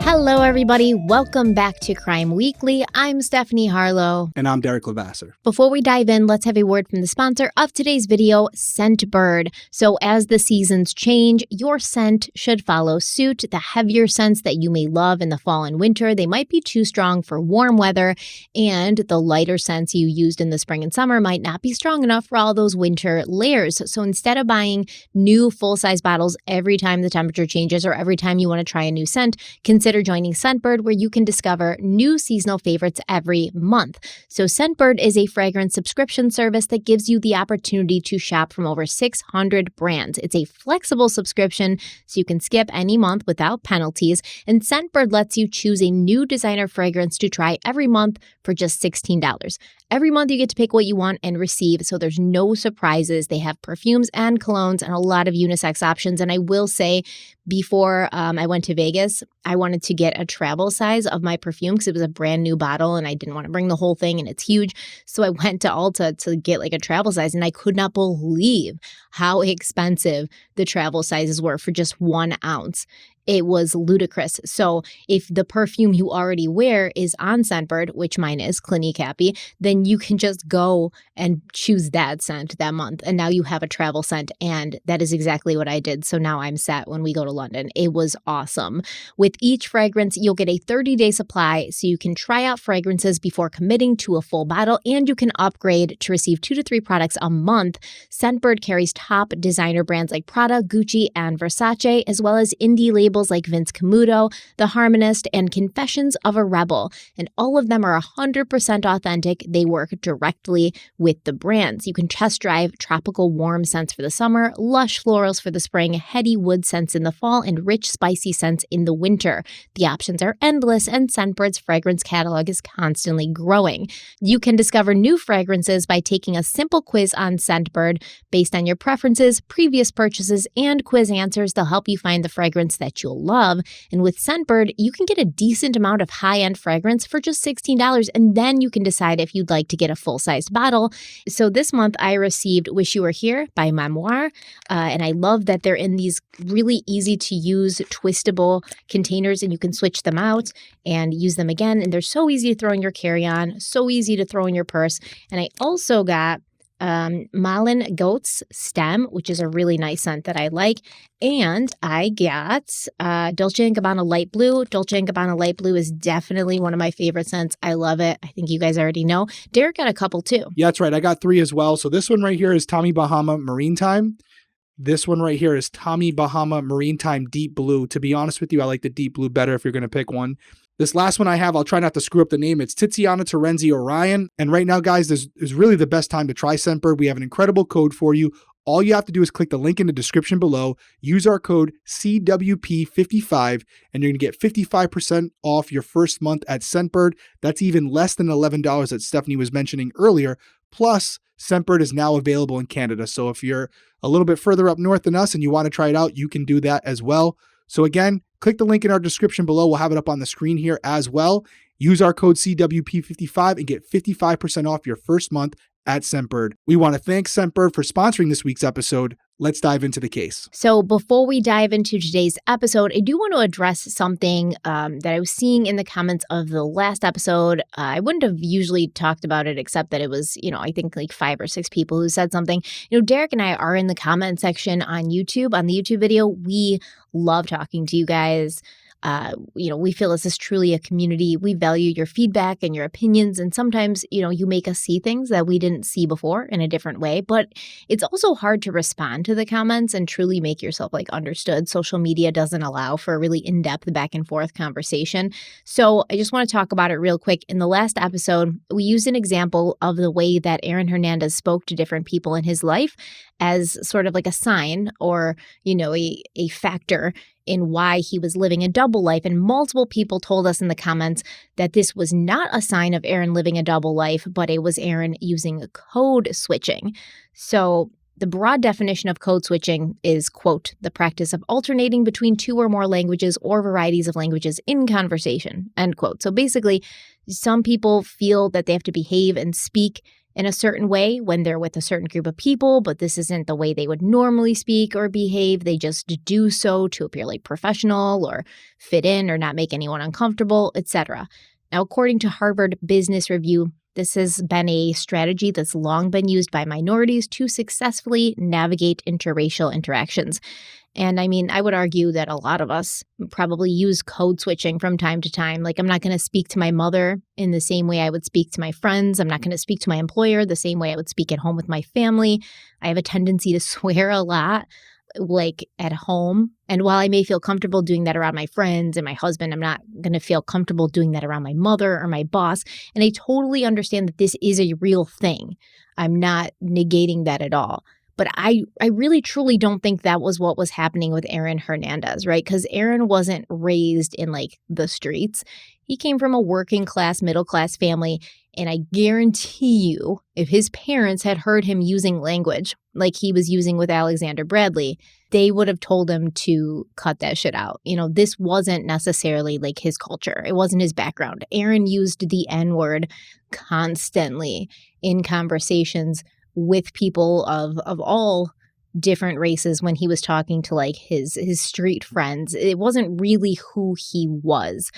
Hello, everybody. Welcome back to Crime Weekly. I'm Stephanie Harlow. And I'm Derek Levasseur. Before we dive in, let's have a word from the sponsor of today's video, Scentbird. So as the seasons change, your scent should follow suit. The heavier scents that you may love in the fall and winter, they might be too strong for warm weather, and the lighter scents you used in the spring and summer might not be strong enough for all those winter layers. So instead of buying new full-size bottles every time the temperature changes or every time you want to try a new scent, consider joining Scentbird, where you can discover new seasonal favorites every month. So Scentbird is a fragrance subscription service that gives you the opportunity to shop from over 600 brands. It's a flexible subscription, so you can skip any month without penalties. And Scentbird lets you choose a new designer fragrance to try every month for just $16. Every month you get to pick what you want and receive, so there's no surprises. They have perfumes and colognes and a lot of unisex options. And I will say, before I went to Vegas, I wanted to get a travel size of my perfume because it was a brand new bottle and I didn't want to bring the whole thing and it's huge. So I went to Ulta to get like a travel size, and I could not believe how expensive the travel sizes were for just 1 ounce. It was ludicrous. So if the perfume you already wear is on Scentbird, which mine is, Clinique Happy, then you can just go and choose that scent that month. And now you have a travel scent. And that is exactly what I did. So now I'm set when we go to London. It was awesome. With each fragrance, you'll get a 30-day supply, so you can try out fragrances before committing to a full bottle, and you can upgrade to receive 2 to 3 products a month. Scentbird carries top designer brands like Prada, Gucci, and Versace, as well as indie labels like Vince Camuto, The Harmonist, and Confessions of a Rebel. And all of them are 100% authentic. They work directly with the brands. You can test drive tropical warm scents for the summer, lush florals for the spring, heady wood scents in the fall, and rich spicy scents in the winter. The options are endless, and Scentbird's fragrance catalog is constantly growing. You can discover new fragrances by taking a simple quiz on Scentbird. Based on your preferences, previous purchases, and quiz answers, they'll help you find the fragrance that you'll love. And with Scentbird, you can get a decent amount of high-end fragrance for just $16, and then you can decide if you'd like to get a full-sized bottle. So this month I received Wish You Were Here by Memoir, and I love that they're in these really easy-to-use twistable containers, and you can switch them out and use them again. And they're so easy to throw in your carry-on, so easy to throw in your purse. And I also got Malin Goat's Stem, which is a really nice scent that I like. And I got Dolce & Gabbana Light Blue. Dolce & Gabbana Light Blue is definitely one of my favorite scents. I love it. I think you guys already know. Derek got a couple too. Yeah, that's right. I got 3 as well. So this one right here is Tommy Bahama Marine Time. This one right here is Tommy Bahama Marine Time Deep Blue. To be honest with you, I like the Deep Blue better if you're going to pick one. This last one I have, I'll try not to screw up the name. It's Tiziana Terenzi Orion. And right now, guys, this is really the best time to try Scentbird. We have an incredible code for you. All you have to do is click the link in the description below, use our code CWP55, and you're going to get 55% off your first month at Scentbird. That's even less than $11 that Stephanie was mentioning earlier. Plus, Scentbird is now available in Canada. So if you're a little bit further up north than us and you want to try it out, you can do that as well. So again, click the link in our description below. We'll have it up on the screen here as well. Use our code CWP55 and get 55% off your first month at Scentbird. We want to thank Scentbird for sponsoring this week's episode. Let's dive into the case. So before we dive into today's episode, I do want to address something that I was seeing in the comments of the last episode. I wouldn't have usually talked about it, except that it was, I think like 5 or 6 people who said something. Derek and I are in the comment section on YouTube. On the YouTube video, we love talking to you guys. We feel this is truly a community. We value your feedback and your opinions. And sometimes, you make us see things that we didn't see before in a different way. But it's also hard to respond to the comments and truly make yourself understood. Social media doesn't allow for a really in-depth back and forth conversation. So I just want to talk about it real quick. In the last episode, we used an example of the way that Aaron Hernandez spoke to different people in his life as sort of like a sign or, a factor in why he was living a double life. And multiple people told us in the comments that this was not a sign of Aaron living a double life, but it was Aaron using code switching. So the broad definition of code switching is, quote, the practice of alternating between 2 or more languages or varieties of languages in conversation, end quote. So basically, some people feel that they have to behave and speak in a certain way when they're with a certain group of people, but this isn't the way they would normally speak or behave. They just do so to appear like professional or fit in or not make anyone uncomfortable, etc. Now, according to Harvard Business Review, this has been a strategy that's long been used by minorities to successfully navigate interracial interactions. And I mean, I would argue that a lot of us probably use code switching from time to time. Like, I'm not going to speak to my mother in the same way I would speak to my friends. I'm not going to speak to my employer the same way I would speak at home with my family. I have a tendency to swear a lot, like at home. And while I may feel comfortable doing that around my friends and my husband, I'm not going to feel comfortable doing that around my mother or my boss. And I totally understand that this is a real thing. I'm not negating that at all. But I really, truly don't think that was what was happening with Aaron Hernandez, right? Because Aaron wasn't raised in like the streets. He came from a working class, middle class family. And I guarantee you, if his parents had heard him using language like he was using with Alexander Bradley, they would have told him to cut that shit out. You know, this wasn't necessarily like his culture. It wasn't his background. Aaron used the N-word constantly in conversations with people of all different races when he was talking to like his street friends. It wasn't really who he was.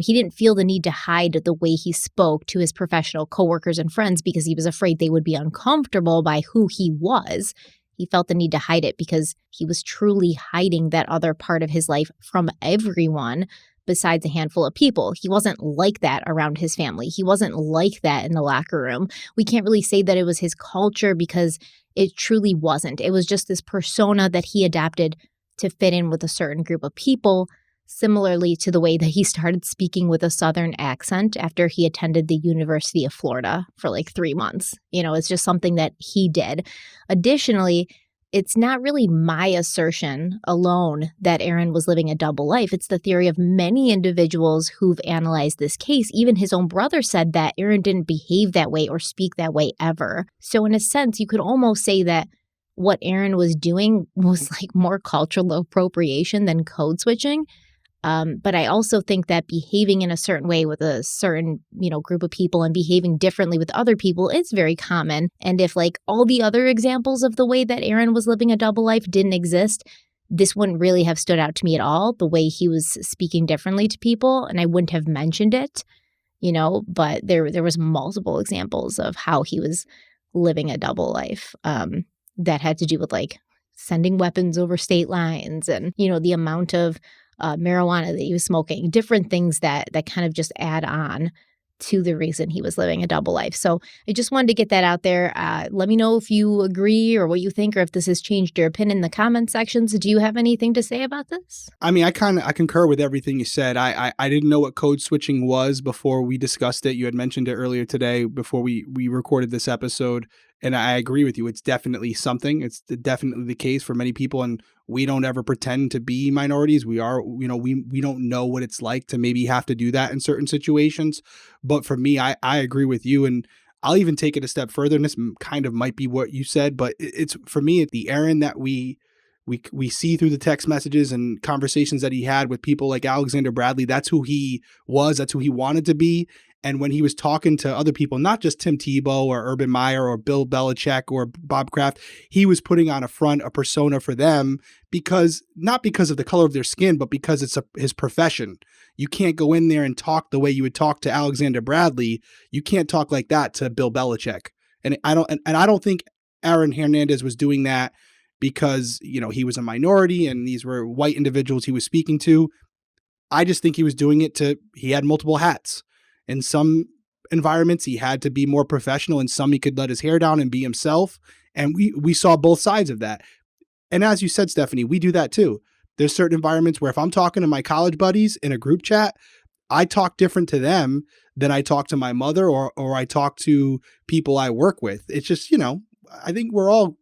He didn't feel the need to hide the way he spoke to his professional coworkers and friends because he was afraid they would be uncomfortable by who he was. He felt the need to hide it because he was truly hiding that other part of his life from everyone besides a handful of people. He wasn't like that around his family. He wasn't like that in the locker room. We can't really say that it was his culture because it truly wasn't. It was just this persona that he adapted to fit in with a certain group of people, similarly to the way that he started speaking with a Southern accent after he attended the University of Florida for like 3 months. You know, it's just something that he did. Additionally, it's not really my assertion alone that Aaron was living a double life. It's the theory of many individuals who've analyzed this case. Even his own brother said that Aaron didn't behave that way or speak that way ever. So in a sense, you could almost say that what Aaron was doing was like more cultural appropriation than code switching. But I also think that behaving in a certain way with a certain, group of people and behaving differently with other people is very common. And if like all the other examples of the way that Aaron was living a double life didn't exist, this wouldn't really have stood out to me at all, the way he was speaking differently to people. And I wouldn't have mentioned it, but there was multiple examples of how he was living a double life that had to do with like sending weapons over state lines and, the amount of marijuana that he was smoking, different things that kind of just add on to the reason he was living a double life. So I just wanted to get that out there. Let me know if you agree or what you think, or if this has changed your opinion in the comment sections. Do you have anything to say about this? I mean, I concur with everything you said. I didn't know what code switching was before we discussed it. You had mentioned it earlier today before we recorded this episode. And I agree with you. It's definitely something. It's definitely the case for many people. And we don't ever pretend to be minorities. We are, we don't know what it's like to maybe have to do that in certain situations. But for me, I agree with you. And I'll even take it a step further. And this kind of might be what you said, but it's for me, the Aaron that we see through the text messages and conversations that he had with people like Alexander Bradley. That's who he was. That's who he wanted to be. And when he was talking to other people, not just Tim Tebow or Urban Meyer or Bill Belichick or Bob Kraft, he was putting on a persona for them not because of the color of their skin, but because it's his profession. You can't go in there and talk the way you would talk to Alexander Bradley. You can't talk like that to Bill Belichick. And I don't think Aaron Hernandez was doing that because, he was a minority and these were white individuals he was speaking to. I just think he was doing it he had multiple hats. In some environments, he had to be more professional. In some, he could let his hair down and be himself. And we saw both sides of that. And as you said, Stephanie, we do that too. There's certain environments where if I'm talking to my college buddies in a group chat, I talk different to them than I talk to my mother or I talk to people I work with. It's just, I think we're all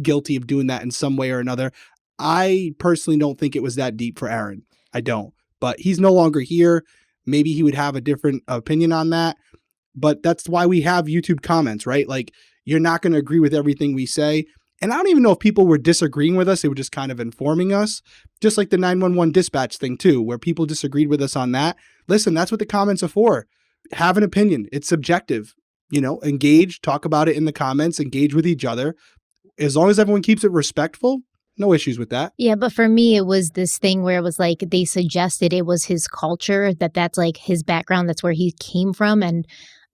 guilty of doing that in some way or another. I personally don't think it was that deep for Aaron. I don't. But he's no longer here. Maybe he would have a different opinion on that. But that's why we have YouTube comments, right? Like, you're not going to agree with everything we say. And I don't even know if people were disagreeing with us. They were just kind of informing us, just like the 911 dispatch thing too, where people disagreed with us on that. Listen, that's what the comments are for. Have an opinion. It's subjective. engage, talk about it in the comments, engage with each other. As long as everyone keeps it respectful, no issues with that. Yeah, but for me, it was this thing where it was like they suggested it was his culture, that's like his background, that's where he came from. And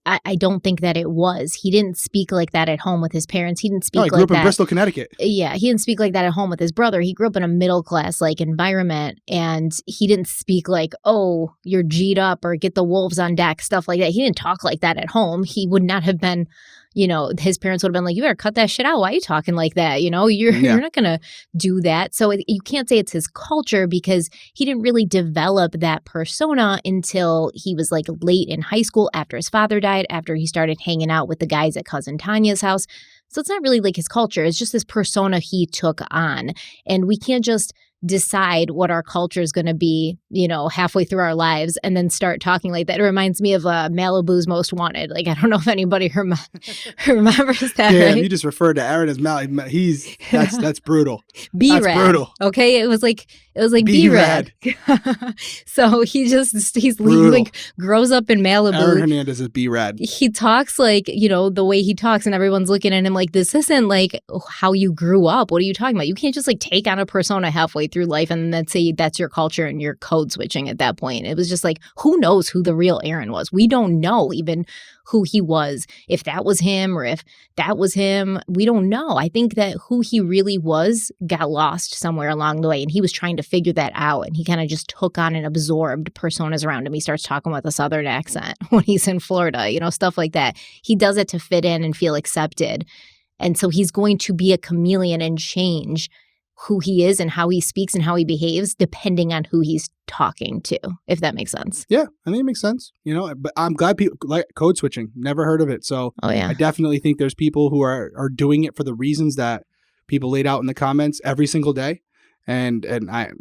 I don't think that it was. He didn't speak like that at home with his parents. He didn't speak he grew up in Bristol, Connecticut. Yeah, he didn't speak like that at home with his brother. He grew up in a middle class environment, and he didn't speak like, oh, you're G'd up or get the wolves on deck, stuff like that. He didn't talk like that at home. He would not have been, his parents would have been like, you better cut that shit out. Why are you talking like that? You're not going to do that. So you can't say it's his culture because he didn't really develop that persona until he was late in high school after his father died, after he started hanging out with the guys at Cousin Tanya's house. So it's not really his culture. It's just this persona he took on. And we can't just decide what our culture is going to be, halfway through our lives and then start talking like that. It reminds me of Malibu's Most Wanted. I don't know if anybody remembers that. Yeah, right? You just referred to Aaron as that's brutal. B-Rad. That's brutal. Okay, it was like B-Rad. So he grows up in Malibu. Aaron Hernandez is B-Rad. He talks the way he talks, and everyone's looking at him like, this isn't how you grew up. What are you talking about? You can't just take on a persona halfway through life and then say that's your culture and you're code switching at that point. It was just who knows who the real Aaron was? We don't know even who he was, if that was him or if that was him. We don't know. I think that who he really was got lost somewhere along the way, and he was trying to figure that out, and he kind of just took on and absorbed personas around him. He starts talking with a Southern accent when he's in Florida, stuff like that. He does it to fit in and feel accepted. And so he's going to be a chameleon and change who he is and how he speaks and how he behaves depending on who he's talking to, if that makes sense. Yeah, I think it makes sense. But I'm glad people like code switching. Never heard of it. So I definitely think there's people who are doing it for the reasons that people laid out in the comments every single day. And I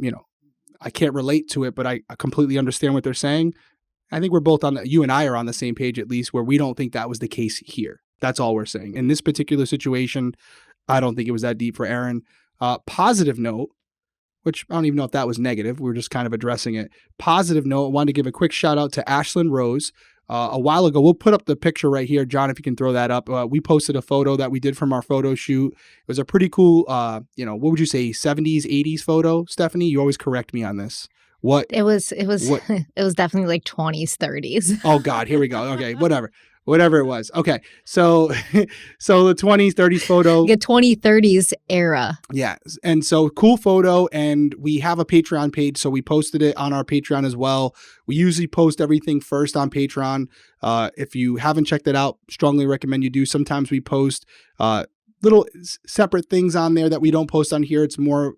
can't relate to it, but I completely understand what they're saying. I think we're both you and I are on the same page, at least, where we don't think that was the case here. That's all we're saying. In this particular situation, I don't think it was that deep for Aaron. Positive note, which I don't even know if that was negative. We were just kind of addressing it. Positive note, I wanted to give a quick shout out to Ashlyn Rose. A while ago, we'll put up the picture right here. John, if you can throw that up. We posted a photo that we did from our photo shoot. It was a pretty cool, what would you say, 70s, 80s photo, Stephanie? You always correct me on this. What? It was it was definitely 20s, 30s. Oh, God, here we go. Okay, whatever it was. Okay, so the 20s, 30s photo. The 2030s era. Yeah, and so cool photo, and we have a Patreon page, so we posted it on our Patreon as well. We usually post everything first on Patreon. If you haven't checked it out, strongly recommend you do. Sometimes we post little separate things on there that we don't post on here. It's more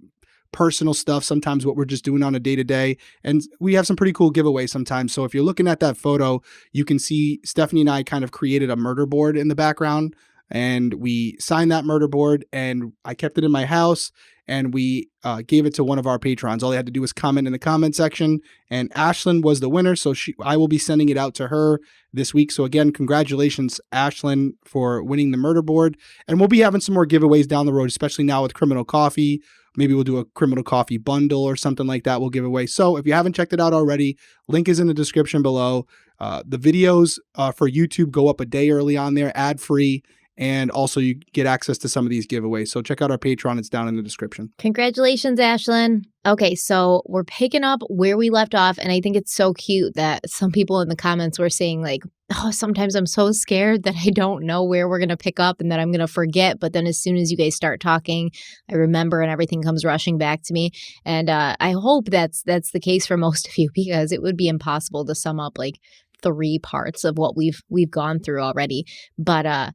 personal stuff, sometimes what we're just doing on a day-to-day, and we have some pretty cool giveaways sometimes. So if you're looking at that photo, you can see Stephanie and I kind of created a murder board in the background, and we signed that murder board, and I kept it in my house, and we gave it to one of our patrons. All they had to do was comment in the comment section, and Ashlyn was the winner, so I will be sending it out to her this week. So again, congratulations, Ashlyn, for winning the murder board, and we'll be having some more giveaways down the road, especially now with Criminal Coffee. Maybe we'll do a Criminal Coffee bundle or something like that we'll give away. So if you haven't checked it out already, link is in the description below. The videos for YouTube go up a day early on there, ad-free, and also you get access to some of these giveaways. So check out our Patreon. It's down in the description. Congratulations, Ashlyn. Okay, so we're picking up where we left off, and I think it's so cute that some people in the comments were saying oh, sometimes I'm so scared that I don't know where we're going to pick up and that I'm going to forget. But then as soon as you guys start talking, I remember and everything comes rushing back to me. And I hope that's the case for most of you, because it would be impossible to sum up 3 parts of what we've gone through already. But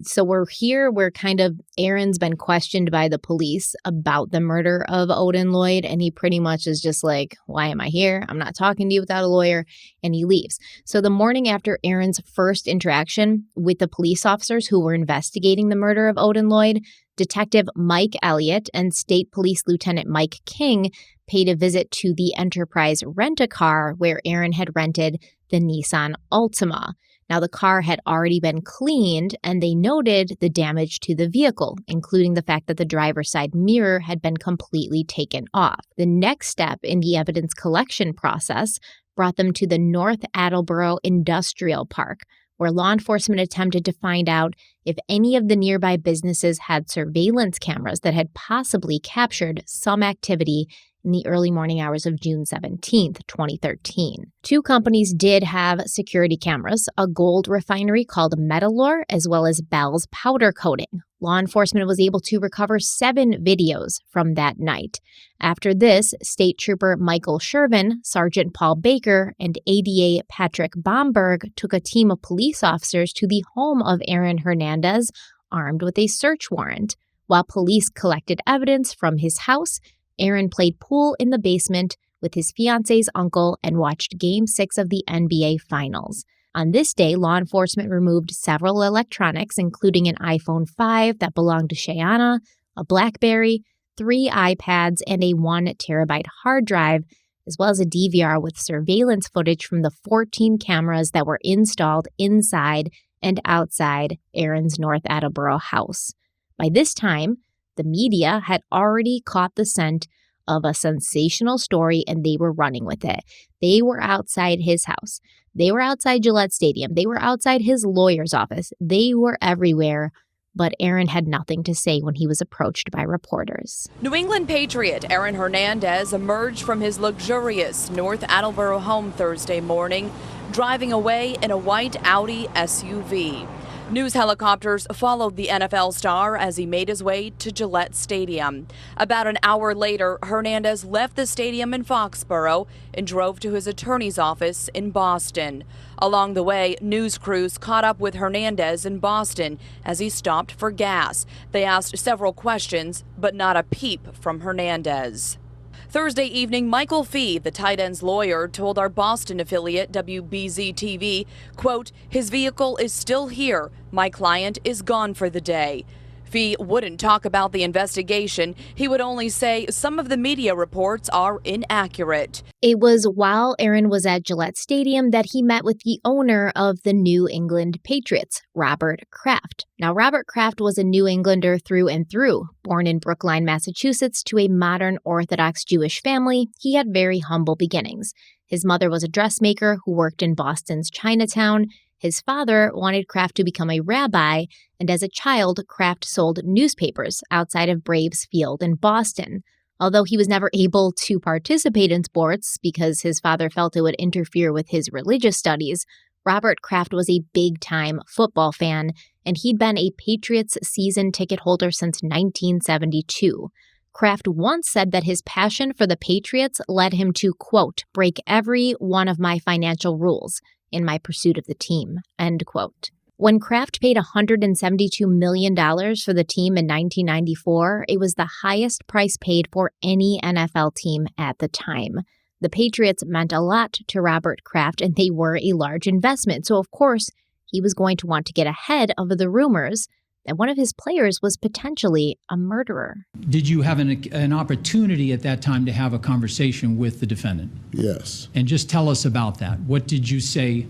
so we're here where kind of Aaron's been questioned by the police about the murder of Odin Lloyd, and he pretty much is just why am I here? I'm not talking to you without a lawyer, and he leaves. So the morning after Aaron's first interaction with the police officers who were investigating the murder of Odin Lloyd, Detective Mike Elliott and State Police Lieutenant Mike King paid a visit to the Enterprise Rent-A-Car where Aaron had rented the Nissan Altima. Now, the car had already been cleaned, and they noted the damage to the vehicle, including the fact that the driver's side mirror had been completely taken off. The next step in the evidence collection process brought them to the North Attleboro Industrial Park, where law enforcement attempted to find out if any of the nearby businesses had surveillance cameras that had possibly captured some activity in the early morning hours of June 17, 2013. Two companies did have security cameras, a gold refinery called Metalor, as well as Bell's powder coating. Law enforcement was able to recover 7 videos from that night. After this, State Trooper Michael Shervin, Sergeant Paul Baker, and ADA Patrick Bomberg took a team of police officers to the home of Aaron Hernandez, armed with a search warrant. While police collected evidence from his house, Aaron played pool in the basement with his fiance's uncle and watched Game 6 of the NBA Finals. On this day, law enforcement removed several electronics, including an iPhone 5 that belonged to Shayanna, a BlackBerry, 3 iPads, and a 1 terabyte hard drive, as well as a DVR with surveillance footage from the 14 cameras that were installed inside and outside Aaron's North Attleboro house. By this time, the media had already caught the scent of a sensational story, and they were running with it. They were outside his house. They were outside Gillette Stadium. They were outside his lawyer's office. They were everywhere, but Aaron had nothing to say when he was approached by reporters. New England Patriot Aaron Hernandez emerged from his luxurious North Attleboro home Thursday morning, driving away in a white Audi SUV. News helicopters followed the NFL star as he made his way to Gillette Stadium. About an hour later, Hernandez left the stadium in Foxborough and drove to his attorney's office in Boston. Along the way, news crews caught up with Hernandez in Boston as he stopped for gas. They asked several questions, but not a peep from Hernandez. Thursday evening, Michael Fee, the tight end's lawyer, told our Boston affiliate WBZ-TV, quote, "His vehicle is still here. My client is gone for the day." Fee wouldn't talk about the investigation. He would only say some of the media reports are inaccurate. It was while Aaron was at Gillette Stadium that he met with the owner of the New England Patriots, Robert Kraft. Now, Robert Kraft was a New Englander through and through. Born in Brookline, Massachusetts, to a modern Orthodox Jewish family, he had very humble beginnings. His mother was a dressmaker who worked in Boston's Chinatown. His father wanted Kraft to become a rabbi, and as a child, Kraft sold newspapers outside of Braves Field in Boston. Although he was never able to participate in sports because his father felt it would interfere with his religious studies, Robert Kraft was a big-time football fan, and he'd been a Patriots season ticket holder since 1972. Kraft once said that his passion for the Patriots led him to, quote, "break every one of my financial rules in my pursuit of the team," end quote. When Kraft paid $172 million for the team in 1994, it was the highest price paid for any NFL team at the time. The Patriots meant a lot to Robert Kraft, and they were a large investment. So, of course, he was going to want to get ahead of the rumors that one of his players was potentially a murderer. Did you have an opportunity at that time to have a conversation with the defendant? Yes. And just tell us about that. What did you say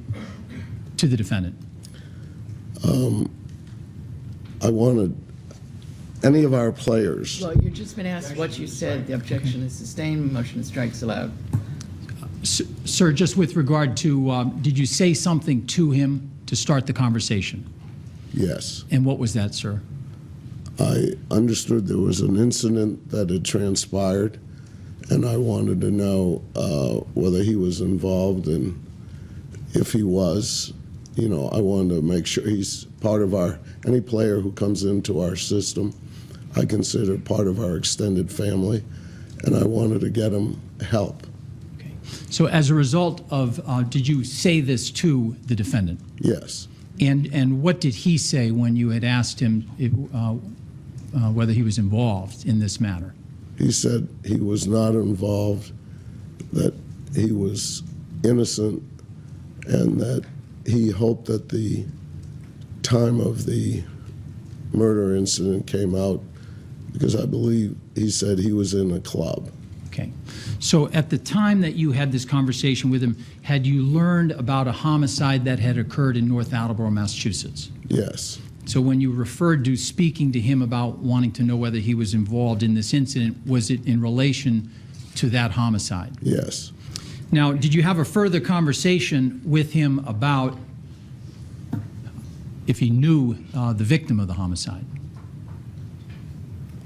to the defendant? I wanted any of our players. Well, you've just been asked what you said. The objection is sustained. Motion to strike's allowed. Sir, just with regard to, did you say something to him to start the conversation? Yes. And what was that, sir? I understood there was an incident that had transpired, and I wanted to know whether he was involved, and if he was, you know, I wanted to make sure he's part of any player who comes into our system, I consider part of our extended family, and I wanted to get him help. Okay. So as a result of, did you say this to the defendant? Yes. And what did he say when you had asked him whether he was involved in this matter? He said he was not involved, that he was innocent, and that he hoped that the time of the murder incident came out, because I believe he said he was in a club. Okay. So at the time that you had this conversation with him, had you learned about a homicide that had occurred in North Attleboro, Massachusetts? Yes. So when you referred to speaking to him about wanting to know whether he was involved in this incident, was it in relation to that homicide? Yes. Now, did you have a further conversation with him about if he knew the victim of the homicide.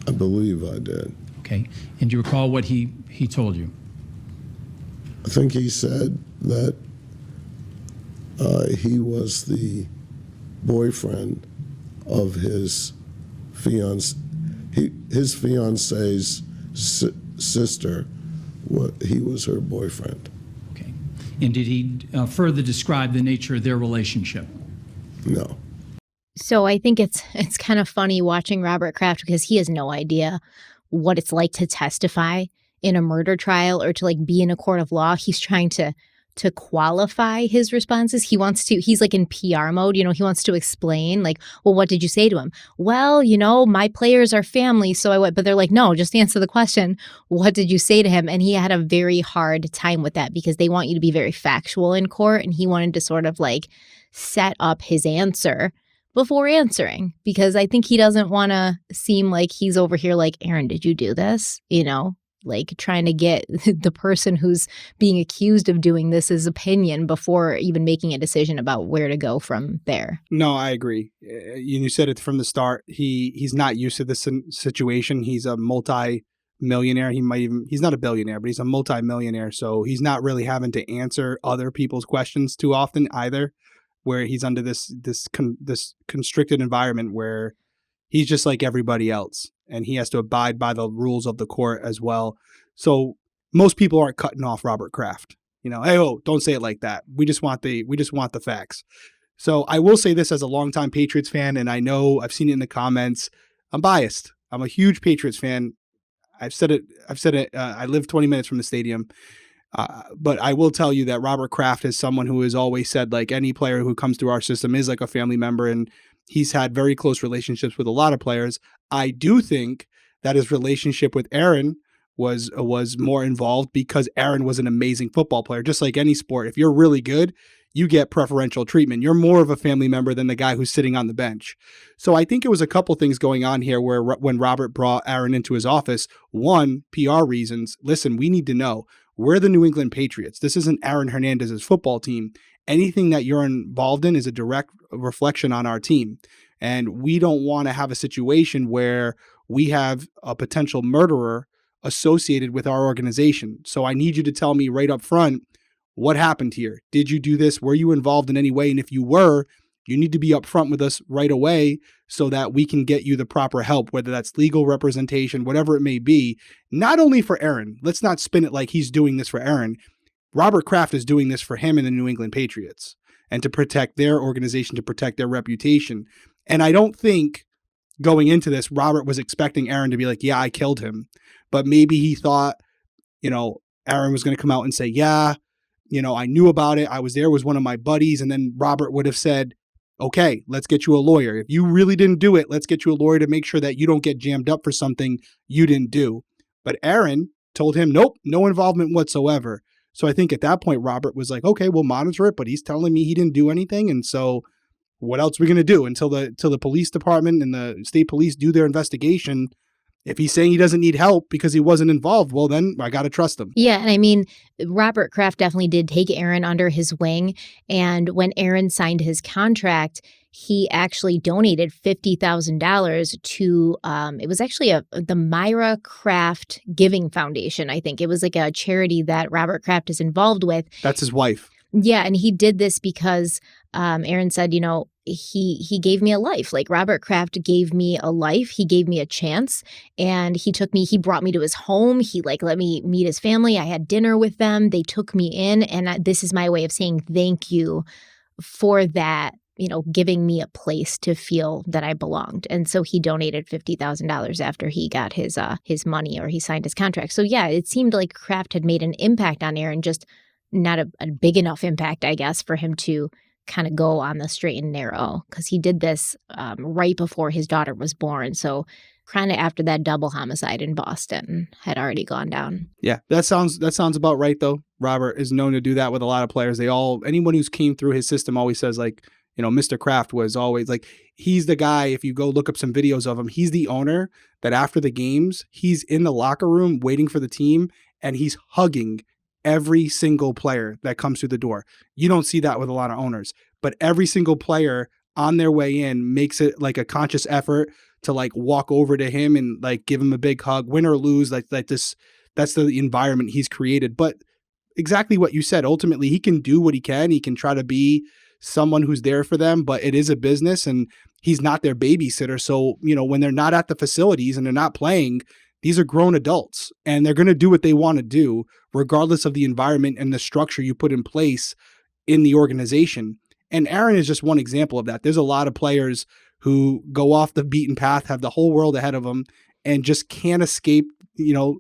I believe I did. Okay. And do you recall what he told you? I think he said that he was the boyfriend of his his fiance's sister. He was her boyfriend. Okay. And did he further describe the nature of their relationship? No. So I think it's kind of funny watching Robert Kraft because he has no idea what it's like to testify in a murder trial or to like be in a court of law. He's trying to qualify his responses. He's like in PR mode, he wants to explain like, well, what did you say to him? Well, my players are family. So I went, but they're like, no, just answer the question. What did you say to him? And he had a very hard time with that because they want you to be very factual in court. And he wanted to sort of like set up his answer before answering, because I think he doesn't want to seem like he's over here like, Aaron, did you do this? Like trying to get the person who's being accused of doing this his opinion before even making a decision about where to go from there. No, I agree. You said it from the start. He's not used to this situation. He's a multi-millionaire. He's not a billionaire, but he's a multi-millionaire. So he's not really having to answer other people's questions too often either, where he's under this constricted environment where he's just like everybody else, and he has to abide by the rules of the court as well. So most people aren't cutting off Robert Kraft. Hey, don't say it like that. We just want the facts. So I will say this as a longtime Patriots fan, and I know I've seen it in the comments. I'm biased. I'm a huge Patriots fan. I've said it. I live 20 minutes from the stadium. But I will tell you that Robert Kraft is someone who has always said, like, any player who comes through our system is like a family member, and he's had very close relationships with a lot of players. I do think that his relationship with Aaron was more involved because Aaron was an amazing football player. Just like any sport, if you're really good, you get preferential treatment. You're more of a family member than the guy who's sitting on the bench. So I think it was a couple things going on here where when Robert brought Aaron into his office, one, PR reasons. Listen, we need to know. We're the New England Patriots. This isn't Aaron Hernandez's football team. Anything that you're involved in is a direct reflection on our team. And we don't want to have a situation where we have a potential murderer associated with our organization. So I need you to tell me right up front, what happened here? Did you do this? Were you involved in any way? And if you were, you need to be upfront with us right away so that we can get you the proper help, whether that's legal representation, whatever it may be. Not only for Aaron. Let's not spin it like he's doing this for Aaron. Robert Kraft is doing this for him and the New England Patriots, and to protect their organization, to protect their reputation. And I don't think going into this, Robert was expecting Aaron to be like, yeah, I killed him. But maybe he thought, Aaron was going to come out and say, yeah, I knew about it. I was there, was one of my buddies. And then Robert would have said, okay, let's get you a lawyer. If you really didn't do it, let's get you a lawyer to make sure that you don't get jammed up for something you didn't do. But Aaron told him, nope, no involvement whatsoever. So I think at that point, Robert was like, okay, we'll monitor it, but he's telling me he didn't do anything. And so what else are we going to do until the police department and the state police do their investigation? If he's saying he doesn't need help because he wasn't involved, well, then I got to trust him. Yeah. And I mean, Robert Kraft definitely did take Aaron under his wing. And when Aaron signed his contract, he actually donated $50,000 to, it was actually the Myra Kraft Giving Foundation, I think. It was like a charity that Robert Kraft is involved with. That's his wife. Yeah, and he did this because Aaron said, he gave me a life. Like Robert Kraft gave me a life. He gave me a chance, and he brought me to his home. He let me meet his family. I had dinner with them. They took me in, and this is my way of saying thank you for that, giving me a place to feel that I belonged. And so he donated $50,000 after he got his money, or he signed his contract. So yeah, it seemed like Kraft had made an impact on Aaron, just not a big enough impact, I guess, for him to kind of go on the straight and narrow, because he did this right before his daughter was born. So kind of after that double homicide in Boston had already gone down. Yeah, that sounds about right, though. Robert is known to do that with a lot of players. Anyone who's came through his system always says, like, Mr. Kraft was always like, he's the guy, if you go look up some videos of him, he's the owner that after the games, he's in the locker room waiting for the team, and he's hugging every single player that comes through the door. You don't see that with a lot of owners, but every single player on their way in makes it like a conscious effort to like walk over to him and like give him a big hug, win or lose, like this, that's the environment he's created. But exactly what you said, ultimately he can do what he can. He can try to be someone who's there for them, but it is a business and he's not their babysitter. So, you know, when they're not at the facilities and they're not playing, these are grown adults and they're going to do what they want to do, regardless of the environment and the structure you put in place in the organization. And Aaron is just one example of that. There's a lot of players who go off the beaten path, have the whole world ahead of them, and just can't escape, you know,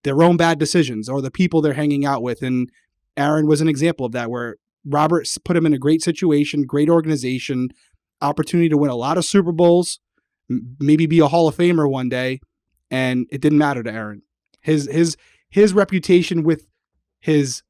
their own bad decisions or the people they're hanging out with. And Aaron was an example of that, where Robert put him in a great situation, great organization, opportunity to win a lot of Super Bowls, maybe be a Hall of Famer one day. And it didn't matter to Aaron. His reputation with his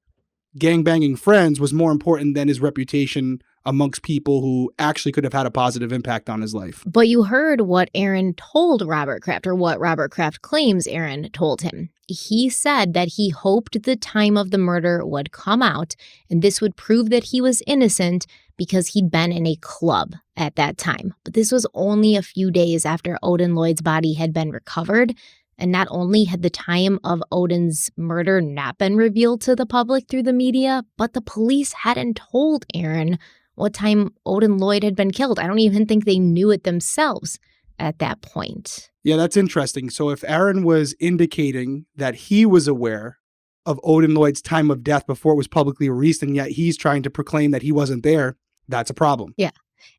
gangbanging friends was more important than his reputation amongst people who actually could have had a positive impact on his life. But you heard what Aaron told Robert Kraft, or what Robert Kraft claims Aaron told him. He said that he hoped the time of the murder would come out, and this would prove that he was innocent because he'd been in a club at that time. But this was only a few days after Odin Lloyd's body had been recovered. And not only had the time of Odin's murder not been revealed to the public through the media, but the police hadn't told Aaron what time Odin Lloyd had been killed. I don't even think they knew it themselves at that point. Yeah, that's interesting. So if Aaron was indicating that he was aware of Odin Lloyd's time of death before it was publicly released, and yet he's trying to proclaim that he wasn't there, that's a problem. Yeah.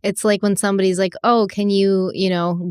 It's like when somebody's like, oh, can you,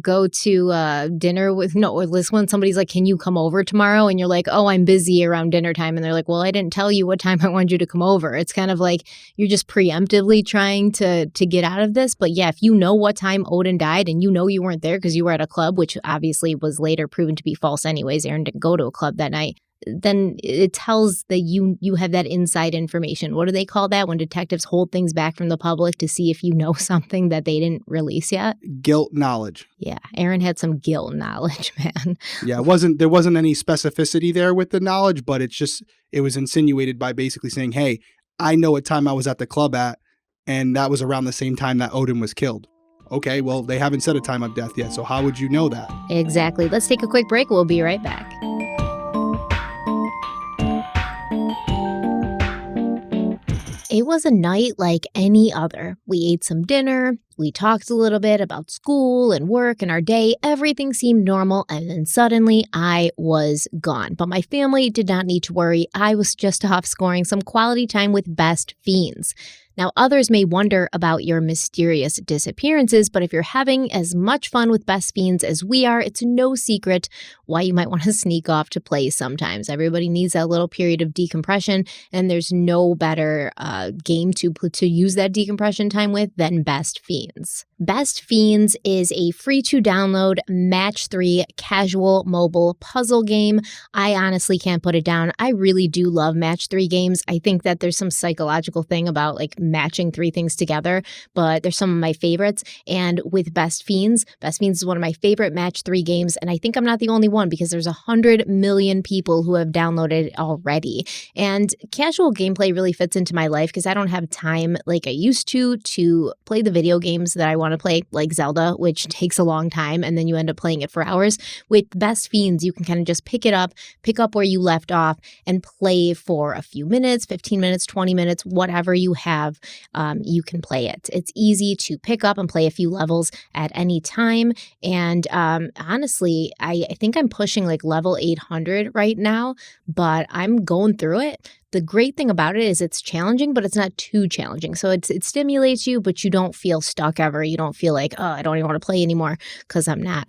go to dinner with, or when somebody's like, can you come over tomorrow? And you're like, oh, I'm busy around dinner time. And they're like, well, I didn't tell you what time I wanted you to come over. It's kind of like you're just preemptively trying to get out of this. But yeah, if you know what time Odin died and you know you weren't there because you were at a club, which obviously was later proven to be false anyways, Aaron didn't go to a club that night, then it tells that you have that inside information. What do they call that when detectives hold things back from the public to see if you know something that they didn't release yet? Guilt knowledge. Yeah, Aaron had some guilt knowledge, man. Yeah, there wasn't any specificity there with the knowledge, but it was insinuated by basically saying, hey, I know what time I was at the club at, and that was around the same time that Odin was killed. Okay, well, they haven't said a time of death yet, so how would you know that? Exactly. Let's take a quick break. We'll be right back. It was a night like any other. We ate some dinner, we talked a little bit about school and work and our day. Everything seemed normal, and then suddenly I was gone. But my family did not need to worry. I was just off scoring some quality time with Best Fiends. Now, others may wonder about your mysterious disappearances, but if you're having as much fun with Best Fiends as we are, it's no secret why you might want to sneak off to play sometimes. Everybody needs that little period of decompression, and there's no better game to use that decompression time with than Best Fiends. Best Fiends is a free-to-download match 3 casual mobile puzzle game. I honestly can't put it down. I really do love match 3 games. I think that there's some psychological thing about like matching 3 things together, but they're some of my favorites. And with Best Fiends is one of my favorite match 3 games, and I think I'm not the only one because there's 100 million people who have downloaded it already. And casual gameplay really fits into my life because I don't have time like I used to play the video games that I want to play, like Zelda, which takes a long time, and then you end up playing it for hours. With Best Fiends, you can kind of just pick up where you left off and play for a few minutes, 15 minutes, 20 minutes, whatever you have, you can play it. It's easy to pick up and play a few levels at any time. And honestly, I think I'm pushing like level 800 right now, but I'm going through it. The great thing about it is it's challenging, but it's not too challenging. So it stimulates you, but you don't feel stuck ever. You don't feel like, oh, I don't even want to play anymore because I'm not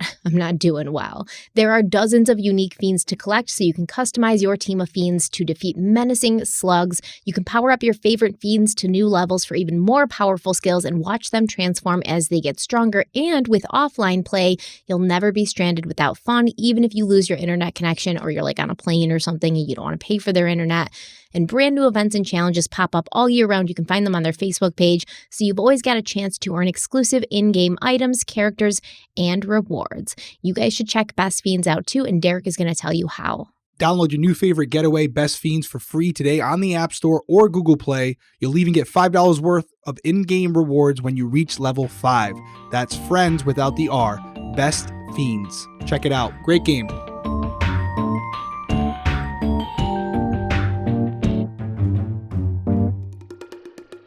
doing well. There are dozens of unique fiends to collect, so you can customize your team of fiends to defeat menacing slugs. You can power up your favorite fiends to new levels for even more powerful skills and watch them transform as they get stronger. And with offline play, you'll never be stranded without fun, even if you lose your internet connection or you're like on a plane or something and you don't want to pay for their internet. And brand new events and challenges pop up all year round. You can find them on their Facebook page, so you've always got a chance to earn exclusive in-game items, characters, and rewards. You guys should check Best Fiends out too, and Derek is going to tell you how. Download your new favorite getaway, Best Fiends, for free today on the App Store or Google Play. You'll even get $5 worth of in-game rewards when you reach level 5. That's friends without the R. Best Fiends. Check it out. Great game.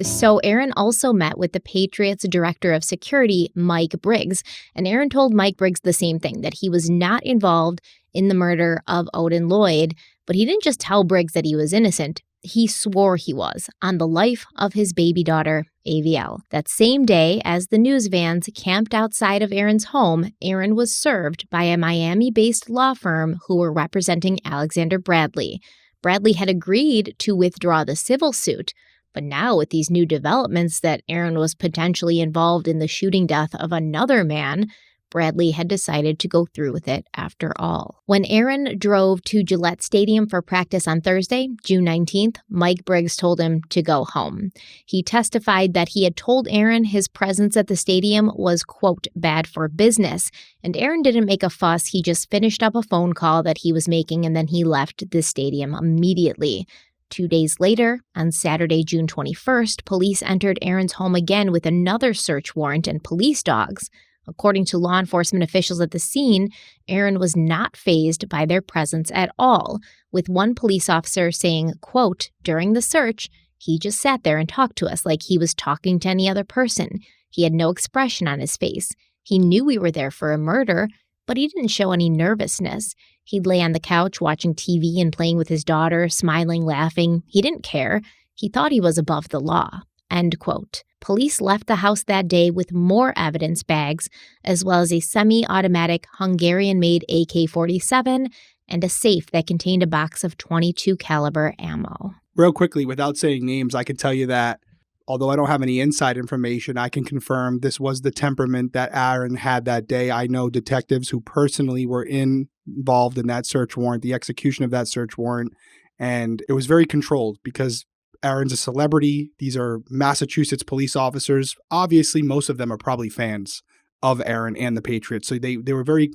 So Aaron also met with the Patriots director of security, Mike Briggs, and Aaron told Mike Briggs the same thing, that he was not involved in the murder of Odin Lloyd, but he didn't just tell Briggs that he was innocent. He swore he was, on the life of his baby daughter, AVL. That same day, as the news vans camped outside of Aaron's home, Aaron was served by a Miami-based law firm who were representing Alexander Bradley. Bradley had agreed to withdraw the civil suit, but now with these new developments that Aaron was potentially involved in the shooting death of another man, Bradley had decided to go through with it after all. When Aaron drove to Gillette Stadium for practice on Thursday, June 19th, Mike Briggs told him to go home. He testified that he had told Aaron his presence at the stadium was, quote, bad for business. And Aaron didn't make a fuss. He just finished up a phone call that he was making, and then he left the stadium immediately. 2 days later, on Saturday, June 21st, police entered Aaron's home again with another search warrant and police dogs. According to law enforcement officials at the scene, Aaron was not fazed by their presence at all, with one police officer saying, quote, during the search, he just sat there and talked to us like he was talking to any other person. He had no expression on his face. He knew we were there for a murder, but he didn't show any nervousness. He'd lay on the couch watching TV and playing with his daughter, smiling, laughing. He didn't care. He thought he was above the law. End quote. Police left the house that day with more evidence bags, as well as a semi-automatic Hungarian-made AK-47 and a safe that contained a box of .22 caliber ammo. Real quickly, without saying names, I can tell you that although I don't have any inside information, I can confirm this was the temperament that Aaron had that day. I know detectives who personally were involved in that search warrant, the execution of that search warrant, and it was very controlled because Aaron's a celebrity. These are Massachusetts police officers. Obviously, most of them are probably fans of Aaron and the Patriots. So they were very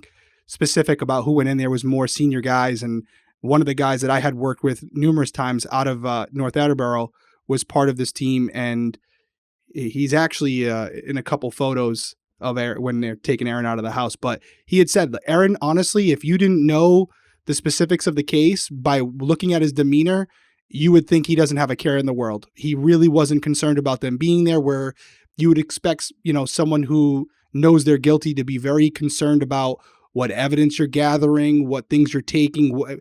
specific about who went in. There was more senior guys, and one of the guys that I had worked with numerous times out of North Attleboro was part of this team, and he's actually in a couple photos of Aaron when they're taking Aaron out of the house. But he had said, Aaron, honestly, if you didn't know the specifics of the case, by looking at his demeanor, you would think he doesn't have a care in the world. He really wasn't concerned about them being there, where you would expect, someone who knows they're guilty to be very concerned about what evidence you're gathering, what things you're taking,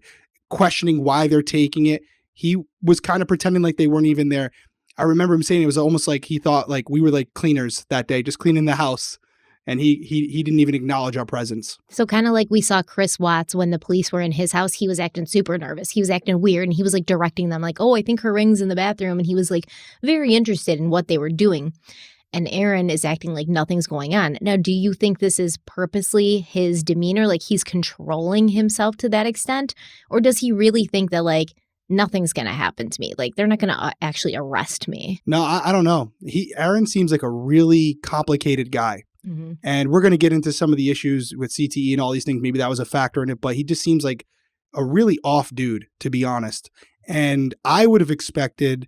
questioning why they're taking it. He was kind of pretending like they weren't even there. I remember him saying it was almost like he thought like we were like cleaners that day, just cleaning the house. And he didn't even acknowledge our presence. So kind of like we saw Chris Watts when the police were in his house, he was acting super nervous. He was acting weird, and he was like directing them like, oh, I think her ring's in the bathroom. And he was like very interested in what they were doing. And Aaron is acting like nothing's going on. Now, do you think this is purposely his demeanor, like he's controlling himself to that extent? Or does he really think that like nothing's going to happen to me? Like they're not going to actually arrest me? No, I don't know. Aaron seems like a really complicated guy. Mm-hmm. And we're going to get into some of the issues with CTE and all these things. Maybe that was a factor in it, but he just seems like a really off dude, to be honest. And I would have expected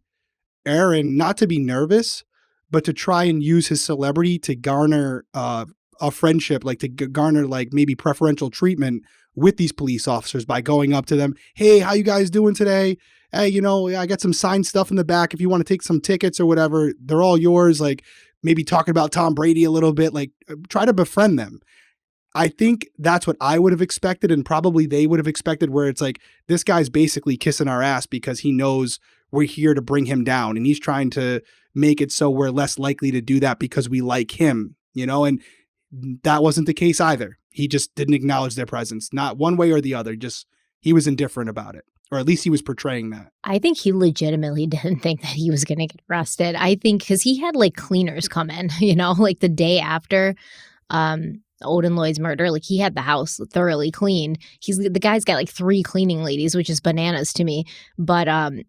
Aaron not to be nervous, but to try and use his celebrity to garner a friendship, like to garner like maybe preferential treatment with these police officers by going up to them. Hey, how you guys doing today? Hey, I got some signed stuff in the back. If you want to take some tickets or whatever, they're all yours. Like, maybe talking about Tom Brady a little bit, like try to befriend them. I think that's what I would have expected, and probably they would have expected, where it's like, this guy's basically kissing our ass because he knows we're here to bring him down, and he's trying to make it so we're less likely to do that because we like him, and that wasn't the case either. He just didn't acknowledge their presence, not one way or the other, just he was indifferent about it. Or at least he was portraying that. I think he legitimately didn't think that he was going to get arrested. I think because he had like cleaners come in, like the day after. Odin Lloyd's murder. Like, he had the house thoroughly cleaned. The guy's got like 3 cleaning ladies, which is bananas to me. But I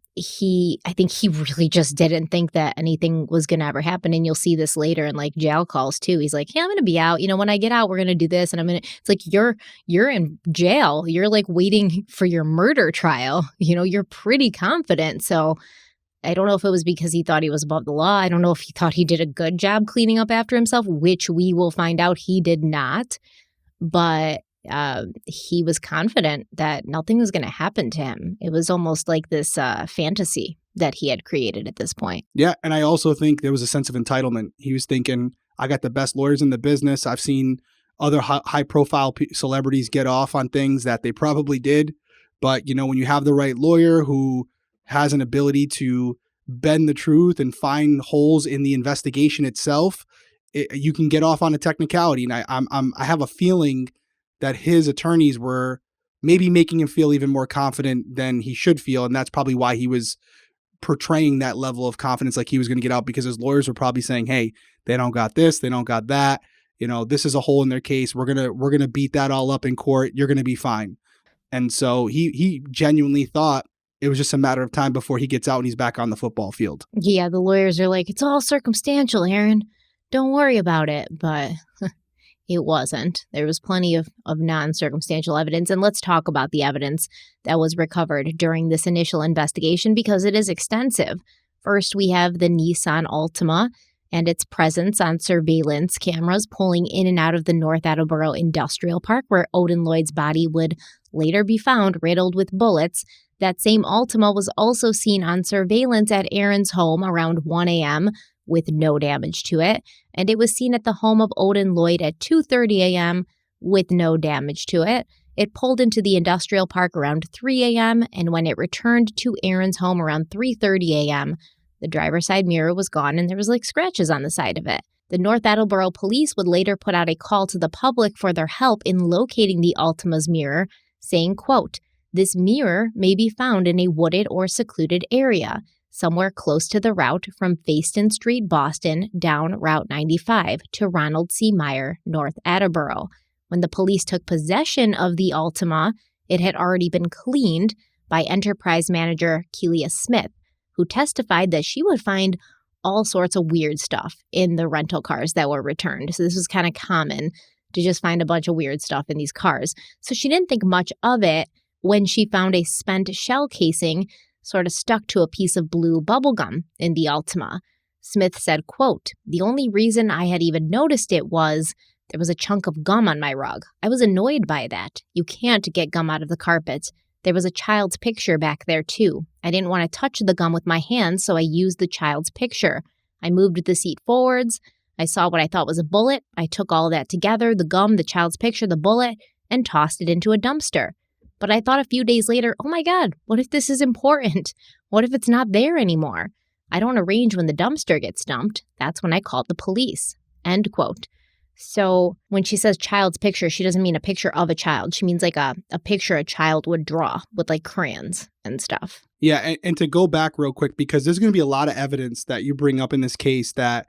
think he really just didn't think that anything was going to ever happen. And you'll see this later in like jail calls too. He's like, hey, I'm going to be out. When I get out, we're going to do this. And it's like, you're in jail. You're like waiting for your murder trial. You're pretty confident. So I don't know if it was because he thought he was above the law. I don't know if he thought he did a good job cleaning up after himself, which we will find out he did not. But he was confident that nothing was going to happen to him. It was almost like this fantasy that he had created at this point. Yeah, and I also think there was a sense of entitlement. He was thinking, I got the best lawyers in the business. I've seen other high-profile celebrities get off on things that they probably did. But, when you have the right lawyer who has an ability to bend the truth and find holes in the investigation itself, you can get off on a technicality. And I have a feeling that his attorneys were maybe making him feel even more confident than he should feel. And that's probably why he was portraying that level of confidence, like he was going to get out, because his lawyers were probably saying, hey, they don't got this, they don't got that. This is a hole in their case. We're going to beat that all up in court. You're going to be fine. And so he genuinely thought it was just a matter of time before he gets out and he's back on the football field. Yeah, the lawyers are like, it's all circumstantial, Aaron. Don't worry about it. But it wasn't. There was plenty of non-circumstantial evidence. And let's talk about the evidence that was recovered during this initial investigation, because it is extensive. First, we have the Nissan Altima and its presence on surveillance cameras pulling in and out of the North Attleboro Industrial Park, where Odin Lloyd's body would later be found riddled with bullets. That same Altima was also seen on surveillance at Aaron's home around 1 a.m. with no damage to it. And it was seen at the home of Odin Lloyd at 2:30 a.m. with no damage to it. It pulled into the industrial park around 3 a.m. And when it returned to Aaron's home around 3:30 a.m., the driver's side mirror was gone and there was like scratches on the side of it. The North Attleboro police would later put out a call to the public for their help in locating the Altima's mirror, saying, quote, "This mirror may be found in a wooded or secluded area, somewhere close to the route from Faiston Street, Boston, down Route 95 to Ronald C. Meyer, North Attleboro." When the police took possession of the Altima, it had already been cleaned by enterprise manager Kelia Smith, who testified that she would find all sorts of weird stuff in the rental cars that were returned. So this was kind of common to just find a bunch of weird stuff in these cars. So she didn't think much of it when she found a spent shell casing sort of stuck to a piece of blue bubble gum in the Altima. Smith said, quote, "The only reason I had even noticed it was there was a chunk of gum on my rug. I was annoyed by that. You can't get gum out of the carpet. There was a child's picture back there, too. I didn't want to touch the gum with my hands, so I used the child's picture. I moved the seat forwards. I saw what I thought was a bullet. I took all that together, the gum, the child's picture, the bullet, and tossed it into a dumpster. But I thought a few days later, oh my God, what if this is important? What if it's not there anymore? I don't arrange when the dumpster gets dumped. That's when I called the police." End quote. So when she says child's picture, she doesn't mean a picture of a child. She means like a picture a child would draw with like crayons and stuff. Yeah, and to go back real quick, because there's going to be a lot of evidence that you bring up in this case that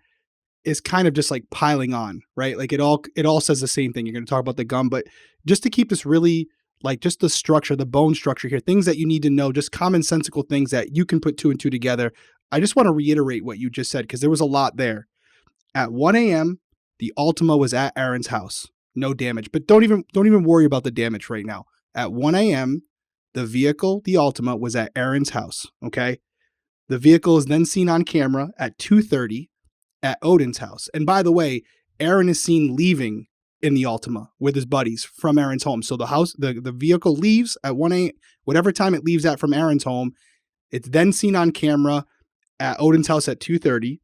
is kind of just like piling on, right? Like it all says the same thing. You're going to talk about the gum, but just to keep this really like just the structure, the bone structure here, things that you need to know, just commonsensical things that you can put 2 and 2 together. I just want to reiterate what you just said, because there was a lot there. At 1 a.m., the Altima was at Aaron's house. No damage, but don't even worry about the damage right now. At 1 a.m., the vehicle, the Altima, was at Aaron's house, okay? The vehicle is then seen on camera at 2:30 at Odin's house. And by the way, Aaron is seen leaving in the Altima with his buddies from Aaron's home. So the vehicle leaves at 1 a.m., whatever time it leaves at from Aaron's home. It's then seen on camera at Odin's house at 2:30.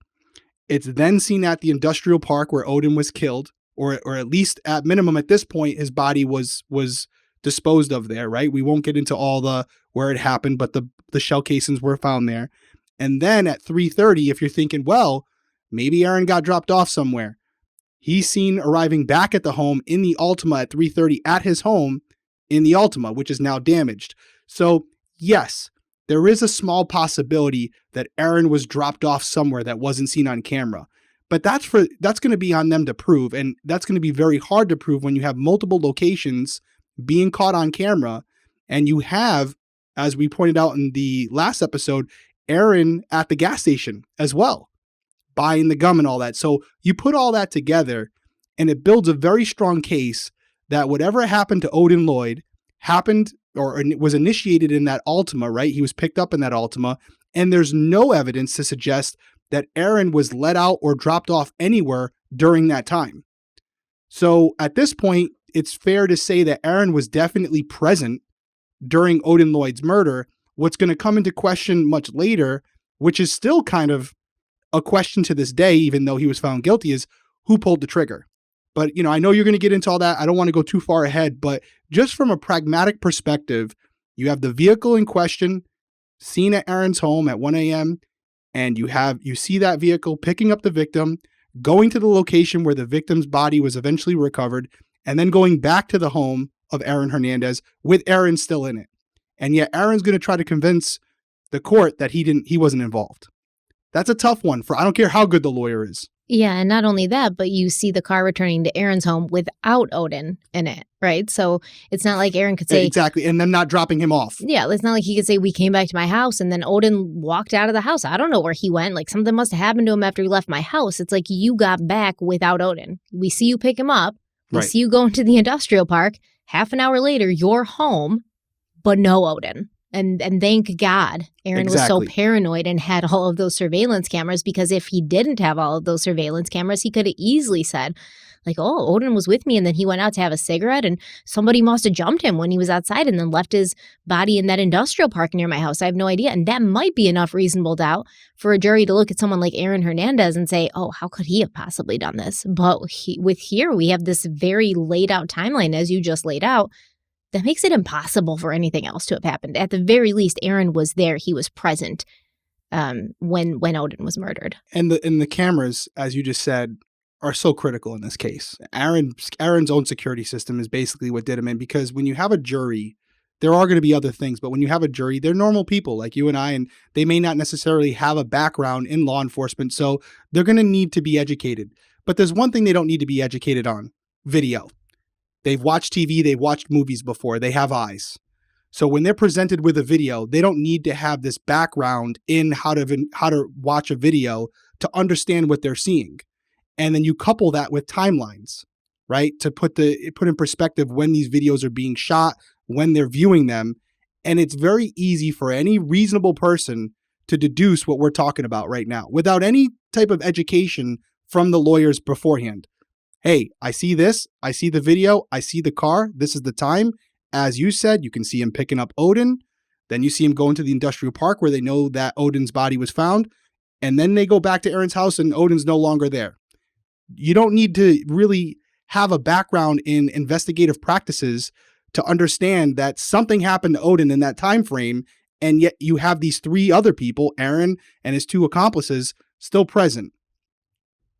It's then seen at the industrial park where Odin was killed, or at least at minimum at this point, his body was disposed of there, right? We won't get into all the where it happened, but the shell casings were found there. And then at 3:30, if you're thinking, well, maybe Aaron got dropped off somewhere, he's seen arriving back at the home in the Altima at 3:30 at his home in the Altima, which is now damaged. So yes, there is a small possibility that Aaron was dropped off somewhere that wasn't seen on camera. But that's going to be on them to prove, and that's going to be very hard to prove when you have multiple locations being caught on camera, and you have, as we pointed out in the last episode, Aaron at the gas station as well, buying the gum and all that. So you put all that together, and it builds a very strong case that whatever happened to Odin Lloyd happened or was initiated in that Altima, right? He was picked up in that Altima, and there's no evidence to suggest that Aaron was let out or dropped off anywhere during that time. So at this point, it's fair to say that Aaron was definitely present during Odin Lloyd's murder. What's going to come into question much later, which is still kind of a question to this day, even though he was found guilty, is who pulled the trigger. But, I know you're going to get into all that. I don't want to go too far ahead, but just from a pragmatic perspective, you have the vehicle in question seen at Aaron's home at 1 a.m., and you see that vehicle picking up the victim, going to the location where the victim's body was eventually recovered, and then going back to the home of Aaron Hernandez with Aaron still in it. And yet Aaron's going to try to convince the court that he wasn't involved. That's a tough one I don't care how good the lawyer is. Yeah, and not only that, but you see the car returning to Aaron's home without Odin in it, right? So it's not like Aaron could say... Exactly, and them not dropping him off. Yeah, it's not like he could say, we came back to my house, and then Odin walked out of the house. I don't know where he went. Like, something must have happened to him after he left my house. It's like you got back without Odin. We see you pick him up. We see you go into the industrial park. Half an hour later, you're home, but no Odin. And thank God Aaron was so paranoid and had all of those surveillance cameras, because if he didn't have all of those surveillance cameras, he could have easily said, like, oh, Odin was with me and then he went out to have a cigarette and somebody must have jumped him when he was outside and then left his body in that industrial park near my house. I have no idea. And that might be enough reasonable doubt for a jury to look at someone like Aaron Hernandez and say, oh, how could he have possibly done this? But here we have this very laid out timeline, as you just laid out, that makes it impossible for anything else to have happened. At the very least, Aaron was there. He was present when Odin was murdered. And the cameras, as you just said, are so critical in this case. Aaron's own security system is basically what did him in, because when you have a jury, there are going to be other things, but when you have a jury, they're normal people like you and I, and they may not necessarily have a background in law enforcement, so they're going to need to be educated. But there's one thing they don't need to be educated on: video. They've watched TV, they've watched movies before, they have eyes. So when they're presented with a video, they don't need to have this background in how to watch a video to understand what they're seeing. And then you couple that with timelines, right? To put in perspective when these videos are being shot, when they're viewing them. And it's very easy for any reasonable person to deduce what we're talking about right now without any type of education from the lawyers beforehand. Hey, I see this, I see the video, I see the car, this is the time. As you said, you can see him picking up Odin. Then you see him go into the industrial park where they know that Odin's body was found. And then they go back to Aaron's house and Odin's no longer there. You don't need to really have a background in investigative practices to understand that something happened to Odin in that time frame, and yet you have these three other people, Aaron and his two accomplices, still present.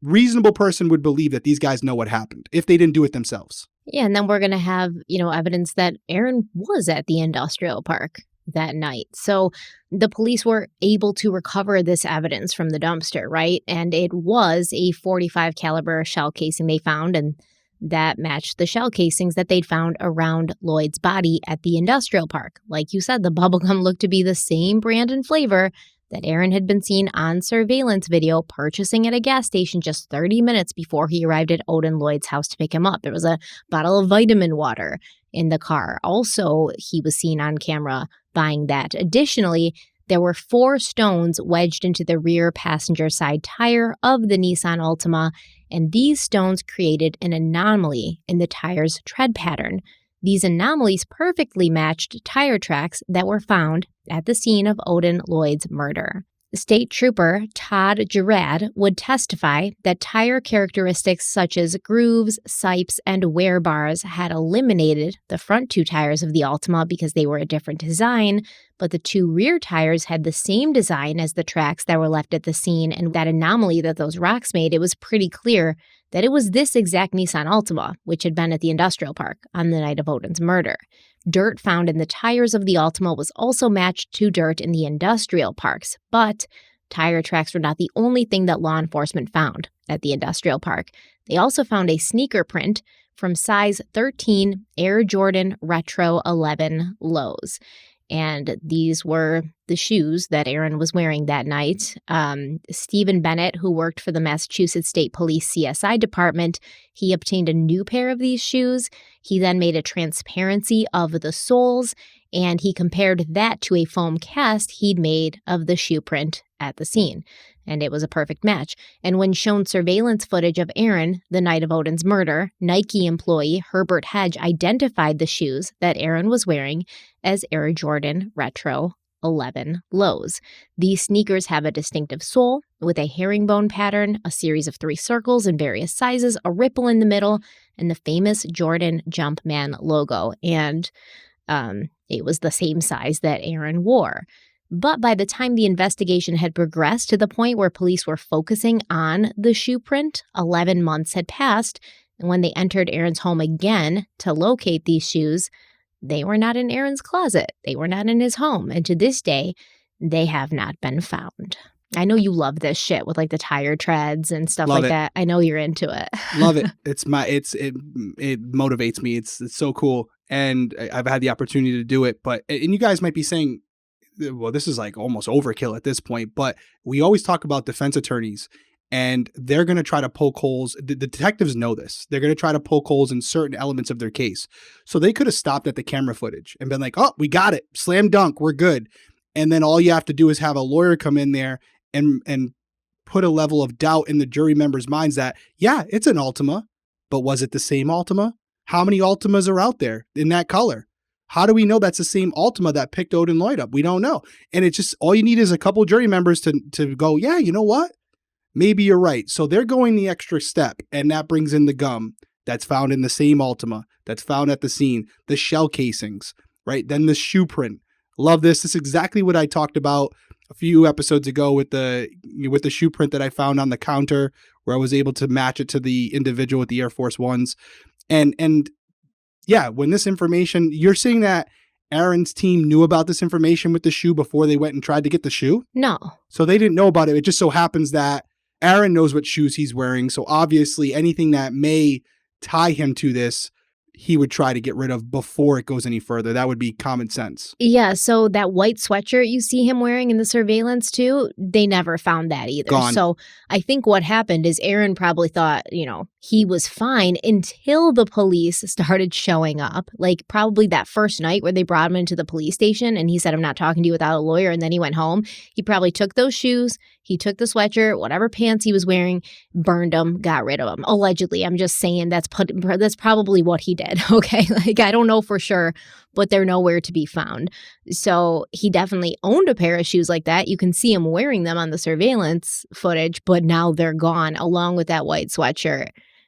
Reasonable person would believe that these guys know what happened if they didn't do it themselves. Yeah, and then we're going to have, evidence that Aaron was at the industrial park that night. So the police were able to recover this evidence from the dumpster, right? And it was a .45 caliber shell casing they found, and that matched the shell casings that they'd found around Lloyd's body at the industrial park. Like you said, the bubblegum looked to be the same brand and flavor that Aaron had been seen on surveillance video purchasing at a gas station just 30 minutes before he arrived at Odin Lloyd's house to pick him up. There was a bottle of vitamin water in the car. Also, he was seen on camera buying that. Additionally, there were 4 stones wedged into the rear passenger side tire of the Nissan Altima, and these stones created an anomaly in the tire's tread pattern. These anomalies perfectly matched tire tracks that were found at the scene of Odin Lloyd's murder. State Trooper Todd Girard would testify that tire characteristics such as grooves, sipes, and wear bars had eliminated the front 2 tires of the Altima because they were a different design, but the 2 rear tires had the same design as the tracks that were left at the scene, and that anomaly that those rocks made, it was pretty clear that it was this exact Nissan Altima, which had been at the industrial park on the night of Odin's murder. Dirt found in the tires of the Altima was also matched to dirt in the industrial parks, but tire tracks were not the only thing that law enforcement found at the industrial park. They also found a sneaker print from size 13 Air Jordan Retro 11 lows. And these were the shoes that Aaron was wearing that night. Stephen Bennett, who worked for the Massachusetts State Police CSI department, he obtained a new pair of these shoes. He then made a transparency of the soles, and he compared that to a foam cast he'd made of the shoe print at the scene. And it was a perfect match. And when shown surveillance footage of Aaron the night of Odin's murder, Nike employee Herbert Hedge identified the shoes that Aaron was wearing as Air Jordan Retro 11 lows. These sneakers have a distinctive sole with a herringbone pattern, a series of 3 circles in various sizes, a ripple in the middle, and the famous Jordan Jumpman logo. And it was the same size that Aaron wore. But by the time the investigation had progressed to the point where police were focusing on the shoe print, 11 months had passed, and when they entered Aaron's home again to locate these shoes, they were not in Aaron's closet. They were not in his home, and to this day, they have not been found. I know you love this shit with like the tire treads and stuff Love like it. that. I know you're into it. Love it. It motivates me. It's so cool. And I've had the opportunity to do it. And you guys might be saying, well, this is like almost overkill at this point, but we always talk about defense attorneys and they're going to try to poke holes. The detectives know this. They're going to try to poke holes in certain elements of their case. So they could have stopped at the camera footage and been like, oh, we got it. Slam dunk. We're good. And then all you have to do is have a lawyer come in there and put a level of doubt in the jury members' minds that, yeah, it's an Altima, but was it the same Altima? How many Altimas are out there in that color? How do we know that's the same Altima that picked Odin Lloyd up? We don't know. And it's just, all you need is a couple jury members to go, yeah, you know what? Maybe you're right. So they're going the extra step, and that brings in the gum that's found in the same Altima, that's found at the scene, the shell casings, right? Then the shoe print. Love this. This is exactly what I talked about a few episodes ago with the shoe print that I found on the counter, where I was able to match it to the individual with the Air Force Ones. And yeah, when this information, you're saying that Aaron's team knew about this information with the shoe before they went and tried to get the shoe? No. So they didn't know about it. It just so happens that Aaron knows what shoes he's wearing. So obviously anything that may tie him to this, he would try to get rid of before it goes any further. That would be common sense. Yeah, so that white sweatshirt you see him wearing in the surveillance too, they never found that either. Gone. So I think what happened is Aaron probably thought, he was fine until the police started showing up. Like probably that first night where they brought him into the police station and he said, I'm not talking to you without a lawyer. And then he went home. He probably took those shoes. He took the sweatshirt, whatever pants he was wearing, burned them, got rid of them. Allegedly, I'm just saying that's probably what he did. Okay, like I don't know for sure, but they're nowhere to be found. So he definitely owned a pair of shoes like that. You can see him wearing them on the surveillance footage, but now they're gone along with that white sweatshirt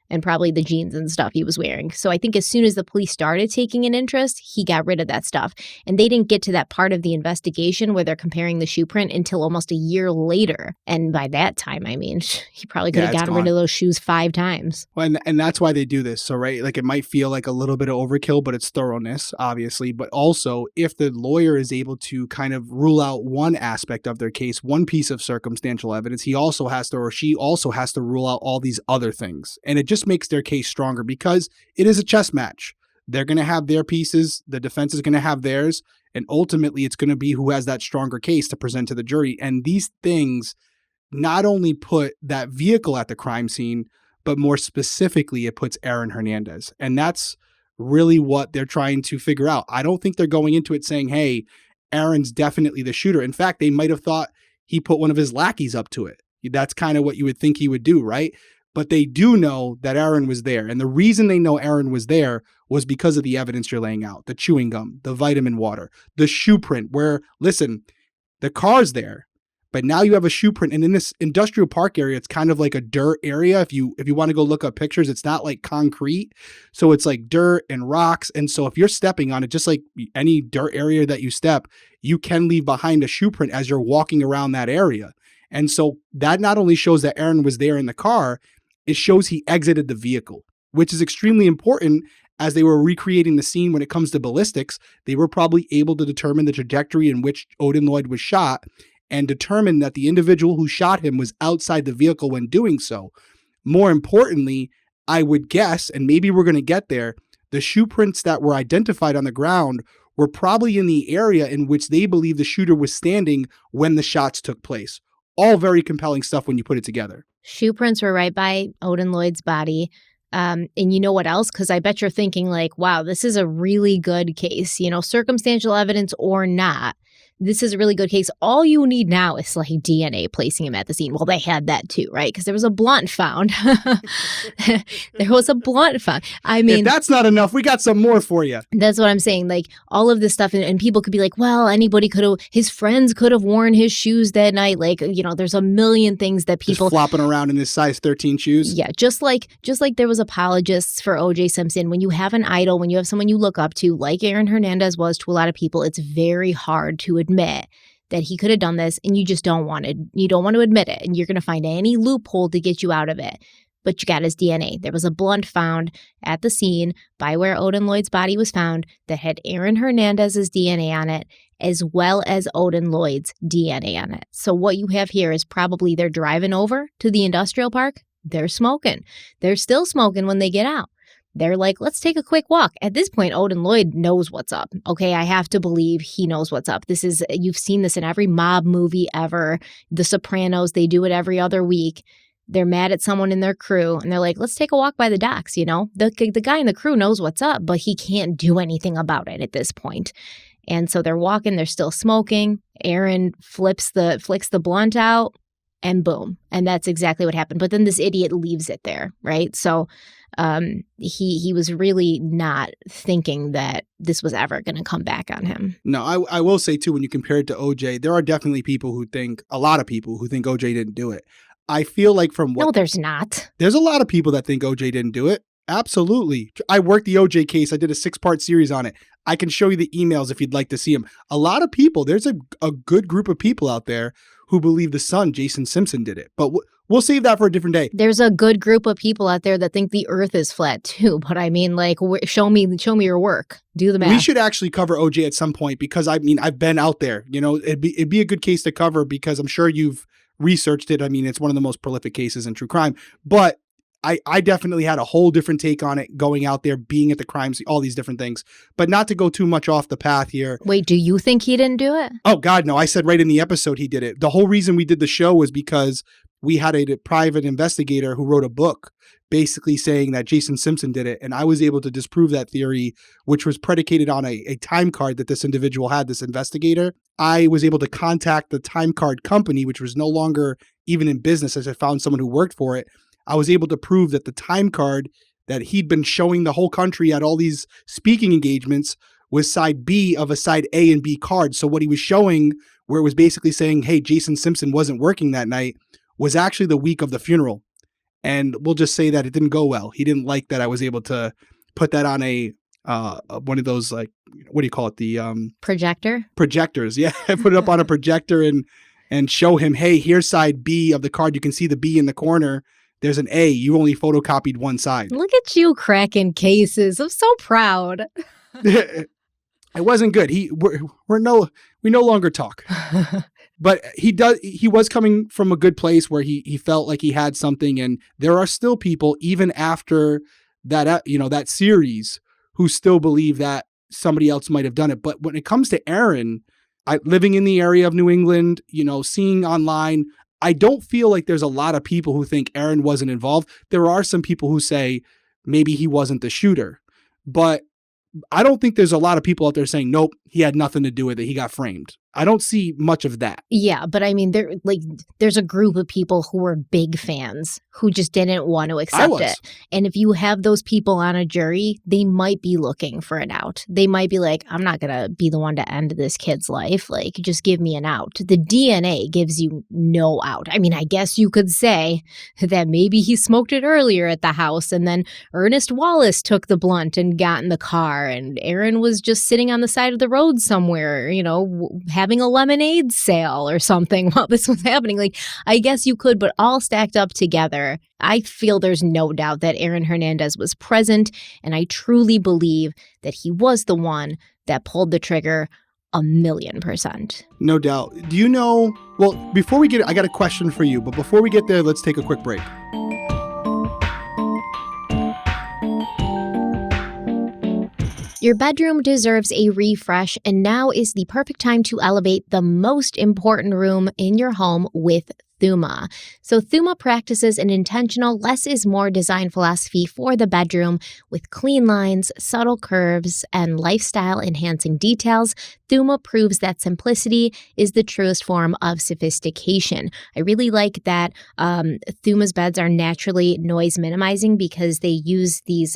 and probably the jeans and stuff he was wearing. So I think as soon as the police started taking an interest, he got rid of that stuff. And they didn't get to that part of the investigation where they're comparing the shoe print until almost a year later. And by that time, I mean, he probably could have gotten rid of those shoes 5 times. Well, and that's why they do this. So, right, like it might feel like a little bit of overkill, but it's thoroughness, obviously. But also, if the lawyer is able to kind of rule out one aspect of their case, one piece of circumstantial evidence, he also has to, or she also has to rule out all these other things. And it just makes their case stronger because it is a chess match. They're going to have their pieces. The defense is going to have theirs. And ultimately, it's going to be who has that stronger case to present to the jury. And these things not only put that vehicle at the crime scene, but more specifically, it puts Aaron Hernandez. And that's really what they're trying to figure out. I don't think they're going into it saying, hey, Aaron's definitely the shooter. In fact, they might have thought he put one of his lackeys up to it. That's kind of what you would think he would do, right? But they do know that Aaron was there. And the reason they know Aaron was there was because of the evidence you're laying out. The chewing gum, the vitamin water, the shoe print where, listen, the car's there, but now you have a shoe print. And in this industrial park area, it's kind of like a dirt area. If you want to go look up pictures, it's not like concrete. So it's like dirt and rocks. And so if you're stepping on it, just like any dirt area that you step, you can leave behind a shoe print as you're walking around that area. And so that not only shows that Aaron was there in the car, it shows he exited the vehicle, which is extremely important as they were recreating the scene when it comes to ballistics. They were probably able to determine the trajectory in which Odin Lloyd was shot. and determined that the individual who shot him was outside the vehicle when doing so. More importantly, I would guess, and maybe we're going to get there, the shoe prints that were identified on the ground were probably in the area in which they believe the shooter was standing when the shots took place. All very compelling stuff when you put it together. Shoe prints were right by Odin Lloyd's body. And you know what else? Because I bet you're thinking like, wow, this is a really good case, circumstantial evidence or not. This is a really good case. All you need now is like DNA placing him at the scene. Well, they had that too, right? Because there was a blunt found. There was a blunt found. I mean, if that's not enough, we got some more for you. That's what I'm saying. Like all of this stuff, and people could be like, well, anybody could have, his friends could have worn his shoes that night. Like, there's a million things that people just flopping around in his size 13 shoes. Yeah, just like there was apologists for O.J. Simpson. When you have an idol, when you have someone you look up to, like Aaron Hernandez was to a lot of people, it's very hard to admit that he could have done this, and you just don't want to admit it, and you're going to find any loophole to get you out of it. But you got his DNA. There was a blunt found at the scene by where Odin Lloyd's body was found that had Aaron Hernandez's DNA on it, as well as Odin Lloyd's DNA on it. So what you have here is probably they're driving over to the industrial park. They're smoking. They're still smoking when they get out. They're like, let's take a quick walk. At this point, Odin Lloyd knows what's up. Okay, I have to believe he knows what's up. You've seen this in every mob movie ever. The Sopranos, they do it every other week. They're mad at someone in their crew, and they're like, let's take a walk by the docks, The guy in the crew knows what's up, but he can't do anything about it at this point. And so they're walking, they're still smoking. Aaron flicks the blunt out, and boom. And that's exactly what happened. But then this idiot leaves it there, right? So he was really not thinking that this was ever going to come back on him. No, I will say, too, when you compare it to OJ, there are definitely a lot of people who think OJ didn't do it. I feel like No, there's not. There's a lot of people that think OJ didn't do it. Absolutely. I worked the OJ case. I did a 6-part series on it. I can show you the emails if you'd like to see them. A lot of people, there's a good group of people out there who believe the son, Jason Simpson, did it. But we'll save that for a different day. There's a good group of people out there that think the earth is flat too. But I mean, like, show me your work. Do the math. We should actually cover OJ at some point because, I've been out there. It'd be a good case to cover because I'm sure you've researched it. I mean, it's one of the most prolific cases in true crime. But I definitely had a whole different take on it, going out there, being at the crime scene, all these different things. But not to go too much off the path here. Wait, do you think he didn't do it? Oh, God, no. I said right in the episode he did it. The whole reason we did the show was because we had a private investigator who wrote a book basically saying that Jason Simpson did it. And I was able to disprove that theory, which was predicated on a time card that this individual had, this investigator. I was able to contact the time card company, which was no longer even in business, as I found someone who worked for it. I was able to prove that the time card that he'd been showing the whole country at all these speaking engagements was side B of a side A and B card. So what he was showing, where it was basically saying, hey, Jason Simpson wasn't working that night, was actually the week of the funeral. And we'll just say that it didn't go well. He didn't like that I was able to put that on one of those, like, what do you call it? The projector? Projectors. Yeah. I put it up on a projector and show him, hey, here's side B of the card. You can see the B in the corner. There's an A. You only photocopied one side. Look at you cracking cases. I'm so proud. It wasn't good. We no longer talk. But he was coming from a good place where he felt like he had something. And there are still people, even after that, that series, who still believe that somebody else might have done it. But when it comes to Aaron, living in the area of New England, seeing online, I don't feel like there's a lot of people who think Aaron wasn't involved. There are some people who say maybe he wasn't the shooter, but I don't think there's a lot of people out there saying, nope, he had nothing to do with it. He got framed. I don't see much of that. Yeah, but I mean, there's a group of people who were big fans who just didn't want to accept it. And if you have those people on a jury, they might be looking for an out. They might be like, I'm not going to be the one to end this kid's life. Like, just give me an out. The DNA gives you no out. I mean, I guess you could say that maybe he smoked it earlier at the house and then Ernest Wallace took the blunt and got in the car and Aaron was just sitting on the side of the road somewhere, having a lemonade sale or something while this was happening. Like, I guess you could, but all stacked up together, I feel there's no doubt that Aaron Hernandez was present, and I truly believe that he was the one that pulled the trigger 1,000,000%. No doubt. Do you know, well, before we get, I got a question for you, but before we get there, let's take a quick break. Your bedroom deserves a refresh, and now is the perfect time to elevate the most important room in your home with Thuma. So Thuma practices an intentional less is more design philosophy for the bedroom with clean lines, subtle curves, and lifestyle-enhancing details. Thuma proves that simplicity is the truest form of sophistication. I really like that Thuma's beds are naturally noise minimizing because they use these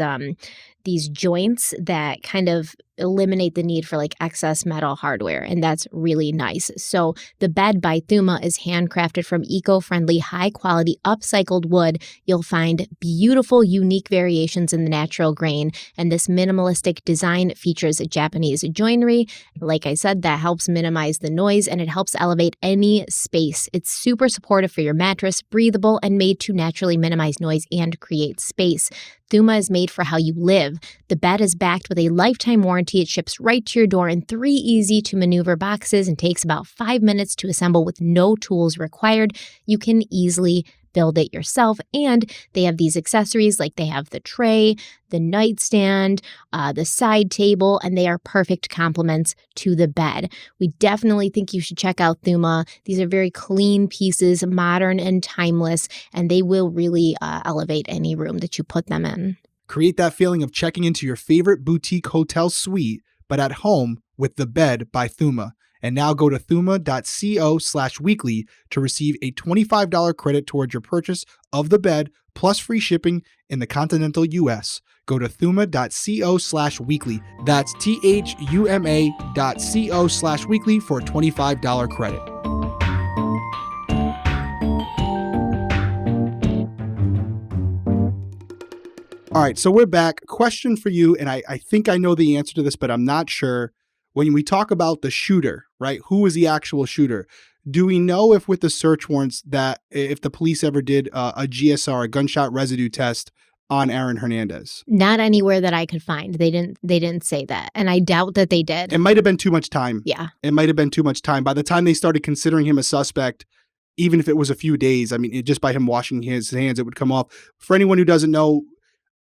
joints that kind of eliminate the need for like excess metal hardware, and that's really nice. So the bed by Thuma is handcrafted from eco-friendly, high-quality, upcycled wood. You'll find beautiful, unique variations in the natural grain, and this minimalistic design features Japanese joinery. Like I said, that helps minimize the noise, and it helps elevate any space. It's super supportive for your mattress, breathable, and made to naturally minimize noise and create space. Thuma is made for how you live. The bed is backed with a lifetime warranty. It ships right to your door in 3 easy-to-maneuver boxes and takes about 5 minutes to assemble with no tools required. You can easily build it yourself, and they have these accessories like they have the tray, the nightstand, the side table, and they are perfect complements to the bed. We definitely think you should check out Thuma. These are very clean pieces, modern and timeless, and they will really elevate any room that you put them in. Create that feeling of checking into your favorite boutique hotel suite, but at home with the bed by Thuma. And now go to thuma.co/weekly to receive a $25 credit towards your purchase of the bed plus free shipping in the continental US. Go to thuma.co/weekly. That's THUMA.co/weekly for a $25 credit. All right, so we're back. Question for you, and I think I know the answer to this, but I'm not sure. When we talk about the shooter, right, who was the actual shooter? Do we know if with the search warrants that if the police ever did a GSR, a gunshot residue test on Aaron Hernandez? Not anywhere that I could find. They didn't say that, and I doubt that they did. It might have been too much time. Yeah. It might have been too much time. By the time they started considering him a suspect, even if it was a few days, I mean, just by him washing his hands, it would come off. For anyone who doesn't know,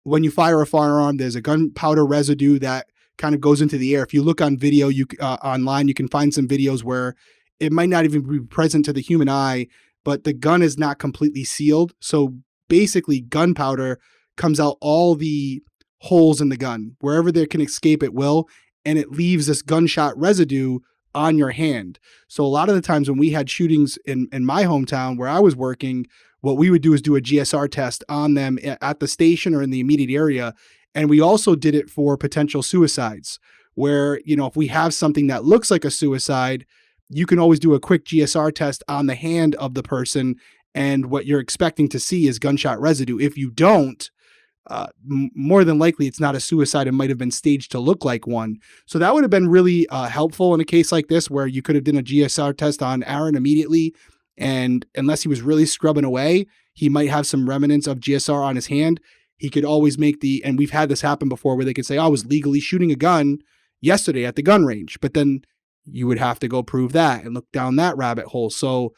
when you fire a firearm, there's a gunpowder residue that kind of goes into the air. If you look on video, online, you can find some videos where it might not even be present to the human eye, but the gun is not completely sealed. So basically, gunpowder comes out all the holes in the gun. Wherever they can escape, it will, and it leaves this gunshot residue on your hand. So a lot of the times when we had shootings in my hometown where I was working, what we would do is do a GSR test on them at the station or in the immediate area. And we also did it for potential suicides where, you know, if we have something that looks like a suicide, you can always do a quick GSR test on the hand of the person. And what you're expecting to see is gunshot residue. If you don't, more than likely it's not a suicide. It might have been staged to look like one. So that would have been really helpful in a case like this where you could have done a GSR test on Aaron immediately. And unless he was really scrubbing away, he might have some remnants of GSR on his hand. He could always make and we've had this happen before where they could say, oh, I was legally shooting a gun yesterday at the gun range. But then you would have to go prove that and look down that rabbit hole. So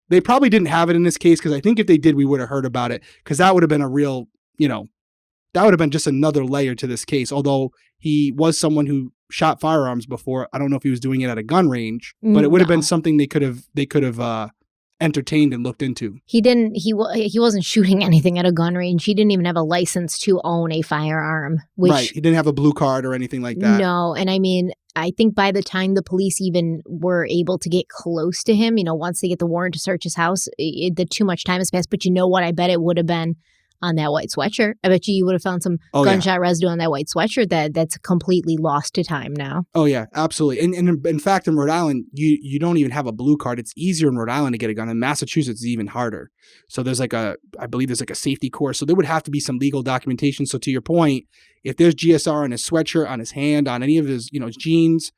they probably didn't have it in this case because I think if they did, we would have heard about it because that would have been a real, that would have been just another layer to this case. Although he was someone who shot firearms before. I don't know if he was doing it at a gun range, but it would have been something they could have entertained and looked into. He wasn't shooting anything at a gun range. He didn't even have a license to own a firearm. Right. He didn't have a blue card or anything like that. No. And I mean, I think by the time the police even were able to get close to him, once they get the warrant to search his house, too much time has passed. But you know what? I bet it would have been on that white sweatshirt. I bet you would have found some gunshot residue on that white sweatshirt that's completely lost to time now. Oh, yeah, absolutely. And in fact, in Rhode Island, you don't even have a blue card. It's easier in Rhode Island to get a gun. In Massachusetts, it's even harder. So there's I believe there's a safety course. So there would have to be some legal documentation. So to your point, if there's GSR on his sweatshirt, on his hand, on any of his, his jeans,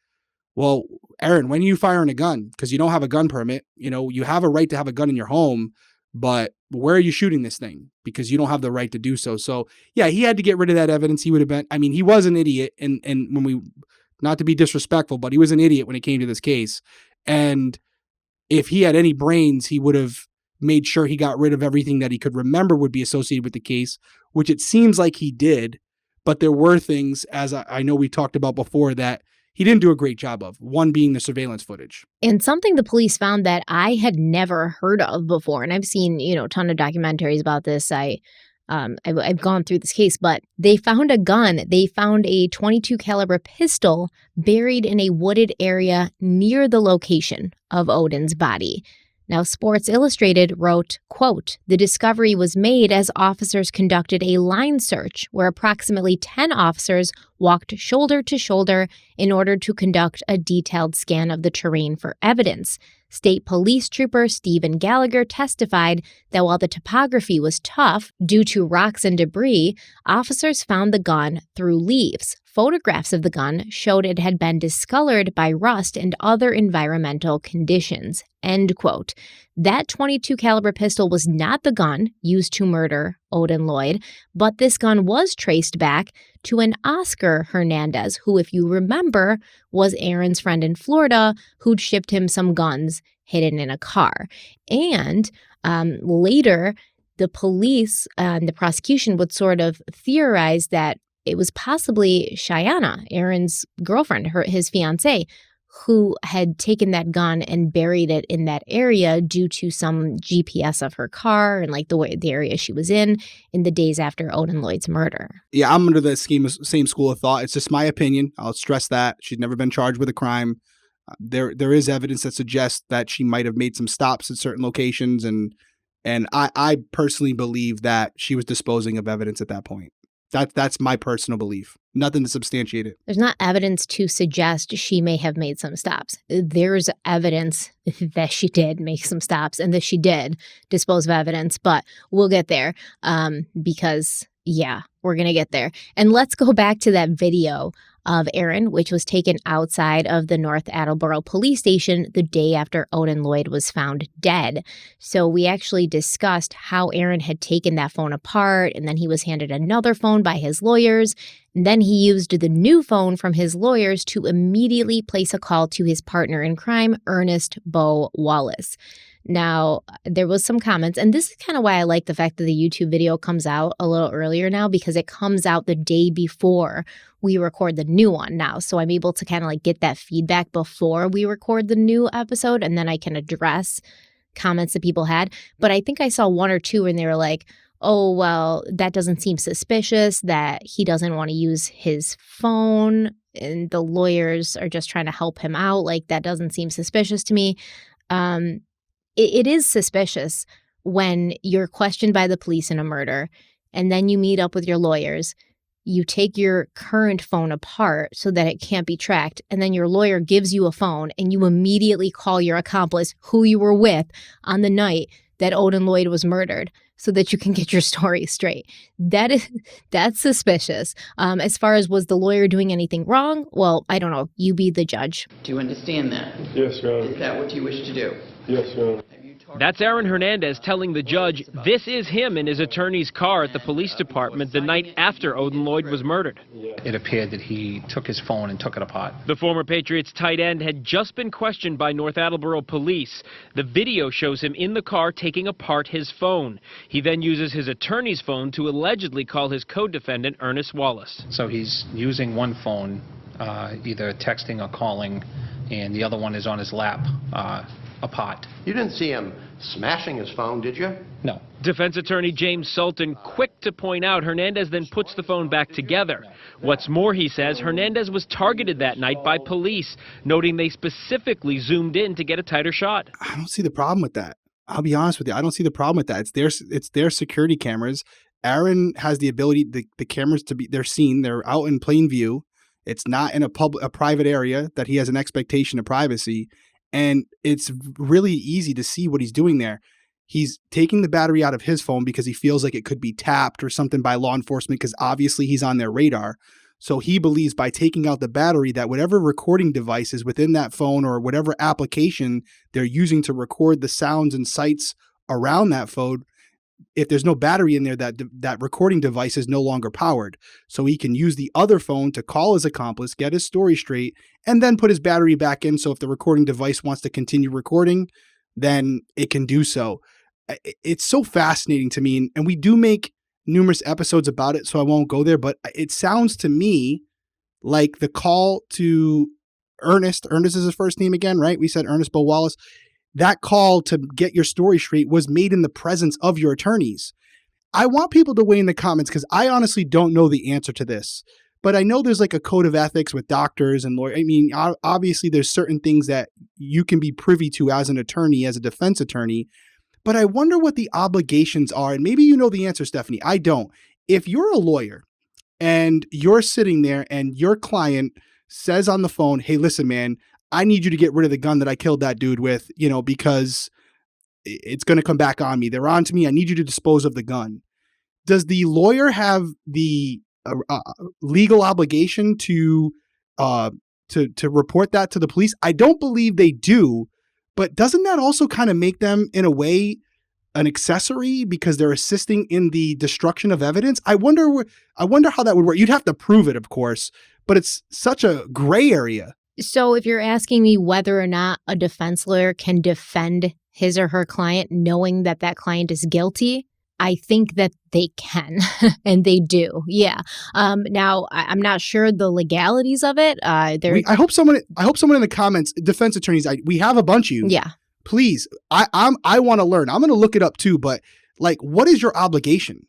well, Aaron, when are you firing a gun? Because you don't have a gun permit. You have a right to have a gun in your home, but where are you shooting this thing? Because you don't have the right to do so. So yeah, he had to get rid of that evidence. He would have been, he was an idiot. And when Not to be disrespectful, but he was an idiot when it came to this case. And if he had any brains, he would have made sure he got rid of everything that he could remember would be associated with the case, which it seems like he did. But there were things, as I know we talked about before, that he didn't do a great job of, one being the surveillance footage. And something the police found that I had never heard of before, and I've seen, a ton of documentaries about this. I've gone through this case, but they found a gun. They found a .22 caliber pistol buried in a wooded area near the location of Odin's body. Now, Sports Illustrated wrote, quote, "The discovery was made as officers conducted a line search where approximately 10 officers walked shoulder to shoulder in order to conduct a detailed scan of the terrain for evidence. State Police Trooper Stephen Gallagher testified that while the topography was tough due to rocks and debris, officers found the gun through leaves. Photographs of the gun showed it had been discolored by rust and other environmental conditions." End quote. That .22 caliber pistol was not the gun used to murder Odin Lloyd, but this gun was traced back to an Oscar Hernandez, who, if you remember, was Aaron's friend in Florida who'd shipped him some guns hidden in a car. And later, the police and the prosecution would sort of theorize that it was possibly Shayanna, Aaron's girlfriend, his fiancée, who had taken that gun and buried it in that area due to some GPS of her car and like the area she was in the days after Odin Lloyd's murder. Yeah, I'm under the same school of thought. It's just my opinion. I'll stress that. She's never been charged with a crime. There is evidence that suggests that she might have made some stops at certain locations, and I personally believe that she was disposing of evidence at that point. That's my personal belief. Nothing to substantiate it. There's not evidence to suggest she may have made some stops. There's evidence that she did make some stops and that she did dispose of evidence, but we'll get there because, yeah, we're going to get there. And let's go back to that video of Aaron, which was taken outside of the North Attleboro police station the day after Odin Lloyd was found dead. So we actually discussed how Aaron had taken that phone apart, and then he was handed another phone by his lawyers. And then he used the new phone from his lawyers to immediately place a call to his partner in crime, Ernest Bo Wallace. Now, there was some comments, and this is kind of why I like the fact that the YouTube video comes out a little earlier now, because it comes out the day before we record the new one now. So I'm able to kind of like get that feedback before we record the new episode, and then I can address comments that people had. But I think I saw one or two and they were like, oh, well, that doesn't seem suspicious, that he doesn't want to use his phone and the lawyers are just trying to help him out. Like, that doesn't seem suspicious to me. It is suspicious when you're questioned by the police in a murder and then you meet up with your lawyers, you take your current phone apart so that it can't be tracked, and then your lawyer gives you a phone and you immediately call your accomplice who you were with on the night that Odin Lloyd was murdered so that you can get your story straight. That's suspicious. As far as was the lawyer doing anything wrong? Well, I don't know. You be the judge. Do you understand that? Yes, Your Honor. Is that what you wish to do? Yes, Your Honor. That's Aaron Hernandez telling the judge this is him in his attorney's car at the police department the night after Odin Lloyd was murdered. It appeared that he took his phone and took it apart. The former Patriots tight end had just been questioned by North Attleboro police. The video shows him in the car taking apart his phone. He then uses his attorney's phone to allegedly call his co-defendant Ernest Wallace. So he's using one phone, either texting or calling, and the other one is on his lap, apart. You didn't see him smashing his phone, did you? No. Defense attorney James Sultan quick to point out Hernandez then puts the phone back together. What's more, he says, Hernandez was targeted that night by police, noting they specifically zoomed in to get a tighter shot. I don't see the problem with that. I'll be honest with you. I don't see the problem with that. It's their security cameras. Aaron has the ability, the cameras they're seen. They're out in plain view. It's not in a private area that he has an expectation of privacy. And it's really easy to see what he's doing there. He's taking the battery out of his phone because he feels like it could be tapped or something by law enforcement, because obviously he's on their radar. So he believes by taking out the battery that whatever recording device is within that phone or whatever application they're using to record the sounds and sights around that phone, if there's no battery in there, that recording device is no longer powered. So he can use the other phone to call his accomplice, get his story straight, and then put his battery back in. So if the recording device wants to continue recording, then it can do so. It's so fascinating to me. And we do make numerous episodes about it, so I won't go there. But it sounds to me like the call to Ernest is his first name again, right? We said Ernest Bo Wallace. That call to get your story straight was made in the presence of your attorneys. I want people to weigh in the comments because I honestly don't know the answer to this, but I know there's like a code of ethics with doctors and lawyers. I mean, obviously there's certain things that you can be privy to as an attorney, as a defense attorney, but I wonder what the obligations are. And maybe you know the answer, Stephanie. I don't. If you're a lawyer and you're sitting there and your client says on the phone, hey, listen, man, I need you to get rid of the gun that I killed that dude with, because it's going to come back on me. They're on to me. I need you to dispose of the gun. Does the lawyer have the legal obligation to report that to the police? I don't believe they do, but doesn't that also kind of make them, in a way, an accessory because they're assisting in the destruction of evidence? I wonder how that would work. You'd have to prove it, of course, but it's such a gray area. So if you're asking me whether or not a defense lawyer can defend his or her client knowing that that client is guilty, I think that they can and they do. Yeah. Now, I'm not sure the legalities of it. I hope someone in the comments, defense attorneys, we have a bunch of you. Yeah. Please, I want to learn. I'm going to look it up too, but like, what is your obligation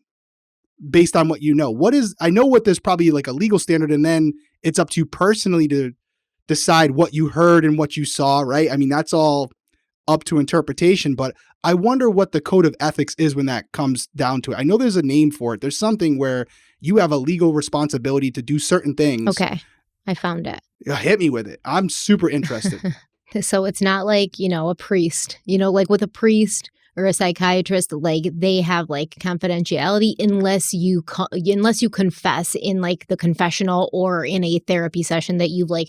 based on what you know? I know what there's probably like a legal standard, and then it's up to you personally to decide what you heard and what you saw, right? I mean, that's all up to interpretation, but I wonder what the code of ethics is when that comes down to it. I know there's a name for it. There's something where you have a legal responsibility to do certain things. Okay. I found it. Hit me with it. I'm super interested. So it's not like, a priest, like with a priest or a psychiatrist, like they have like confidentiality unless you confess in like the confessional or in a therapy session that you've like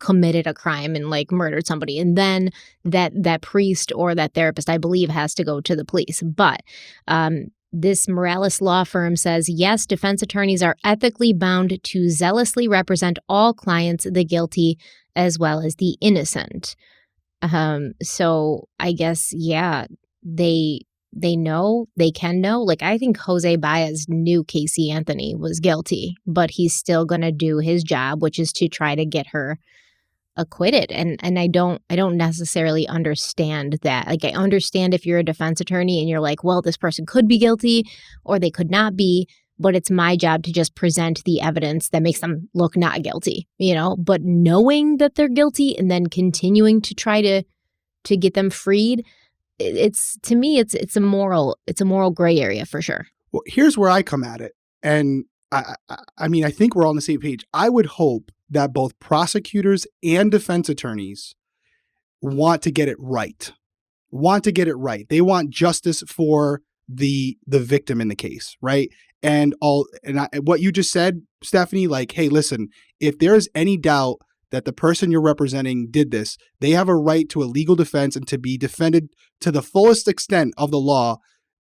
committed a crime and like murdered somebody. And then that priest or that therapist, I believe, has to go to the police. But this Morales law firm says, yes, defense attorneys are ethically bound to zealously represent all clients, the guilty as well as the innocent. So I guess, yeah, they know, they can know. Like, I think Jose Baez knew Casey Anthony was guilty, but he's still going to do his job, which is to try to get her acquitted. And I don't necessarily understand that. Like, I understand if you're a defense attorney and you're like, well, this person could be guilty or they could not be, but it's my job to just present the evidence that makes them look not guilty, but knowing that they're guilty and then continuing to try to get them freed, to me, it's a moral gray area for sure. Well, here's where I come at it. And I mean, I think we're all on the same page. I would hope that both prosecutors and defense attorneys want to get it right. They want justice for the victim in the case, right? And what you just said, Stephanie, like, hey, listen, if there's any doubt that the person you're representing did this, they have a right to a legal defense and to be defended to the fullest extent of the law,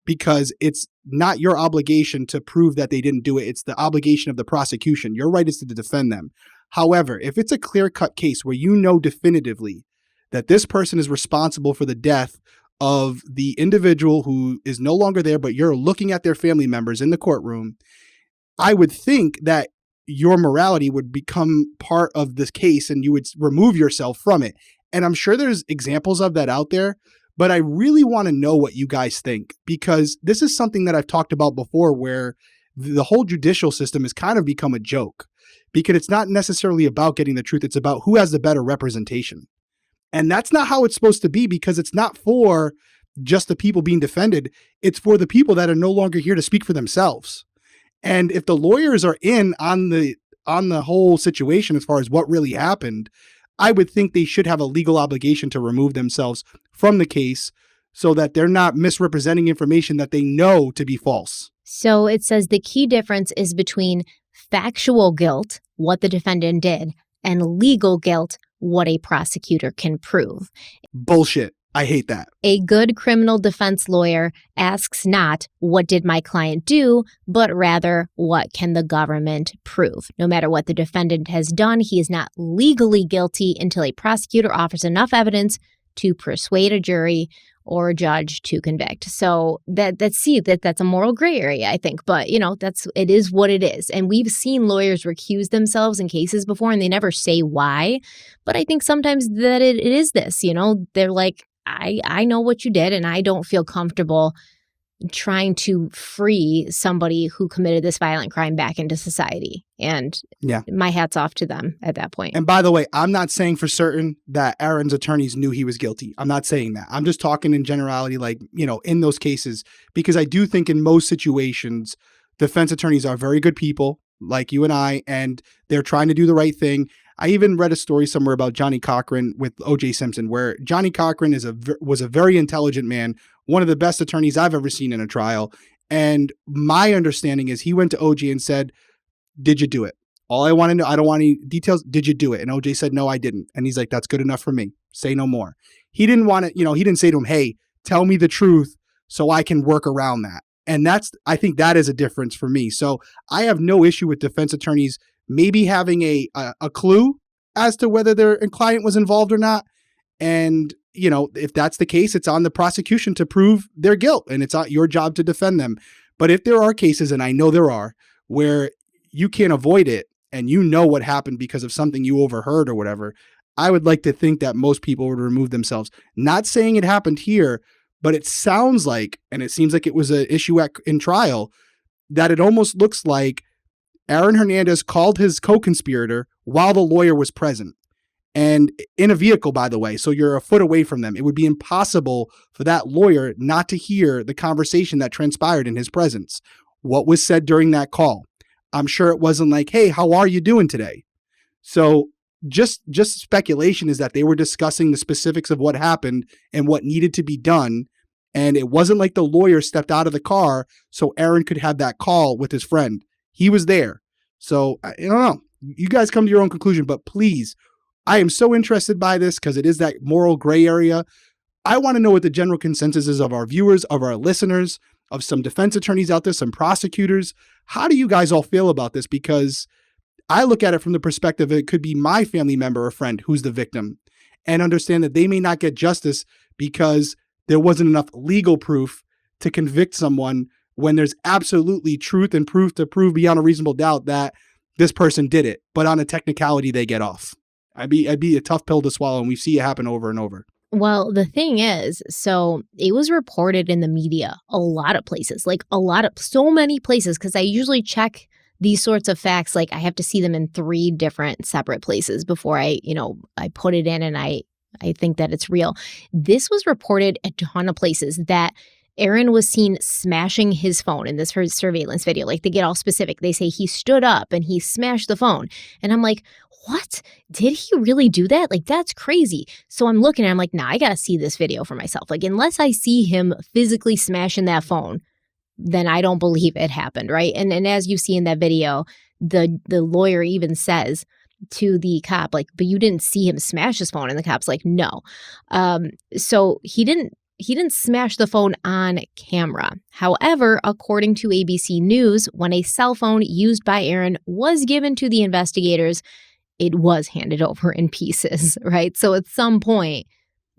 because it's not your obligation to prove that they didn't do it. It's the obligation of the prosecution. Your right is to defend them. However, if it's a clear-cut case where you know definitively that this person is responsible for the death of the individual who is no longer there, but you're looking at their family members in the courtroom, I would think that your morality would become part of this case and you would remove yourself from it. And I'm sure there's examples of that out there, but I really want to know what you guys think, because this is something that I've talked about before, where the whole judicial system has kind of become a joke, because it's not necessarily about getting the truth. It's about who has the better representation. And that's not how it's supposed to be, because it's not for just the people being defended. It's for the people that are no longer here to speak for themselves. And if the lawyers are in on the whole situation as far as what really happened, I would think they should have a legal obligation to remove themselves from the case so that they're not misrepresenting information that they know to be false. So it says the key difference is between factual guilt, what the defendant did, and legal guilt, what a prosecutor can prove. Bullshit. I hate that. A good criminal defense lawyer asks not, what did my client do, but rather, what can the government prove? No matter what the defendant has done, he is not legally guilty until a prosecutor offers enough evidence to persuade a jury or a judge to convict. So that's a moral gray area, I think. But, it is what it is. And we've seen lawyers recuse themselves in cases before and they never say why. But I think sometimes that it is this, they're like, I know what you did and I don't feel comfortable trying to free somebody who committed this violent crime back into society. And my hat's off to them at that point. And by the way, I'm not saying for certain that Aaron's attorneys knew he was guilty. I'm not saying that. I'm just talking in generality, like, in those cases, because I do think in most situations, defense attorneys are very good people like you and I, and they're trying to do the right thing. I even read a story somewhere about Johnny Cochran with O.J. Simpson, where Johnny Cochran was a very intelligent man, one of the best attorneys I've ever seen in a trial. And my understanding is he went to O.J. and said, did you do it? All I want to know, I don't want any details. Did you do it? And O.J. said, no, I didn't. And he's like, that's good enough for me. Say no more. He didn't want to, he didn't say to him, hey, tell me the truth so I can work around that. And I think that is a difference for me. So I have no issue with defense attorneys maybe having a clue as to whether their client was involved or not. And, if that's the case, it's on the prosecution to prove their guilt and it's not your job to defend them. But if there are cases, and I know there are, where you can't avoid it and what happened because of something you overheard or whatever, I would like to think that most people would remove themselves. Not saying it happened here, but it sounds like, and it seems like it was an issue in trial, that it almost looks like Aaron Hernandez called his co-conspirator while the lawyer was present. And in a vehicle, by the way, so you're a foot away from them. It would be impossible for that lawyer not to hear the conversation that transpired in his presence. What was said during that call? I'm sure it wasn't like, hey, how are you doing today? So just speculation is that they were discussing the specifics of what happened and what needed to be done. And it wasn't like the lawyer stepped out of the car so Aaron could have that call with his friend. He was there. So I don't know. You guys come to your own conclusion, but please, I am so interested by this because it is that moral gray area. I want to know what the general consensus is of our viewers, of our listeners, of some defense attorneys out there, some prosecutors. How do you guys all feel about this? Because I look at it from the perspective it could be my family member or friend who's the victim, and understand that they may not get justice because there wasn't enough legal proof to convict someone when there's absolutely truth and proof to prove beyond a reasonable doubt that this person did it. But on a technicality, they get off. I'd be a tough pill to swallow, and we see it happen over and over. Well, the thing is, so it was reported in the media, a lot of places, so many places, because I usually check these sorts of facts. Like I have to see them in 3 different separate places before I put it in and I think that it's real. This was reported a ton of places that Aaron was seen smashing his phone in this surveillance video. Like they get all specific. They say he stood up and he smashed the phone. And I'm like, what? Did he really do that? Like, that's crazy. So I'm looking and I'm like, nah, I got to see this video for myself. Like, unless I see him physically smashing that phone, then I don't believe it happened, right? And as you see in that video, the lawyer even says to the cop, like, but you didn't see him smash his phone. And the cop's like, no. So he didn't smash the phone on camera. However, according to ABC News, when a cell phone used by Aaron was given to the investigators, it was handed over in pieces, right? So at some point,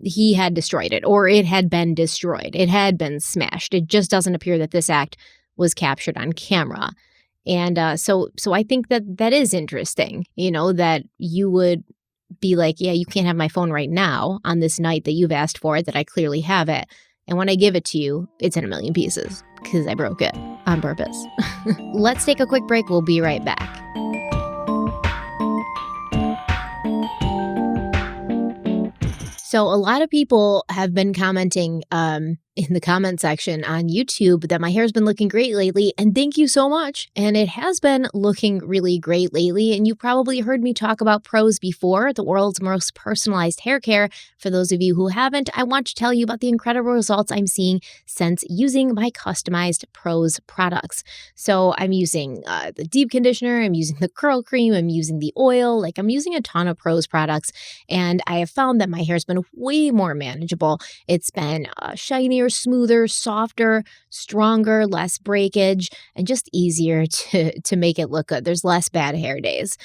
he had destroyed it, or it had been destroyed. It had been smashed. It just doesn't appear that this act was captured on camera. And so I think that is interesting, that you would be like, yeah, you can't have my phone right now on this night that you've asked for it, that I clearly have it. And when I give it to you, it's in a million pieces because I broke it on purpose. Let's take a quick break. We'll be right back. So a lot of people have been commenting in the comment section on YouTube that my hair's been looking great lately, and thank you so much. And it has been looking really great lately, and you probably heard me talk about Prose before, the world's most personalized hair care. For those of you who haven't, I want to tell you about the incredible results I'm seeing since using my customized Prose products. So I'm using the deep conditioner, I'm using the curl cream, I'm using the oil, I'm using a ton of Prose products, and I have found that my hair's been way more manageable. It's been shinier, smoother, softer, stronger, less breakage, and just easier to make it look good. There's less bad hair days.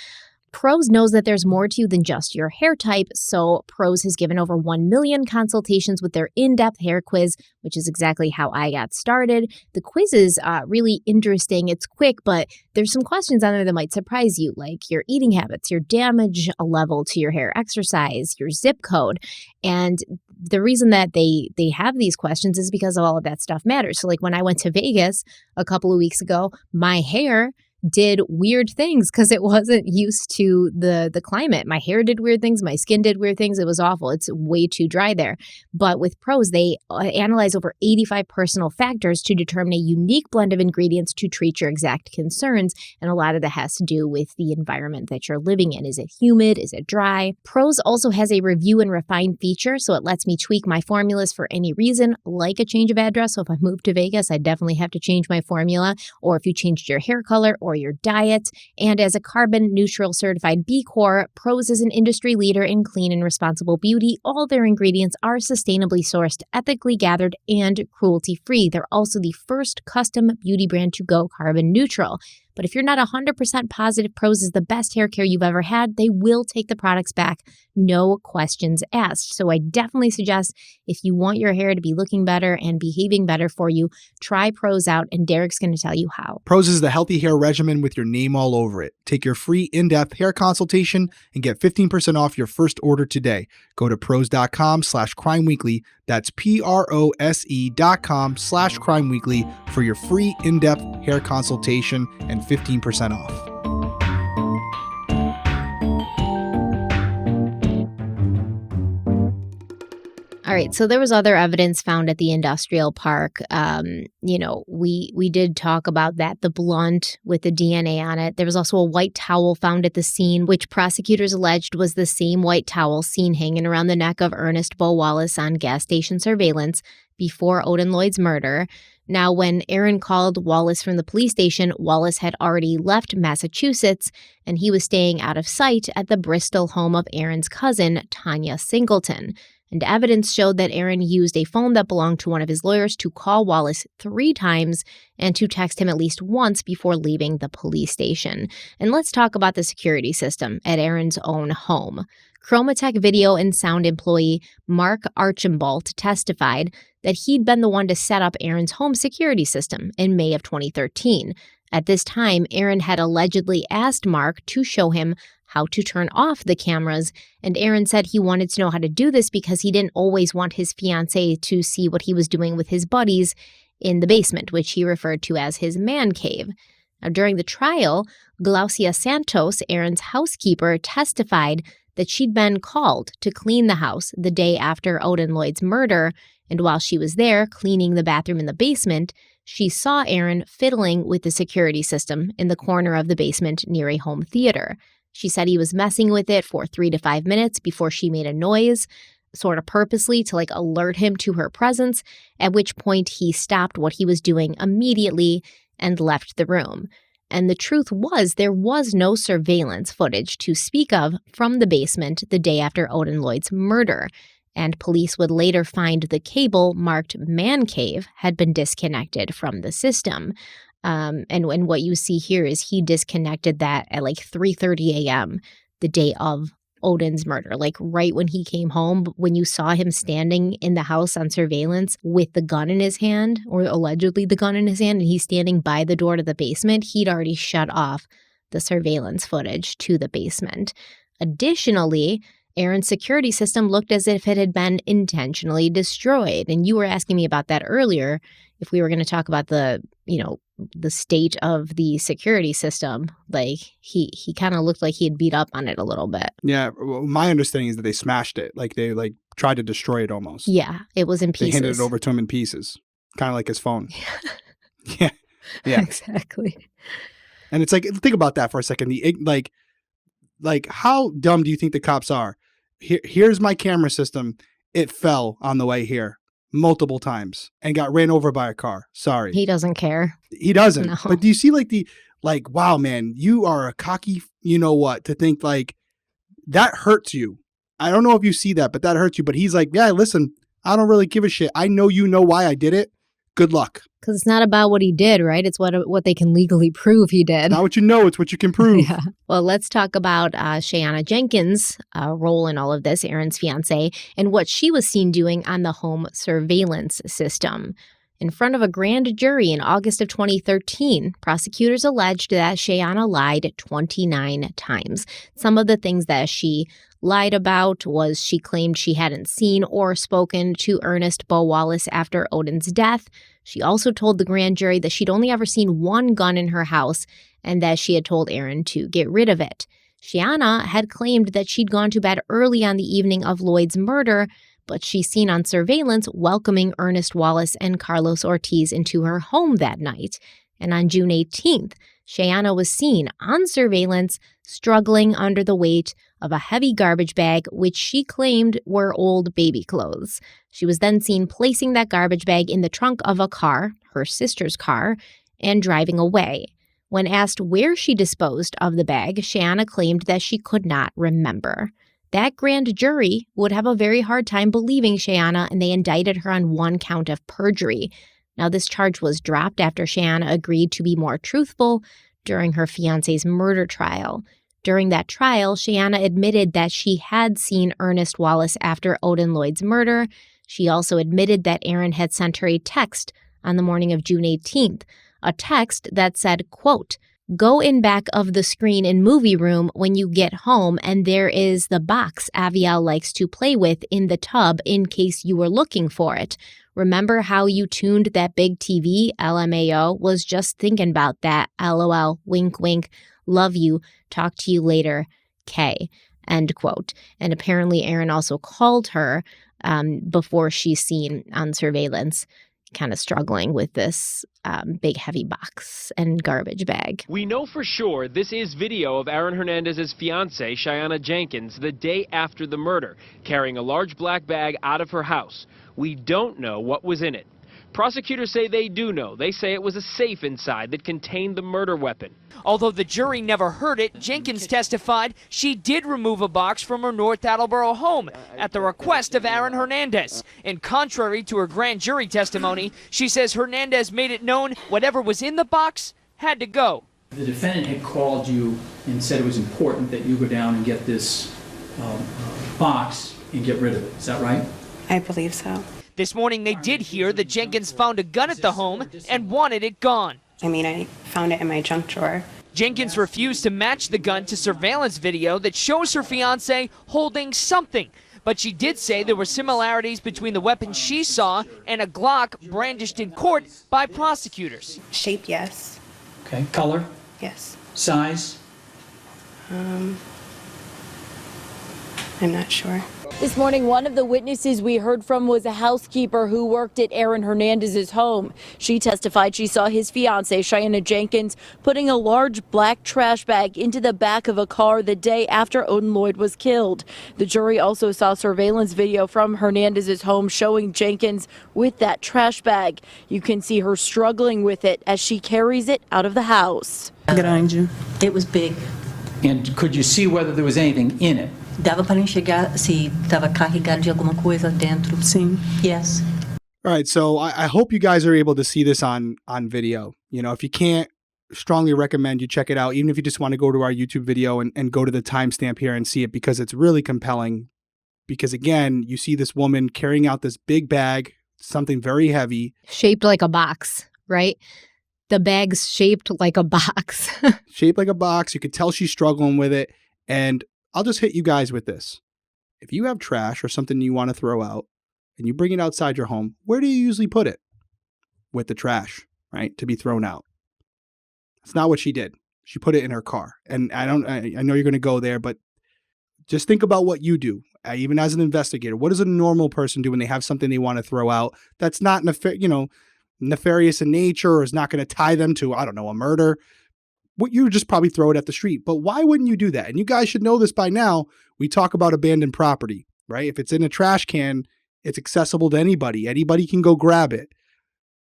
Prose knows that there's more to you than just your hair type, so Prose has given over 1 million consultations with their in-depth hair quiz, which is exactly how I got started. The quiz is really interesting. It's quick, but there's some questions on there that might surprise you, like your eating habits, your damage level to your hair, exercise, your zip code. And the reason that they have these questions is because all of that stuff matters. So when I went to Vegas a couple of weeks ago, my hair did weird things because it wasn't used to the climate. My hair did weird things. My skin did weird things. It was awful. It's way too dry there. But with Prose, they analyze over 85 personal factors to determine a unique blend of ingredients to treat your exact concerns. And a lot of that has to do with the environment that you're living in. Is it humid? Is it dry? Prose also has a review and refine feature, so it lets me tweak my formulas for any reason, like a change of address. So if I move to Vegas, I definitely have to change my formula. Or if you changed your hair color or your diet. And as a carbon neutral certified B Corp, Prose is an industry leader in clean and responsible beauty. All their ingredients are sustainably sourced, ethically gathered, and cruelty-free. They're also the first custom beauty brand to go carbon neutral. But if you're not 100% positive Prose is the best hair care you've ever had, they will take the products back, no questions asked. So I definitely suggest if you want your hair to be looking better and behaving better for you, try Prose out, and Derek's going to tell you how. Prose is the healthy hair regimen with your name all over it. Take your free in-depth hair consultation and get 15% off your first order today. Go to prose.com/crimeweekly. That's prose.com/crimeweekly for your free in-depth hair consultation and 15% off. All right, so there was other evidence found at the industrial park. We did talk about that, the blunt with the DNA on it. There was also a white towel found at the scene, which prosecutors alleged was the same white towel seen hanging around the neck of Ernest Bo Wallace on gas station surveillance before Odin Lloyd's murder. Now, when Aaron called Wallace from the police station, Wallace had already left Massachusetts, and he was staying out of sight at the Bristol home of Aaron's cousin, Tanya Singleton. And evidence showed that Aaron used a phone that belonged to one of his lawyers to call Wallace 3 times and to text him at least once before leaving the police station. And let's talk about the security system at Aaron's own home. Chromatech video and sound employee Mark Archambault testified that he'd been the one to set up Aaron's home security system in May of 2013. At this time, Aaron had allegedly asked Mark to show him how to turn off the cameras, and Aaron said he wanted to know how to do this because he didn't always want his fiancée to see what he was doing with his buddies in the basement, which he referred to as his man cave. Now, during the trial, Glaucia Santos, Aaron's housekeeper, testified that she'd been called to clean the house the day after Odin Lloyd's murder, and while she was there cleaning the bathroom in the basement, she saw Aaron fiddling with the security system in the corner of the basement near a home theater. She said he was messing with it for 3 to 5 minutes before she made a noise, sort of purposely to alert him to her presence, at which point he stopped what he was doing immediately and left the room. And the truth was there was no surveillance footage to speak of from the basement the day after Odin Lloyd's murder. And police would later find the cable marked Man Cave had been disconnected from the system. And what you see here is he disconnected that at 3:30 a.m. the day of Odin's murder, right when he came home. When you saw him standing in the house on surveillance with the gun in his hand, or allegedly the gun in his hand, and he's standing by the door to the basement, he'd already shut off the surveillance footage to the basement. Additionally, Aaron's security system looked as if it had been intentionally destroyed. And you were asking me about that earlier, if we were going to talk about the state of the security system. Like, he kind of looked like he had beat up on it a little bit. Yeah, well, my understanding is that they smashed it. Like, they tried to destroy it almost. Yeah, it was in pieces. They handed it over to him in pieces, kind of like his phone. Yeah. Exactly. And it's like, think about that for a second. Like how dumb do you think the cops are? Here's my camera system. It fell on the way here multiple times and got ran over by a car. Sorry. He doesn't care. He doesn't. No. But do you see wow, man, you are a cocky, you know what, to think like that hurts you. I don't know if you see that, but that hurts you. But he's like, yeah, listen, I don't really give a shit. I know you know why I did it. Good luck. Because it's not about what he did, right? It's what they can legally prove he did. Not what you know, it's what you can prove. Yeah. Well, let's talk about Shayanna Jenkins' role in all of this, Aaron's fiance, and what she was seen doing on the home surveillance system. In front of a grand jury in August of 2013, prosecutors alleged that Shayanna lied 29 times. Some of the things that she lied about was she claimed she hadn't seen or spoken to Ernest Bo Wallace after Odin's death. She also told the grand jury that she'd only ever seen one gun in her house and that she had told Aaron to get rid of it. Shayanna had claimed that she'd gone to bed early on the evening of Lloyd's murder, but she's seen on surveillance welcoming Ernest Wallace and Carlos Ortiz into her home that night. And on June 18th, Shayanna was seen on surveillance struggling under the weight of a heavy garbage bag, which she claimed were old baby clothes. She was then seen placing that garbage bag in the trunk of a car, her sister's car, and driving away. When asked where she disposed of the bag, Shayanna claimed that she could not remember. That grand jury would have a very hard time believing Shayanna, and they indicted her on one count of perjury. Now, this charge was dropped after Shayanna agreed to be more truthful during her fiancé's murder trial. During that trial, Shayanna admitted that she had seen Ernest Wallace after Odin Lloyd's murder. She also admitted that Aaron had sent her a text on the morning of June 18th, a text that said, quote, "Go in back of the screen in movie room when you get home, and there is the box Aviel likes to play with in the tub in case you were looking for it. Remember how you tuned that big TV? LMAO. Was just thinking about that. LOL. Wink, wink. Love you. Talk to you later. K." End quote. And apparently Aaron also called her before she's seen on surveillance, kind of struggling with this big heavy box and garbage bag. We know for sure this is video of Aaron Hernandez's fiancée, Shayanna Jenkins, the day after the murder, carrying a large black bag out of her house. We don't know what was in it. Prosecutors say they do know. They say it was a safe inside that contained the murder weapon. Although the jury never heard it, Jenkins testified she did remove a box from her North Attleboro home at the request of Aaron Hernandez. And contrary to her grand jury testimony, she says Hernandez made it known whatever was in the box had to go. The defendant had called you and said it was important that you go down and get this box and get rid of it. Is that right? I believe so. This morning they did hear that Jenkins found a gun at the home and wanted it gone. I mean, I found it in my junk drawer. Jenkins refused to match the gun to surveillance video that shows her fiancé holding something. But she did say there were similarities between the weapon she saw and a Glock brandished in court by prosecutors. Shape, yes. Okay. Color? Yes. Size? I'm not sure. This morning, one of the witnesses we heard from was a housekeeper who worked at Aaron Hernandez's home. She testified she saw his fiancée, Shayanna Jenkins, putting a large black trash bag into the back of a car the day after Odin Lloyd was killed. The jury also saw surveillance video from Hernandez's home showing Jenkins with that trash bag. You can see her struggling with it as she carries it out of the house. Grande. It was big. And could you see whether there was anything in it? Dava para enxergar se estava carregado de alguma coisa dentro. Sim. Yes. All right, so I hope you guys are able to see this on video. You know, if you can't, strongly recommend you check it out, even if you just want to go to our YouTube video and go to the timestamp here and see it, because it's really compelling. Because again, you see this woman carrying out this big bag, something very heavy. Shaped like a box, right? The bag's shaped like a box. Shaped like a box. You could tell she's struggling with it. And I'll just hit you guys with this. if you have trash or something you want to throw out and you bring it outside your home, where do you usually put it? With the trash, right? To be thrown out. That's not what she did. She put it in her car. And I know you're going to go there, but just think about what you do. Even as an investigator, what does a normal person do when they have something they want to throw out that's not nefarious in nature or is not going to tie them to, I don't know, a murder? What you just probably throw it at the street. But why wouldn't you do that? And you guys should know this by now. We talk about abandoned property, right? If it's in a trash can, it's accessible to anybody. Anybody can go grab it.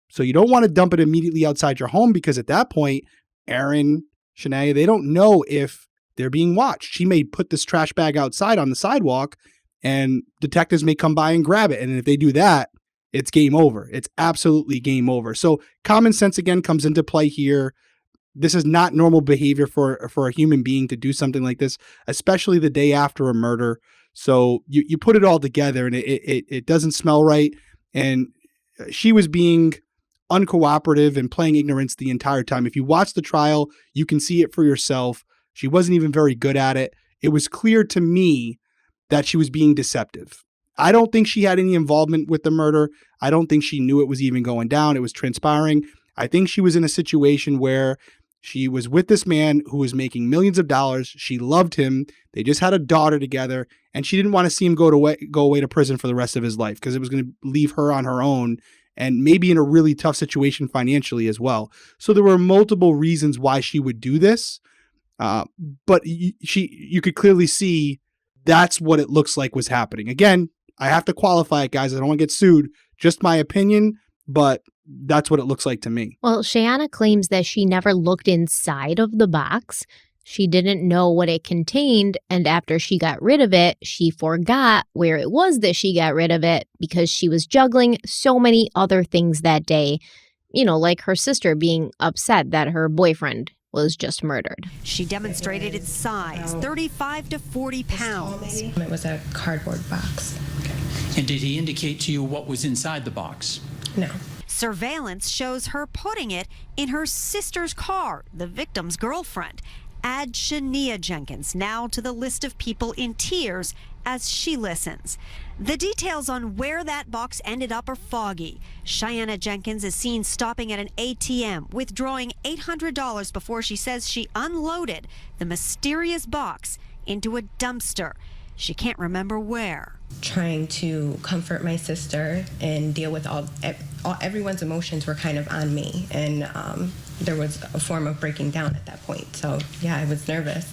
So you don't want to dump it immediately outside your home because at that point, Aaron, Shayanna, they don't know if they're being watched. She may put this trash bag outside on the sidewalk and detectives may come by and grab it. And if they do that, it's game over. It's absolutely game over. So common sense again comes into play here. This is not normal behavior for a human being to do something like this, especially the day after a murder. So you put it all together and it doesn't smell right. And she was being uncooperative and playing ignorance the entire time. If you watch the trial, you can see it for yourself. She wasn't even very good at it. It was clear to me that she was being deceptive. I don't think she had any involvement with the murder. I don't think she knew it was even going down. It was transpiring. I think she was in a situation where she was with this man who was making millions of dollars. She loved him. They just had a daughter together, and she didn't want to see him go away to prison for the rest of his life because it was going to leave her on her own and maybe in a really tough situation financially as well. So there were multiple reasons why she would do this. But you could clearly see that's what it looks like was happening. Again, I have to qualify it, guys. I don't want to get sued. Just my opinion, but that's what it looks like to me. Well, Shayanna claims that she never looked inside of the box. She didn't know what it contained, and after she got rid of it, she forgot where it was that she got rid of it because she was juggling so many other things that day, like her sister being upset that her boyfriend was just murdered. She demonstrated its size, 35 to 40 pounds. It was a cardboard box. And did he indicate to you what was inside the box? No. Surveillance shows her putting it in her sister's car, the victim's girlfriend. Add Shayanna Jenkins now to the list of people in tears as she listens. The details on where that box ended up are foggy. Shayanna Jenkins is seen stopping at an ATM, withdrawing $800 before she says she unloaded the mysterious box into a dumpster. She can't remember where. Trying to comfort my sister and deal with everyone's emotions were kind of on me, and there was a form of breaking down at that point. So yeah, I was nervous.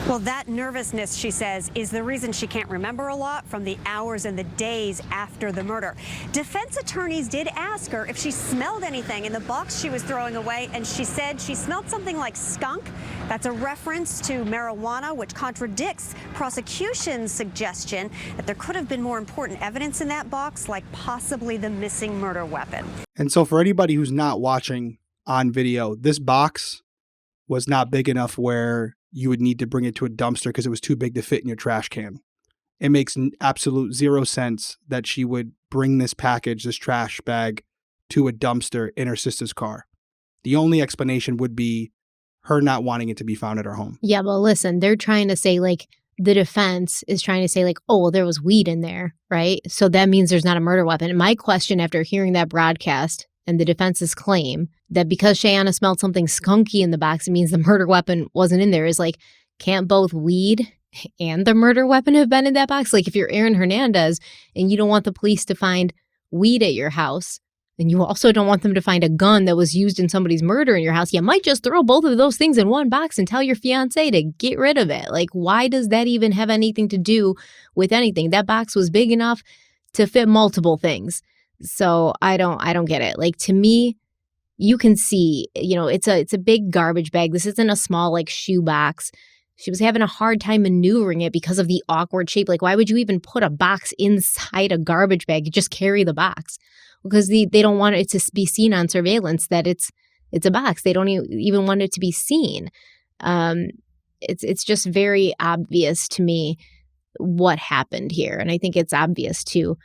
Well, that nervousness, she says, is the reason she can't remember a lot from the hours and the days after the murder. Defense attorneys did ask her if she smelled anything in the box she was throwing away, and she said she smelled something like skunk. That's a reference to marijuana, which contradicts prosecution's suggestion that there could have been more important evidence in that box, like possibly the missing murder weapon. And so for anybody who's not watching on video, this box was not big enough where you would need to bring it to a dumpster because it was too big to fit in your trash can. It makes absolute zero sense that she would bring this package, this trash bag, to a dumpster in her sister's car. The only explanation would be her not wanting it to be found at her home. Yeah, but listen, they're trying to say, the defense is trying to say, oh, well, there was weed in there, right? So that means there's not a murder weapon. And my question after hearing that broadcast and the defense's claim that because Shayanna smelled something skunky in the box, it means the murder weapon wasn't in there is can't both weed and the murder weapon have been in that box? If you're Aaron Hernandez and you don't want the police to find weed at your house, and you also don't want them to find a gun that was used in somebody's murder in your house, you might just throw both of those things in one box and tell your fiance to get rid of it. Why does that even have anything to do with anything? That box was big enough to fit multiple things. So I don't get it. To me, you can see, it's a big garbage bag. This isn't a small shoe box. She was having a hard time maneuvering it because of the awkward shape. Why would you even put a box inside a garbage bag? You just carry the box because they don't want it to be seen on surveillance that it's a box. They don't even want it to be seen. It's just very obvious to me what happened here. And I think it's obvious to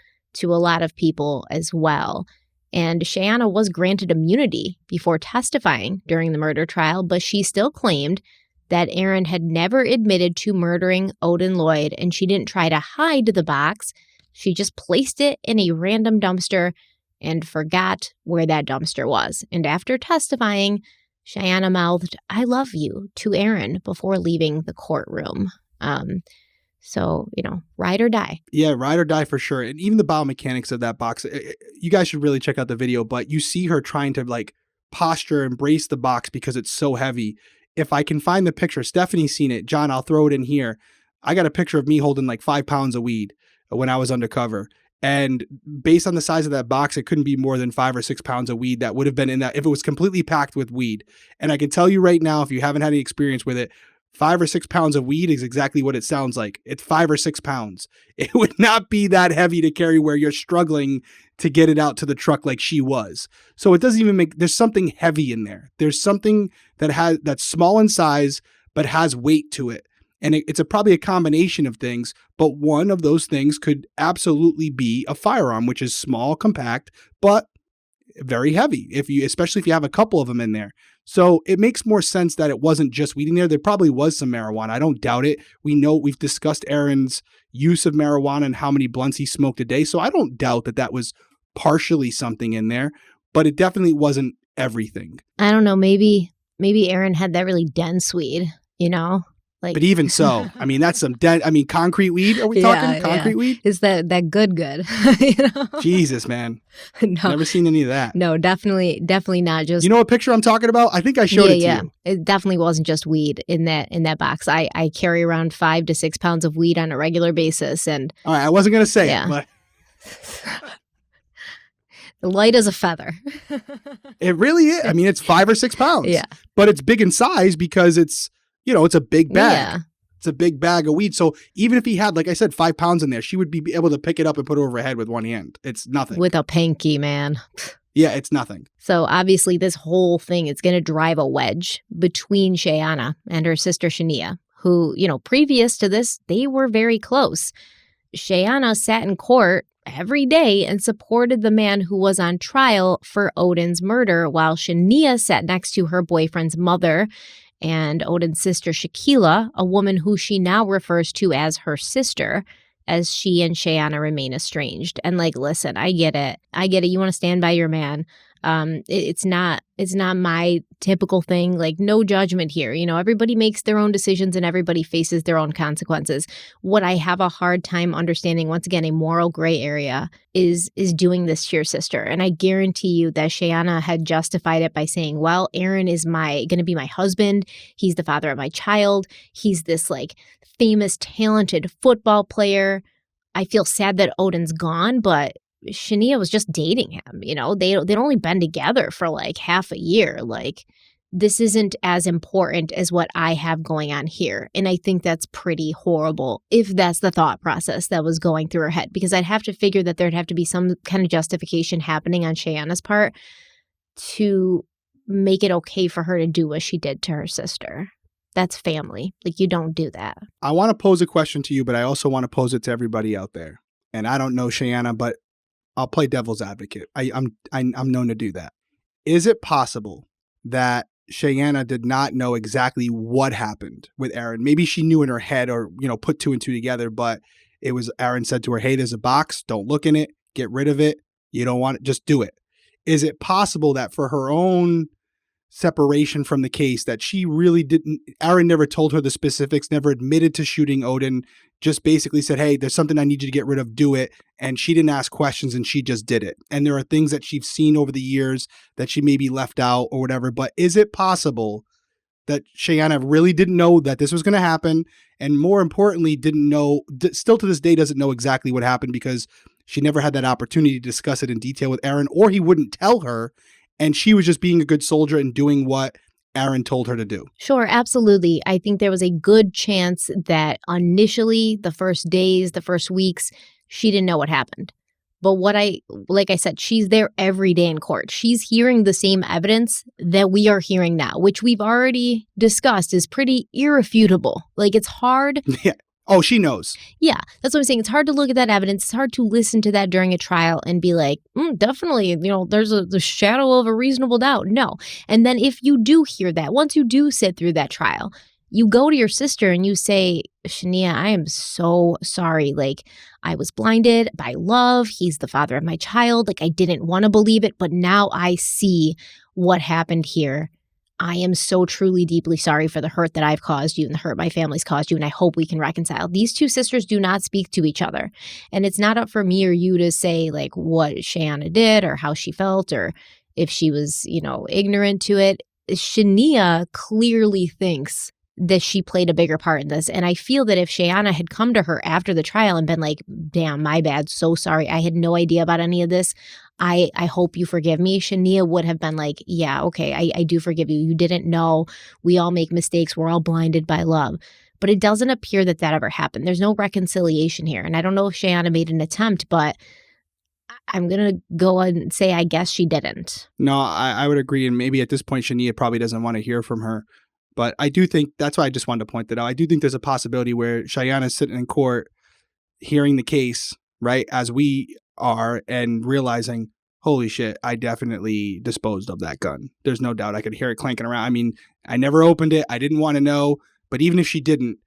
a lot of people as well. And Shayanna was granted immunity before testifying during the murder trial, but she still claimed that Aaron had never admitted to murdering Odin Lloyd, and she didn't try to hide the box. She just placed it in a random dumpster and forgot where that dumpster was. And after testifying, Shayanna mouthed, "I love you," to Aaron before leaving the courtroom. So, ride or die. Yeah, ride or die for sure. And even the biomechanics of that box, you guys should really check out the video, but you see her trying to like posture and brace the box because it's so heavy. If I can find the picture, Stephanie's seen it. John, I'll throw it in here. I got a picture of me holding like 5 pounds of weed when I was undercover. And based on the size of that box, it couldn't be more than 5 or 6 pounds of weed that would have been in that if it was completely packed with weed. And I can tell you right now, if you haven't had any experience with it, 5 or 6 pounds of weed is exactly what it sounds like. It's 5 or 6 pounds. It would not be that heavy to carry where you're struggling to get it out to the truck like she was. So it doesn't even make, there's something heavy in there. There's something that's small in size, but has weight to it. And it's probably a combination of things, but one of those things could absolutely be a firearm, which is small, compact, but very heavy, especially if you have a couple of them in there. So it makes more sense that it wasn't just weed in there. There probably was some marijuana. I don't doubt it. We've discussed Aaron's use of marijuana and how many blunts he smoked a day. So I don't doubt that was partially something in there, but it definitely wasn't everything. I don't know. Maybe Aaron had that really dense weed, But even so, I mean, that's some concrete weed. Are we talking concrete weed? Is that good? Jesus, man. No. Never seen any of that. No, definitely not just. You know what picture I'm talking about? I think I showed it to you. It definitely wasn't just weed in that box. I carry around 5 to 6 pounds of weed on a regular basis. And all right, I wasn't going to say it, but light as a feather. It really is. I mean, it's 5 or 6 pounds. Yeah. But it's big in size because it's a big bag. Yeah. It's a big bag of weed. So even if he had, like I said, 5 pounds in there, she would be able to pick it up and put it over her head with one hand. It's nothing. With a pinky, man. Yeah, it's nothing. So obviously this whole thing is going to drive a wedge between Shayanna and her sister Shania, who, previous to this, they were very close. Shayanna sat in court every day and supported the man who was on trial for Odin's murder, while Shania sat next to her boyfriend's mother and Odin's sister Shaquila, a woman who she now refers to as her sister, as she and Shayanna remain estranged. And listen, I get it. You want to stand by your man. It's not my typical thing. No judgment here. Everybody makes their own decisions and everybody faces their own consequences. What I have a hard time understanding, once again, a moral gray area, is doing this to your sister. And I guarantee you that Shayanna had justified it by saying, well, Aaron is going to be my husband. He's the father of my child. He's this famous, talented football player. I feel sad that Odin's gone, but Shania was just dating him. They'd only been together for half a year. This isn't as important as what I have going on here. And I think that's pretty horrible if that's the thought process that was going through her head, because I'd have to figure that there'd have to be some kind of justification happening on Shayanna's part to make it okay for her to do what she did to her sister. That's family. You don't do that. I want to pose a question to you, but I also want to pose it to everybody out there. And I don't know Shayanna, but I'll play devil's advocate. I'm known to do that. Is it possible that Shayanna did not know exactly what happened with Aaron? Maybe she knew in her head or, put 2 and 2 together, but it was Aaron said to her, hey, there's a box. Don't look in it. Get rid of it. You don't want it. Just do it. Is it possible that for her own separation from the case that she really didn't, Aaron never told her the specifics, never admitted to shooting Odin, just basically said, hey, there's something I need you to get rid of, do it. And she didn't ask questions and she just did it. And there are things that she's seen over the years that she maybe left out or whatever. But is it possible that Shayanna really didn't know that this was going to happen? And more importantly, didn't know, still to this day, doesn't know exactly what happened because she never had that opportunity to discuss it in detail with Aaron, or he wouldn't tell her. And she was just being a good soldier and doing what Aaron told her to do. Sure, absolutely. I think there was a good chance that initially, the first days, the first weeks, she didn't know what happened. But like I said, she's there every day in court. She's hearing the same evidence that we are hearing now, which we've already discussed is pretty irrefutable. It's hard. Yeah. Oh, she knows. Yeah, that's what I'm saying. It's hard to look at that evidence. It's hard to listen to that during a trial and be like, definitely, there's the shadow of a reasonable doubt. No. And then if you do hear that, once you do sit through that trial, You go to your sister and you say, Shayanna, I am so sorry. Like, I was blinded by love. He's the father of my child. Like, I didn't want to believe it, but now I see what happened here. I am so truly deeply sorry for the hurt that I've caused you and the hurt my family's caused you, and I hope we can reconcile. These two sisters do not speak to each other, and it's not up for me or you to say, like, what Shayanna did or how she felt or if she was, ignorant to it. Shayanna clearly thinks that she played a bigger part in this. And I feel that if Shayanna had come to her after the trial and been like, damn, my bad, so sorry, I had no idea about any of this, I hope you forgive me, Shayanna would have been like, yeah, okay, I do forgive you. You didn't know. We all make mistakes. We're all blinded by love. But it doesn't appear that ever happened. There's no reconciliation here. And I don't know if Shayanna made an attempt, but I'm going to go and say I guess she didn't. No, I would agree. And maybe at this point, Shayanna probably doesn't want to hear from her. But I do think, that's why I just wanted to point that out. I do think there's a possibility where Shayanna's sitting in court hearing the case, right, as we are, and realizing, holy shit, I definitely disposed of that gun. There's no doubt. I could hear it clanking around. I mean, I never opened it. I didn't want to know. But even if she didn't,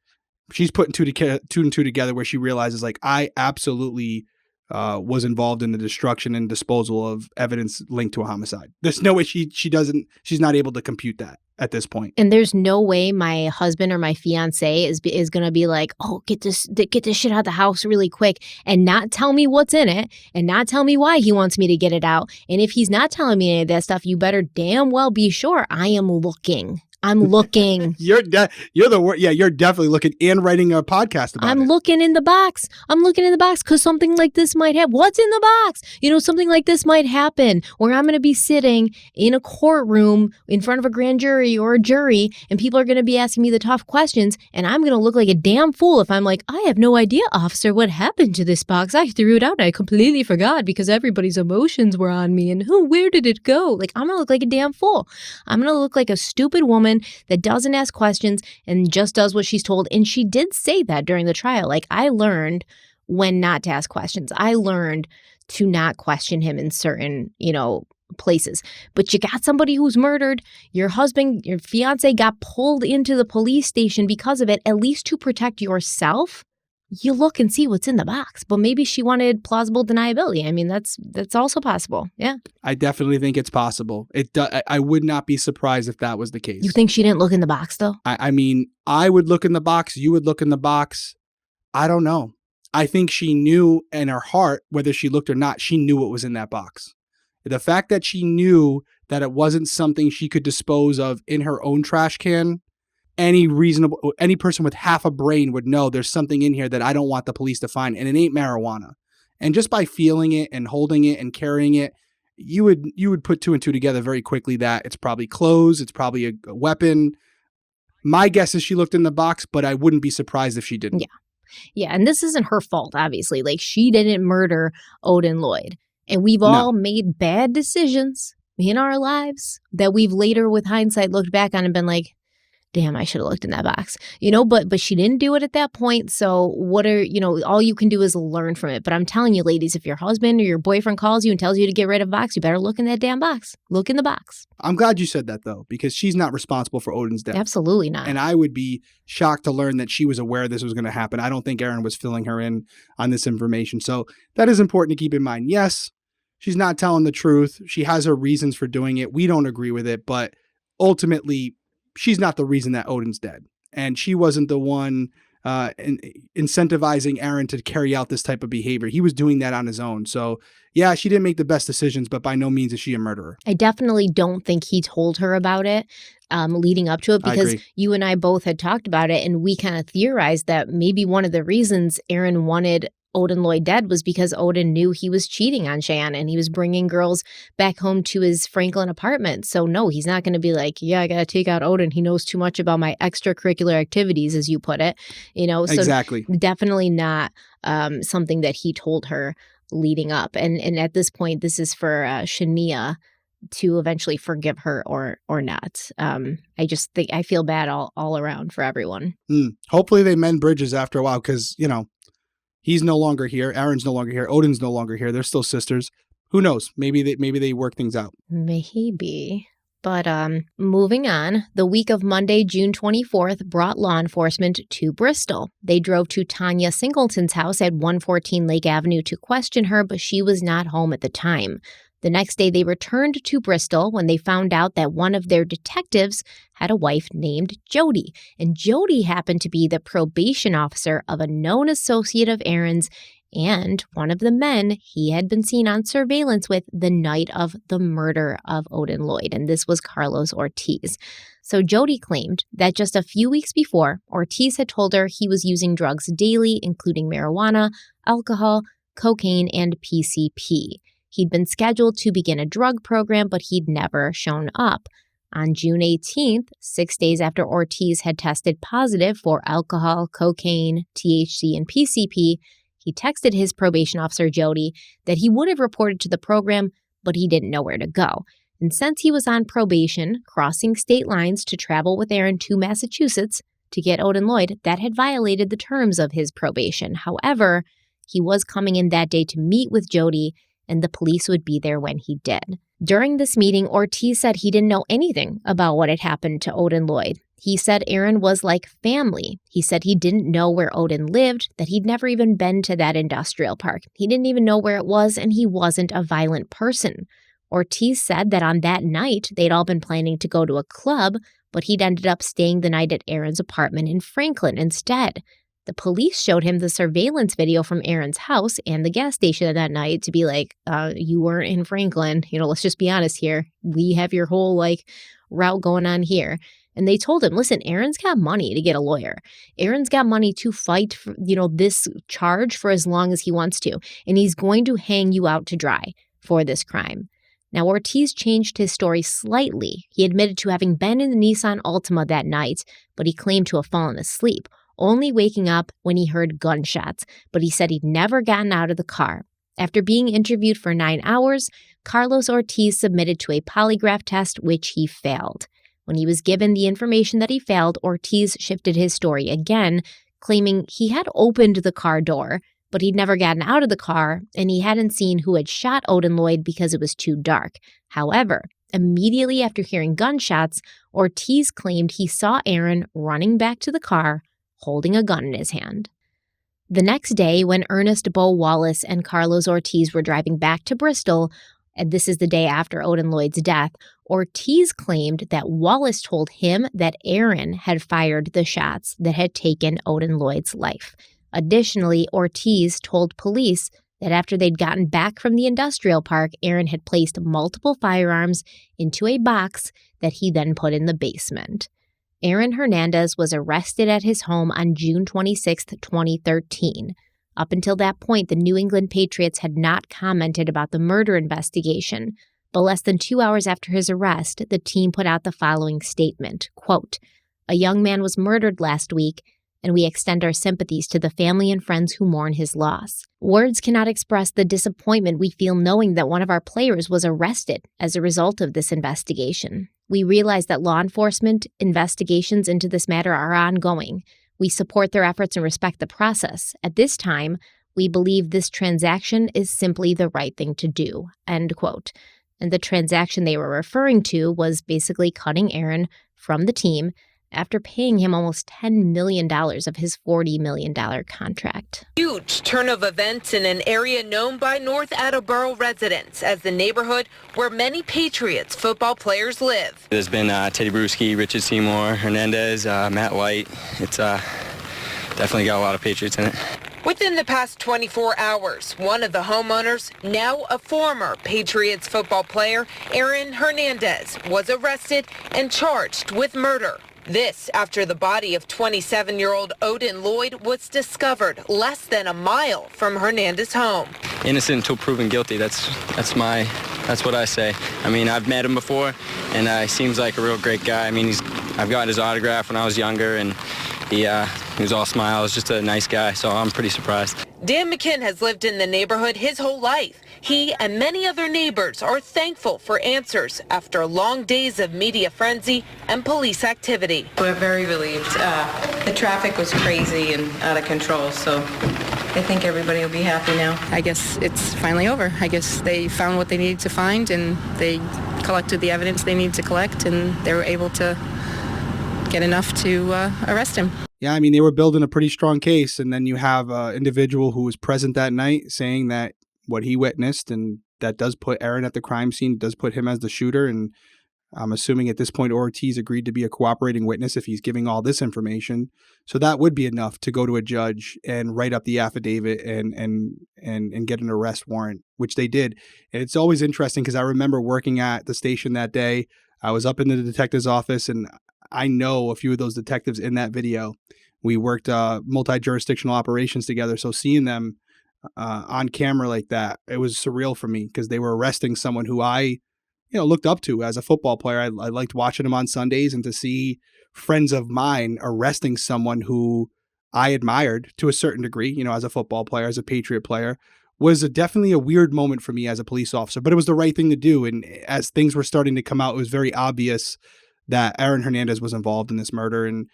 she's putting two and two together where she realizes, like, I absolutely was involved in the destruction and disposal of evidence linked to a homicide. There's no way she's not able to compute that at this point. And there's no way my husband or my fiance is going to be like, oh, get this shit out of the house really quick and not tell me what's in it and not tell me why he wants me to get it out. And if he's not telling me any of that stuff, you better damn well be sure I am looking. I'm looking. You're the word. Yeah, you're definitely looking and writing a podcast about it. I'm looking in the box. I'm looking in the box because something like this might happen. What's in the box? Something like this might happen where I'm going to be sitting in a courtroom in front of a grand jury or a jury, and people are going to be asking me the tough questions, and I'm going to look like a damn fool if I'm like, I have no idea, officer, what happened to this box. I threw it out and I completely forgot because everybody's emotions were on me, and where did it go? Like, I'm going to look like a damn fool. I'm going to look like a stupid woman that doesn't ask questions and just does what she's told. And she did say that during the trial. Like, I learned when not to ask questions. I learned to not question him in certain, places. But you got somebody who's murdered. Your husband, your fiance got pulled into the police station because of it, at least to protect yourself. You look and see what's in the box. But maybe she wanted plausible deniability. I mean, that's also possible. Yeah. I definitely think it's possible. I would not be surprised if that was the case. You think she didn't look in the box, though? I mean, I would look in the box. You would look in the box. I don't know. I think she knew in her heart, whether she looked or not, she knew what was in that box. The fact that she knew that it wasn't something she could dispose of in her own trash can, any person with half a brain would know there's something in here that I don't want the police to find, and it ain't marijuana. And just by feeling it and holding it and carrying it, you would put two and two together very quickly that it's probably clothes, it's probably a weapon. My guess is she looked in the box, but I wouldn't be surprised if she didn't. Yeah, and this isn't her fault, obviously. Like, she didn't murder Odin Lloyd. And we've all made bad decisions in our lives that we've later, with hindsight, looked back on and been like, damn, I should have looked in that box, but she didn't do it at that point. So all you can do is learn from it. But I'm telling you, ladies, if your husband or your boyfriend calls you and tells you to get rid of a box, you better look in that damn box. Look in the box. I'm glad you said that, though, because she's not responsible for Odin's death. Absolutely not. And I would be shocked to learn that she was aware this was going to happen. I don't think Aaron was filling her in on this information. So that is important to keep in mind. Yes, she's not telling the truth. She has her reasons for doing it. We don't agree with it, but ultimately, she's not the reason that Odin's dead. And she wasn't the one incentivizing Aaron to carry out this type of behavior. He was doing that on his own. So, yeah, she didn't make the best decisions, but by no means is she a murderer. I definitely don't think he told her about it leading up to it, because you and I both had talked about it, and we kind of theorized that maybe one of the reasons Aaron wanted Odin Lloyd dead was because Odin knew he was cheating on Shayanna and he was bringing girls back home to his Franklin apartment. So no, he's not going to be like, yeah, I got to take out Odin. He knows too much about my extracurricular activities, as you put it, So exactly. Definitely not something that he told her leading up. And at this point, this is for Shayanna to eventually forgive her or not. I just think I feel bad all around for everyone. Hopefully they mend bridges after a while, because, he's no longer here. Aaron's no longer here. Odin's no longer here. They're still sisters. Who knows? Maybe they work things out. Maybe. But moving on, the week of Monday, June 24th, brought law enforcement to Bristol. They drove to Tanya Singleton's house at 114 Lake Avenue to question her, but she was not home at the time. The next day, they returned to Bristol when they found out that one of their detectives had a wife named Jody. And Jody happened to be the probation officer of a known associate of Aaron's and one of the men he had been seen on surveillance with the night of the murder of Odin Lloyd, and this was Carlos Ortiz. So Jody claimed that just a few weeks before, Ortiz had told her he was using drugs daily, including marijuana, alcohol, cocaine, and PCP. He'd been scheduled to begin a drug program, but he'd never shown up. On June 18th, 6 days after Ortiz had tested positive for alcohol, cocaine, THC, and PCP, he texted his probation officer, Jody, that he would have reported to the program, but he didn't know where to go. And since he was on probation, crossing state lines to travel with Aaron to Massachusetts to get Odin Lloyd, that had violated the terms of his probation. However, he was coming in that day to meet with Jody, and the police would be there when he did. During this meeting, Ortiz said he didn't know anything about what had happened to Odin Lloyd. He said Aaron was like family. He said he didn't know where Odin lived, that he'd never even been to that industrial park. He didn't even know where it was, and he wasn't a violent person. Ortiz said that on that night, they'd all been planning to go to a club, but he'd ended up staying the night at Aaron's apartment in Franklin instead. The police showed him the surveillance video from Aaron's house and the gas station that night to be like, you weren't in Franklin. Let's just be honest here. We have your whole, route going on here. And they told him, listen, Aaron's got money to get a lawyer. Aaron's got money to fight for, this charge for as long as he wants to. And he's going to hang you out to dry for this crime. Now, Ortiz changed his story slightly. He admitted to having been in the Nissan Altima that night, but he claimed to have fallen asleep, only waking up when he heard gunshots. But he said he'd never gotten out of the car. After being interviewed for 9 hours, Carlos Ortiz submitted to a polygraph test, which he failed. When he was given the information that he failed, Ortiz shifted his story again, claiming he had opened the car door, but he'd never gotten out of the car, and he hadn't seen who had shot Odin Lloyd because it was too dark. However, immediately after hearing gunshots, Ortiz claimed he saw Aaron running back to the car, holding a gun in his hand. The next day, when Ernest Bo Wallace and Carlos Ortiz were driving back to Bristol, and this is the day after Odin Lloyd's death, Ortiz claimed that Wallace told him that Aaron had fired the shots that had taken Odin Lloyd's life. Additionally, Ortiz told police that after they'd gotten back from the industrial park, Aaron had placed multiple firearms into a box that he then put in the basement. Aaron Hernandez was arrested at his home on June 26, 2013. Up until that point, the New England Patriots had not commented about the murder investigation, but less than 2 hours after his arrest, the team put out the following statement, quote, "A young man was murdered last week, and we extend our sympathies to the family and friends who mourn his loss. Words cannot express the disappointment we feel knowing that one of our players was arrested as a result of this investigation. We realize that law enforcement investigations into this matter are ongoing. We support their efforts and respect the process. At this time, we believe this transaction is simply the right thing to do," end quote. And the transaction they were referring to was basically cutting Aaron from the team after paying him almost $10 million of his $40 million contract. Huge turn of events in an area known by North Attleboro residents as the neighborhood where many Patriots football players live. There's been Teddy Bruschi, Richard Seymour, Hernandez, Matt White. It's definitely got a lot of Patriots in it. Within the past 24 hours, one of the homeowners, now a former Patriots football player, Aaron Hernandez, was arrested and charged with murder. This after the body of 27-year-old Odin Lloyd was discovered less than a mile from Hernandez's home. Innocent until proven guilty. That's what I say. I mean, I've met him before, and he seems like a real great guy. I mean, I've got his autograph when I was younger, and he was all smiles, just a nice guy, so I'm pretty surprised. Dan McKinn has lived in the neighborhood his whole life. He and many other neighbors are thankful for answers after long days of media frenzy and police activity. We're very relieved. The traffic was crazy and out of control, so I think everybody will be happy now. I guess it's finally over. I guess they found what they needed to find, and they collected the evidence they needed to collect, and they were able to get enough to arrest him. Yeah, I mean, they were building a pretty strong case, and then you have an individual who was present that night saying that what he witnessed, and that does put Aaron at the crime scene, does put him as the shooter, and I'm assuming at this point Ortiz agreed to be a cooperating witness if he's giving all this information. So that would be enough to go to a judge and write up the affidavit and get an arrest warrant, which they did. And it's always interesting because I remember working at the station that day. I was up in the detective's office, and I know a few of those detectives in that video. We worked multi-jurisdictional operations together, so seeing them on camera like that, it was surreal for me because they were arresting someone who I looked up to as a football player. I liked watching him on Sundays, and to see friends of mine arresting someone who I admired to a certain degree, as a football player, as a Patriot player, was definitely a weird moment for me as a police officer, but it was the right thing to do. And as things were starting to come out, it was very obvious that Aaron Hernandez was involved in this murder, and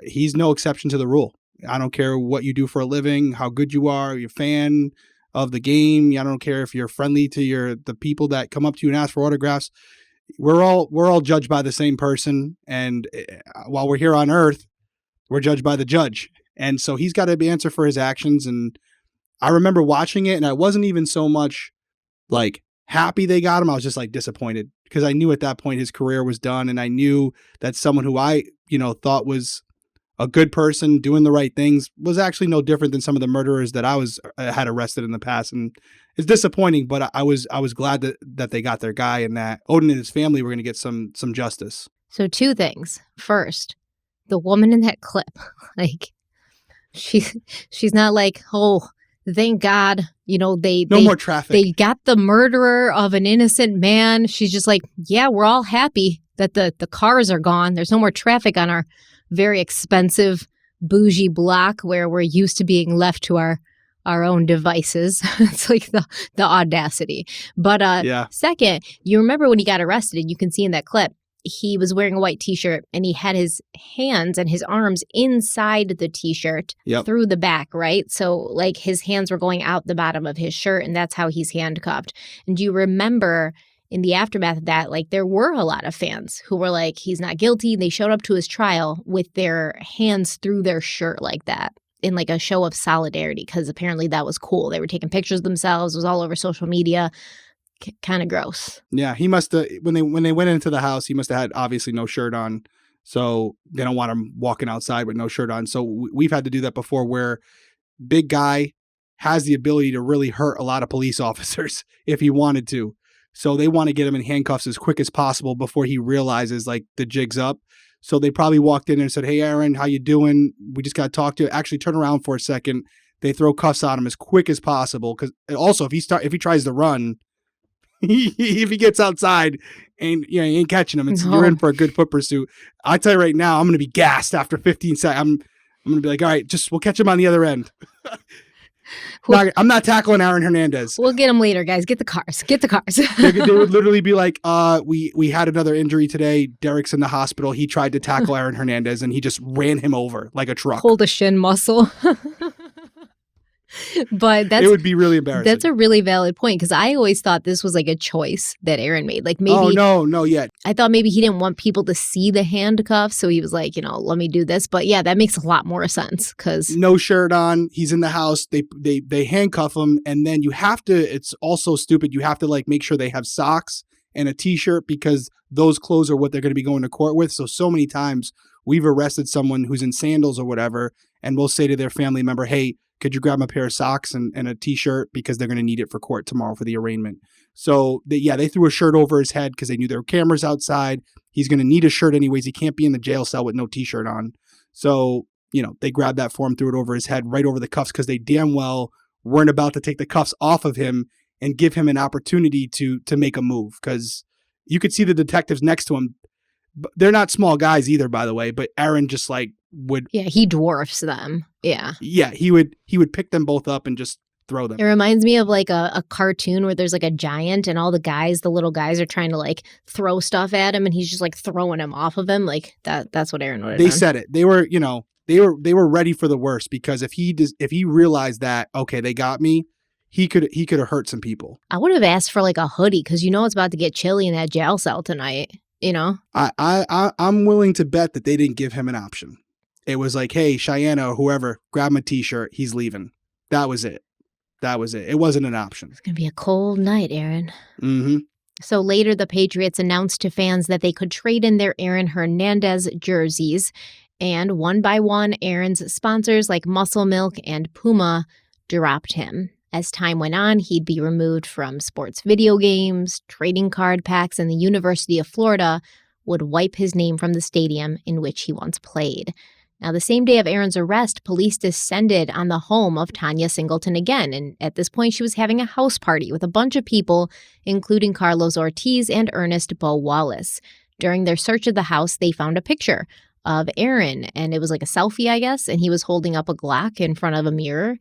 he's no exception to the rule. I don't care what you do for a living, how good you are, you're a fan of the game. I don't care if you're friendly to the people that come up to you and ask for autographs. We're all judged by the same person, and while we're here on Earth, we're judged by the judge. And so he's got to answer for his actions. And I remember watching it, and I wasn't even so much like happy they got him. I was just like disappointed because I knew at that point his career was done, and I knew that someone who I thought was a good person doing the right things was actually no different than some of the murderers that I had arrested in the past. And it's disappointing, but I was glad that they got their guy, and that Odin and his family were going to get some justice. So two things. First, the woman in that clip, like she's not like, oh, thank God, no more traffic. They got the murderer of an innocent man. She's just like, yeah, we're all happy that the cars are gone. There's no more traffic on our very expensive bougie block where we're used to being left to our own devices. It's like the audacity. But yeah. Second, you remember when he got arrested, and you can see in that clip, he was wearing a white T-shirt, and he had his hands and his arms inside the T-shirt through the back, right? So like his hands were going out the bottom of his shirt, and that's how he's handcuffed. And do you remember in the aftermath of that, like there were a lot of fans who were like, he's not guilty. They showed up to his trial with their hands through their shirt like that in like a show of solidarity, because apparently that was cool. They were taking pictures of themselves. It was all over social media. Kind of gross. Yeah, he must have, when they went into the house, he must have had obviously no shirt on. So they don't want him walking outside with no shirt on. So we've had to do that before, where big guy has the ability to really hurt a lot of police officers if he wanted to. So they want to get him in handcuffs as quick as possible before he realizes like the jig's up. So they probably walked in and said, "Hey, Aaron, how you doing? We just got to talk to you." Actually, turn around for a second. They throw cuffs on him as quick as possible, because also if he tries to run, if he gets outside and he ain't catching him, you're in for a good foot pursuit. I tell you right now, I'm going to be gassed after 15 seconds. I'm going to be like, all right, we'll catch him on the other end. I'm not tackling Aaron Hernandez. We'll get him later, guys. Get the cars. They would literally be like, we had another injury today. Derek's in the hospital. He tried to tackle Aaron Hernandez, and he just ran him over like a truck. Pulled a shin muscle. But it would be really embarrassing. That's a really valid point, because I always thought this was like a choice that Aaron made. Like maybe no yet. I thought maybe he didn't want people to see the handcuffs, so he was like, let me do this. But yeah, that makes a lot more sense, because no shirt on, he's in the house. They handcuff him, and then you have to. It's also stupid. You have to like make sure they have socks and a T-shirt, because those clothes are what they're going to be going to court with. So many times we've arrested someone who's in sandals or whatever, and we'll say to their family member, "Hey, could you grab a pair of socks and a T-shirt, because they're going to need it for court tomorrow for the arraignment." So they threw a shirt over his head because they knew there were cameras outside. He's going to need a shirt anyways. He can't be in the jail cell with no T-shirt on. So, they grabbed that for him, threw it over his head, right over the cuffs, because they damn well weren't about to take the cuffs off of him and give him an opportunity to make a move, because you could see the detectives next to him. They're not small guys either, by the way, but Aaron just like would. Yeah, he dwarfs them. Yeah. Yeah, he would pick them both up and just throw them. It reminds me of like a cartoon where there's like a giant and all the little guys are trying to like throw stuff at him and he's just like throwing him off of him. Like that's what Aaron would have They done. said it. They were, they were ready for the worst, because if he realized that, okay, they got me, he could have hurt some people. I would have asked for like a hoodie because it's about to get chilly in that jail cell tonight, I'm willing to bet that they didn't give him an option. It was like, hey, Shayanna or whoever, grab him a t-shirt. He's leaving. That was it. It wasn't an option. It's going to be a cold night, Aaron. Mm-hmm. So later, the Patriots announced to fans that they could trade in their Aaron Hernandez jerseys. And one by one, Aaron's sponsors like Muscle Milk and Puma dropped him. As time went on, he'd be removed from sports video games, trading card packs, and the University of Florida would wipe his name from the stadium in which he once played. Now, the same day of Aaron's arrest, police descended on the home of Tanya Singleton again, and at this point, she was having a house party with a bunch of people, including Carlos Ortiz and Ernest Bo Wallace. During their search of the house, they found a picture of Aaron, and it was like a selfie, I guess, and he was holding up a Glock in front of a mirror.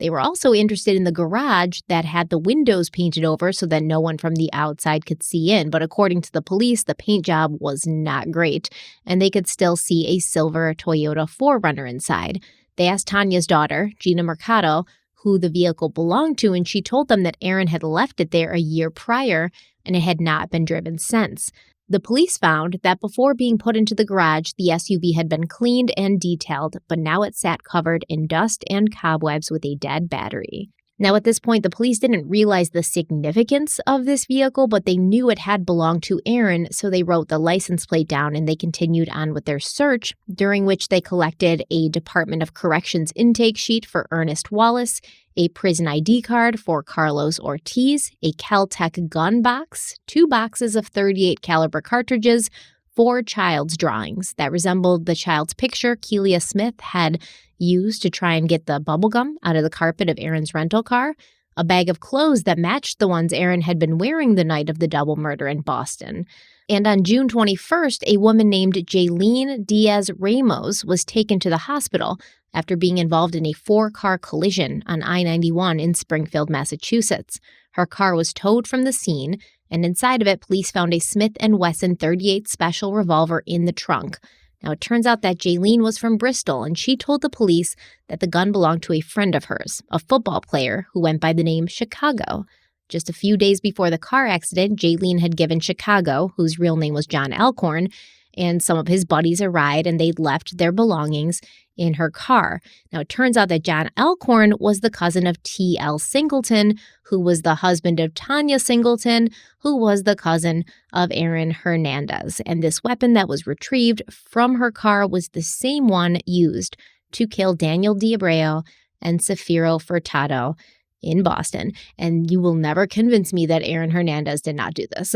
They were also interested in the garage that had the windows painted over so that no one from the outside could see in. But according to the police, the paint job was not great, and they could still see a silver Toyota 4Runner inside. They asked Tanya's daughter, Gina Mercado, who the vehicle belonged to, and she told them that Aaron had left it there a year prior, and it had not been driven since. The police found that before being put into the garage, the SUV had been cleaned and detailed, but now it sat covered in dust and cobwebs with a dead battery. Now, at this point, the police didn't realize the significance of this vehicle, but they knew it had belonged to Aaron, so they wrote the license plate down and they continued on with their search, during which they collected a Department of Corrections intake sheet for Ernest Wallace, a prison ID card for Carlos Ortiz, a Kel-Tec gun box, 2 boxes of .38 caliber cartridges, 4 child's drawings that resembled the child's picture Kelia Smith had used to try and get the bubblegum out of the carpet of Aaron's rental car, a bag of clothes that matched the ones Aaron had been wearing the night of the double murder in Boston. And on June 21st, a woman named Jaylene Diaz Ramos was taken to the hospital after being involved in a 4-car collision on I-91 in Springfield, Massachusetts. Her car was towed from the scene, and inside of it, police found a Smith & Wesson .38 special revolver in the trunk. Now, it turns out that Jaylene was from Bristol, and she told the police that the gun belonged to a friend of hers, a football player who went by the name Chicago. Just a few days before the car accident, Jaylene had given Chicago, whose real name was John Alcorn, and some of his buddies a ride, and they'd left their belongings in her car. Now, it turns out that John Alcorn was the cousin of T.L. Singleton, who was the husband of Tanya Singleton, who was the cousin of Aaron Hernandez. And this weapon that was retrieved from her car was the same one used to kill Daniel D'Abreu and Safiro Furtado in Boston. And you will never convince me that Aaron Hernandez did not do this.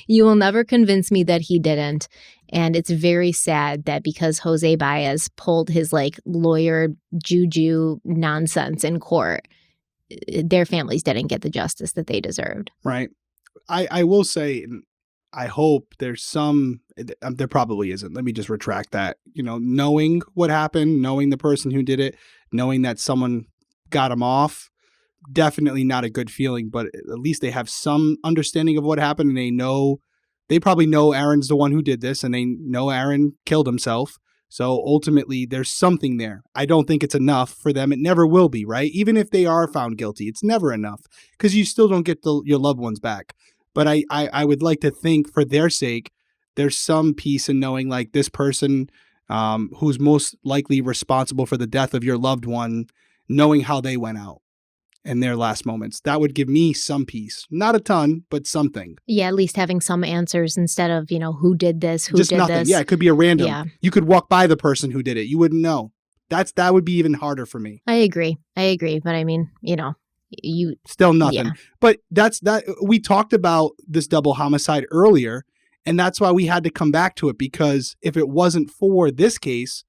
You will never convince me that he didn't. And it's very sad that because Jose Baez pulled his lawyer juju nonsense in court, their families didn't get the justice that they deserved. Right. I will say, I hope there's some, there probably isn't. Let me just retract that. Knowing what happened, knowing the person who did it, knowing that someone got him off, definitely not a good feeling, but at least they have some understanding of what happened, and they probably know Aaron's the one who did this, and they know Aaron killed himself. So ultimately there's something there. I don't think it's enough for them. It never will be, right? Even if they are found guilty, it's never enough because you still don't get your loved ones back. But I would like to think for their sake, there's some peace in knowing this person who's most likely responsible for the death of your loved one, knowing how they went out in their last moments. That would give me some peace. Not a ton, but something. Yeah, at least having some answers instead of, who did this, who just did nothing. this. Yeah, it could be a random. Yeah. You could walk by the person who did it. You wouldn't know. That would be even harder for me. I agree. But I mean, you still nothing. Yeah. But we talked about this double homicide earlier, and that's why we had to come back to it, because if it wasn't for this case,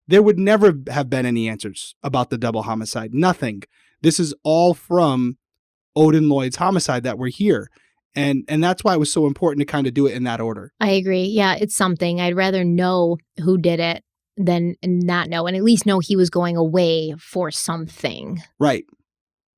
there would never have been any answers about the double homicide. Nothing. This is all from Odin Lloyd's homicide that we're here. And that's why it was so important to kind of do it in that order. I agree. Yeah, it's something. I'd rather know who did it than not know, and at least know he was going away for something. Right.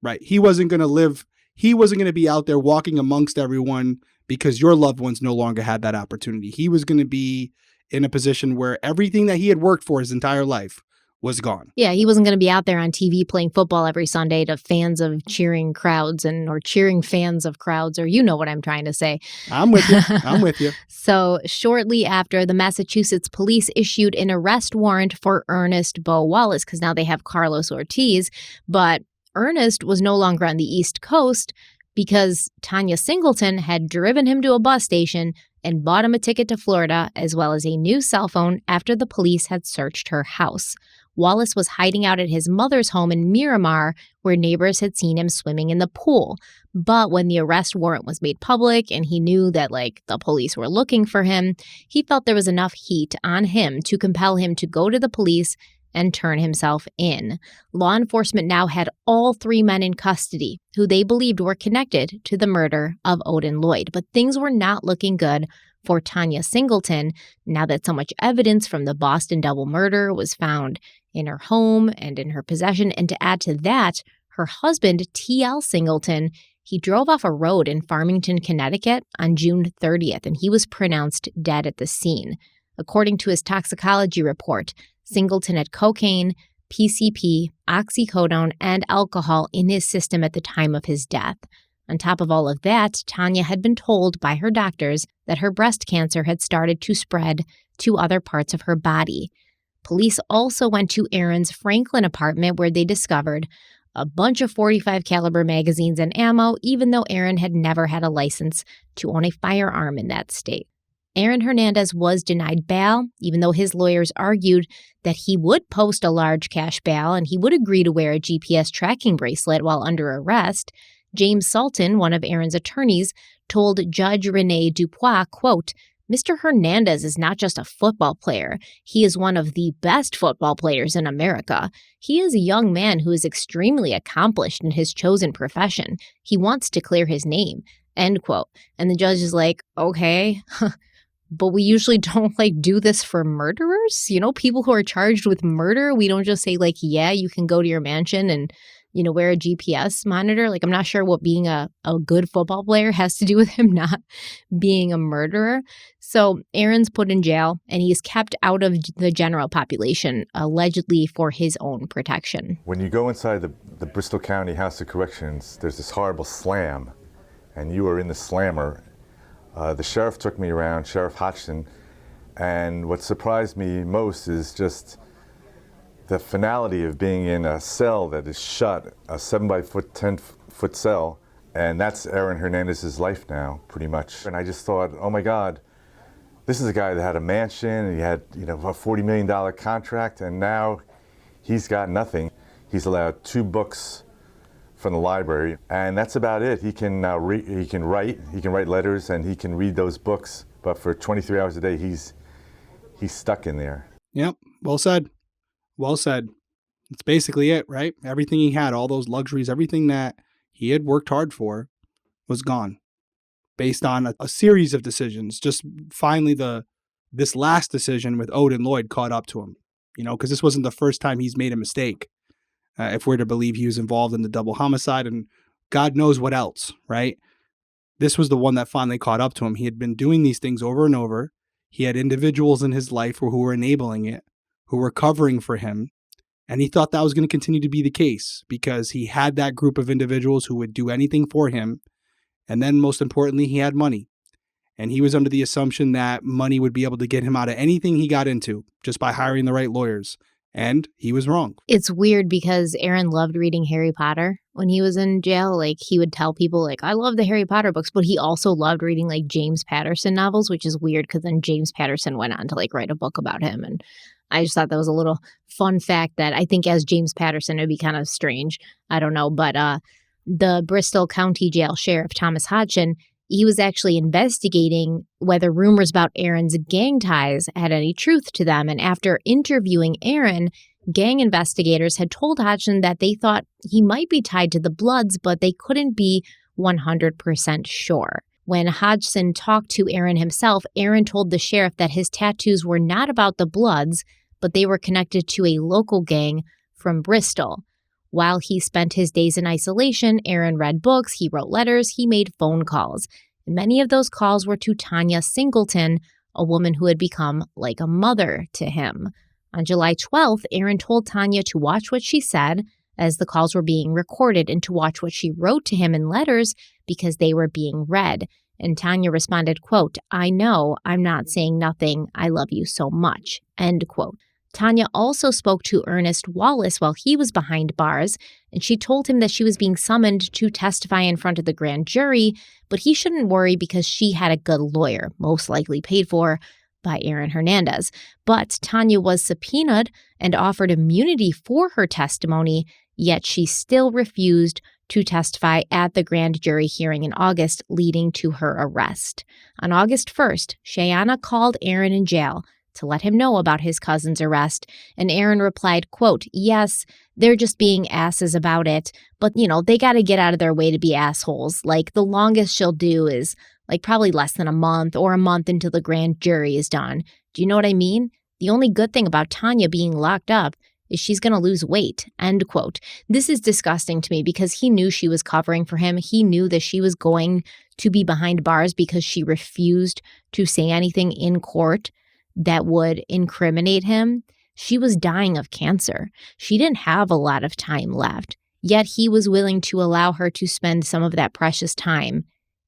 Right. He wasn't going to live. He wasn't going to be out there walking amongst everyone because your loved ones no longer had that opportunity. He was going to be in a position where everything that he had worked for his entire life was gone. Yeah, he wasn't going to be out there on TV playing football every Sunday to fans of cheering crowds or cheering fans of crowds, or you know what I'm trying to say. I'm with you. I'm with you. So shortly after, the Massachusetts police issued an arrest warrant for Ernest Bo Wallace, because now they have Carlos Ortiz, but Ernest was no longer on the East Coast because Tanya Singleton had driven him to a bus station and bought him a ticket to Florida, as well as a new cell phone after the police had searched her house. Wallace was hiding out at his mother's home in Miramar, where neighbors had seen him swimming in the pool. But when the arrest warrant was made public and he knew that, the police were looking for him, he felt there was enough heat on him to compel him to go to the police and turn himself in. Law enforcement now had all 3 men in custody, who they believed were connected to the murder of Odin Lloyd. But things were not looking good for Tanya Singleton now that so much evidence from the Boston double murder was found in her home and in her possession. And to add to that, her husband, T.L. Singleton, he drove off a road in Farmington, Connecticut on June 30th, and he was pronounced dead at the scene. According to his toxicology report, Singleton had cocaine, PCP, oxycodone, and alcohol in his system at the time of his death. On top of all of that, Tanya had been told by her doctors that her breast cancer had started to spread to other parts of her body. Police also went to Aaron's Franklin apartment, where they discovered a bunch of .45 caliber magazines and ammo, even though Aaron had never had a license to own a firearm in that state. Aaron Hernandez was denied bail, even though his lawyers argued that he would post a large cash bail and he would agree to wear a GPS tracking bracelet while under arrest. James Sultan, one of Aaron's attorneys, told Judge Renee Dupois, quote, "Mr. Hernandez is not just a football player. He is one of the best football players in America. He is a young man who is extremely accomplished in his chosen profession. He wants to clear his name," end quote. And the judge is like, okay, but we usually don't do this for murderers. People who are charged with murder, we don't just say yeah, you can go to your mansion and, wear a GPS monitor. I'm not sure what being a good football player has to do with him not being a murderer. So Aaron's put in jail and he's kept out of the general population, allegedly for his own protection. When you go inside the Bristol County House of Corrections, there's this horrible slam, and you are in the slammer. The sheriff took me around, Sheriff Hodgson, and what surprised me most is just the finality of being in a cell that is shut, a 7-by-foot, 10-foot cell, and that's Aaron Hernandez's life now, pretty much. And I just thought, oh my God, this is a guy that had a mansion, and he had a $40 million contract, and now he's got nothing. He's allowed 2 books from the library, and that's about it. He can write letters, and he can read those books, but for 23 hours a day, he's stuck in there. Yep, well said. Well said. That's basically it, right? Everything he had, all those luxuries, everything that he had worked hard for was gone based on a series of decisions. Just finally this last decision with Odin Lloyd caught up to him, because this wasn't the first time he's made a mistake. If we're to believe he was involved in the double homicide and God knows what else, right? This was the one that finally caught up to him. He had been doing these things over and over. He had individuals in his life who were enabling it, who were covering for him. And he thought that was going to continue to be the case because he had that group of individuals who would do anything for him. And then most importantly, he had money. And he was under the assumption that money would be able to get him out of anything he got into just by hiring the right lawyers. And he was wrong. It's weird because Aaron loved reading Harry Potter when he was in jail. He would tell people I love the Harry Potter books, but he also loved reading James Patterson novels, which is weird because then James Patterson went on to write a book about him. And I just thought that was a little fun fact that I think as James Patterson, it'd be kind of strange. I don't know. But the Bristol County Jail Sheriff, Thomas Hodgson, he was actually investigating whether rumors about Aaron's gang ties had any truth to them. And after interviewing Aaron, gang investigators had told Hodgson that they thought he might be tied to the Bloods, but they couldn't be 100% sure. When Hodgson talked to Aaron himself, Aaron told the sheriff that his tattoos were not about the Bloods, but they were connected to a local gang from Bristol. While he spent his days in isolation, Aaron read books, he wrote letters, he made phone calls. And many of those calls were to Tanya Singleton, a woman who had become like a mother to him. On July 12th, Aaron told Tanya to watch what she said as the calls were being recorded and to watch what she wrote to him in letters because they were being read. And Tanya responded, quote, "I know, I'm not saying nothing. I love you so much," end quote. Tanya also spoke to Ernest Wallace while he was behind bars, and she told him that she was being summoned to testify in front of the grand jury, but he shouldn't worry because she had a good lawyer, most likely paid for by Aaron Hernandez. But Tanya was subpoenaed and offered immunity for her testimony, yet she still refused to testify at the grand jury hearing in August, leading to her arrest. On August 1st, Shayanna called Aaron in jail to let him know about his cousin's arrest, and Aaron replied, quote, "Yes, they're just being asses about it, but, they got to get out of their way to be assholes. Like, the longest she'll do is, probably less than a month or a month until the grand jury is done. Do you know what I mean? The only good thing about Tanya being locked up is she's going to lose weight," end quote. This is disgusting to me because he knew she was covering for him. He knew that she was going to be behind bars because she refused to say anything in court that would incriminate him. She was dying of cancer. She didn't have a lot of time left, yet he was willing to allow her to spend some of that precious time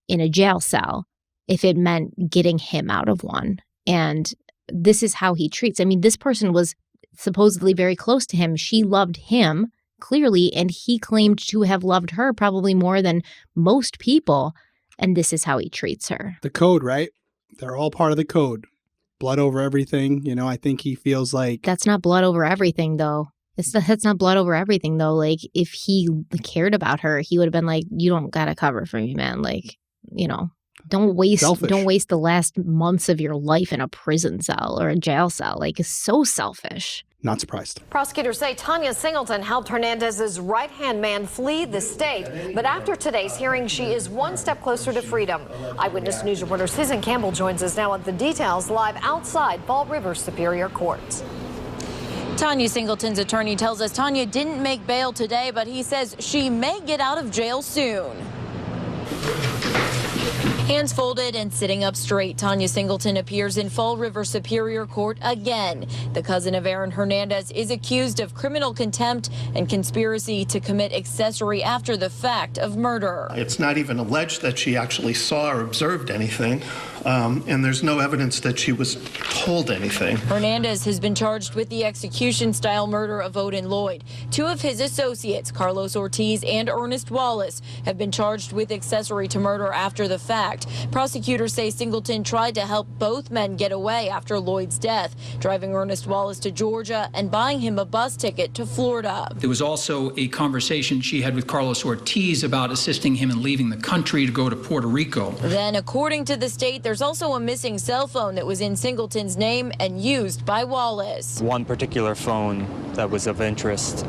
in a jail cell if it meant getting him out of one. And this is how he treats. I mean, this person was supposedly very close to him. She loved him, clearly, and he claimed to have loved her probably more than most people. And this is how he treats her. The code, right? They're all part of the code. Blood over everything. I think he feels like... That's not blood over everything, though. That's not blood over everything, though. Like, if he cared about her, he would have been like, "You don't got to cover for me, man." Like, don't waste the last months of your life in a prison cell or a jail cell. Like, it's so selfish. Not surprised. Prosecutors say Tanya Singleton helped Hernandez's right-hand man flee the state. But after today's hearing, she is one step closer to freedom. Eyewitness News reporter Susan Campbell joins us now with the details live outside Fall River Superior Court. Tanya Singleton's attorney tells us Tanya didn't make bail today, but he says she may get out of jail soon. Hands folded and sitting up straight, Tanya Singleton appears in Fall River Superior Court again. The cousin of Aaron Hernandez is accused of criminal contempt and conspiracy to commit accessory after the fact of murder. It's not even alleged that she actually saw or observed anything, and there's no evidence that she was told anything. Hernandez has been charged with the execution-style murder of Odin Lloyd. Two of his associates, Carlos Ortiz and Ernest Wallace, have been charged with accessory to murder after the fact. Prosecutors say Singleton tried to help both men get away after Lloyd's death, driving Ernest Wallace to Georgia and buying him a bus ticket to Florida. There was also a conversation she had with Carlos Ortiz about assisting him in leaving the country to go to Puerto Rico. Then, according to the state, there's also a missing cell phone that was in Singleton's name and used by Wallace. One particular phone that was of interest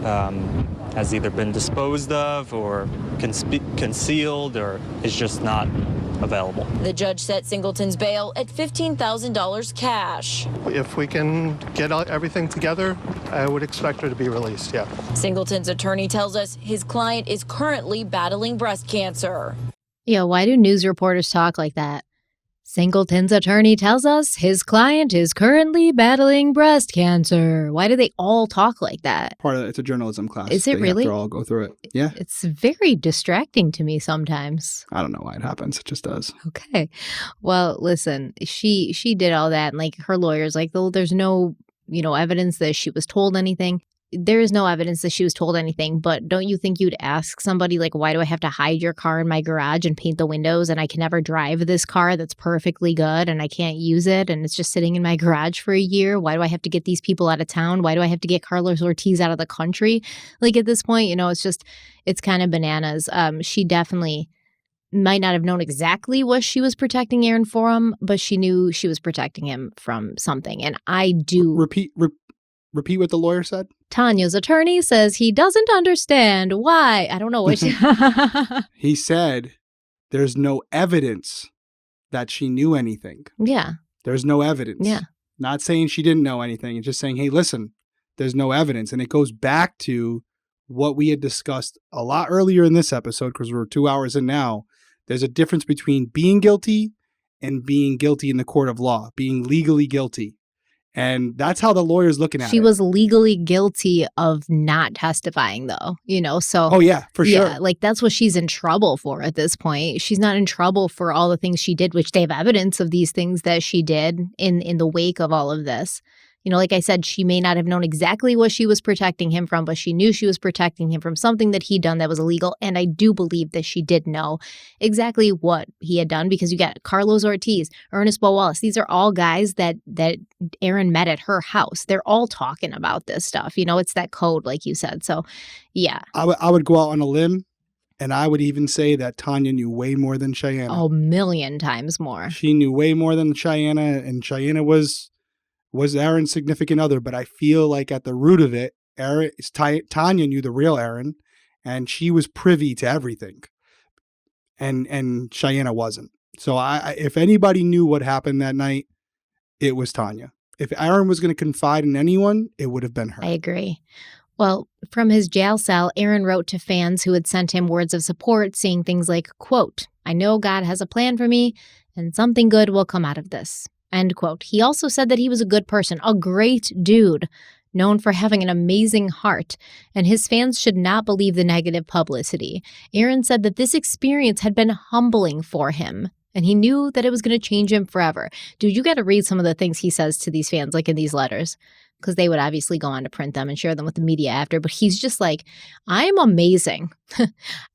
has either been disposed of or concealed or is just not available. The judge set Singleton's bail at $15,000 cash. If we can get everything together, I would expect her to be released, yeah. Singleton's attorney tells us his client is currently battling breast cancer. Yeah, why do news reporters talk like that? Singleton's attorney tells us his client is currently battling breast cancer. Why do they all talk like that? It's a journalism class. Is it really? They have to all go through it. Yeah. It's very distracting to me sometimes. I don't know why it happens. It just does. Okay. Well, listen, she did all that, and her lawyer's like, "Oh, there's no, evidence that she was told anything." There is no evidence that she was told anything, but don't you think you'd ask somebody, why do I have to hide your car in my garage and paint the windows, and I can never drive this car that's perfectly good and I can't use it and it's just sitting in my garage for a year? Why do I have to get these people out of town? Why do I have to get Carlos Ortiz out of the country? At this point, it's kind of bananas. She definitely might not have known exactly what she was protecting Aaron from, but she knew she was protecting him from something. And I do... Repeat what the lawyer said? Tanya's attorney says he doesn't understand why. I don't know what He said there's no evidence that she knew anything. Yeah. There's no evidence. Yeah. Not saying she didn't know anything. It's just saying, hey, listen, there's no evidence. And it goes back to what we had discussed a lot earlier in this episode, because we're 2 hours in now. There's a difference between being guilty and being guilty in the court of law, being legally guilty. And that's how the lawyer's looking at it. She was legally guilty of not testifying, though, so. Oh, yeah, for sure. Yeah, like that's what she's in trouble for at this point. She's not in trouble for all the things she did, which they have evidence of these things that she did in the wake of all of this. Like I said, she may not have known exactly what she was protecting him from, but she knew she was protecting him from something that he'd done that was illegal. And I do believe that she did know exactly what he had done, because you got Carlos Ortiz, Ernest Wallace. These are all guys that Aaron met at her house. They're all talking about this stuff. It's that code, like you said. So, yeah. I would go out on a limb, and I would even say that Tanya knew way more than Shayanna. Oh, 1,000,000 times more. She knew way more than Shayanna, and Shayanna was Aaron's significant other, but I feel like at the root of it, Tanya knew the real Aaron, and she was privy to everything, and Shayanna wasn't. So if anybody knew what happened that night, it was Tanya. If Aaron was going to confide in anyone, it would have been her. I agree. Well, from his jail cell, Aaron wrote to fans who had sent him words of support, saying things like, quote, "I know God has a plan for me, and something good will come out of this." End quote. He also said that he was a good person, a great dude, known for having an amazing heart, and his fans should not believe the negative publicity. Aaron said that this experience had been humbling for him, and he knew that it was going to change him forever. Dude, you got to read some of the things he says to these fans, like in these letters, because they would obviously go on to print them and share them with the media after, but he's just like, I'm amazing.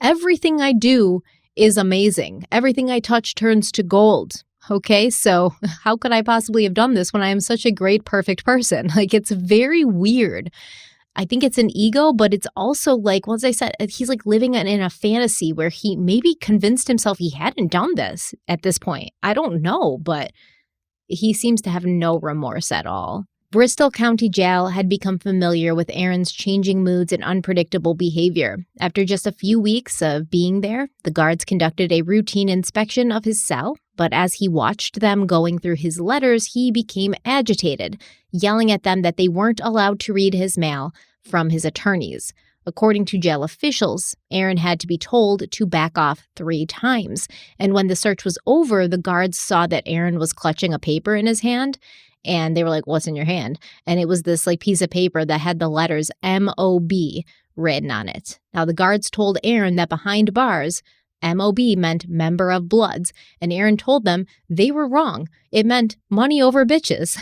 Everything I do is amazing. Everything I touch turns to gold. Okay, so how could I possibly have done this when I am such a great, perfect person? Like, it's very weird. I think it's an ego, but it's also like, once I said, he's like living in a fantasy where he maybe convinced himself he hadn't done this at this point. I don't know, but he seems to have no remorse at all. Bristol County Jail had become familiar with Aaron's changing moods and unpredictable behavior. After just a few weeks of being there, the guards conducted a routine inspection of his cell, but as he watched them going through his letters, he became agitated, yelling at them that they weren't allowed to read his mail from his attorneys. According to jail officials, Aaron had to be told to back off 3 times, and when the search was over, the guards saw that Aaron was clutching a paper in his hand. And they were like, "What's in your hand?" And it was this like piece of paper that had the letters MOB written on it. Now, the guards told Aaron that behind bars, MOB meant member of Bloods. And Aaron told them they were wrong. It meant money over bitches.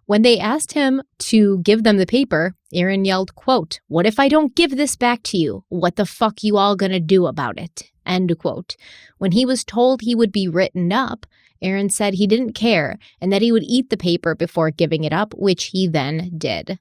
When they asked him to give them the paper, Aaron yelled, quote, "What if I don't give this back to you? What the fuck you all gonna do about it?" End quote. When he was told he would be written up, Aaron said he didn't care and that he would eat the paper before giving it up, which he then did.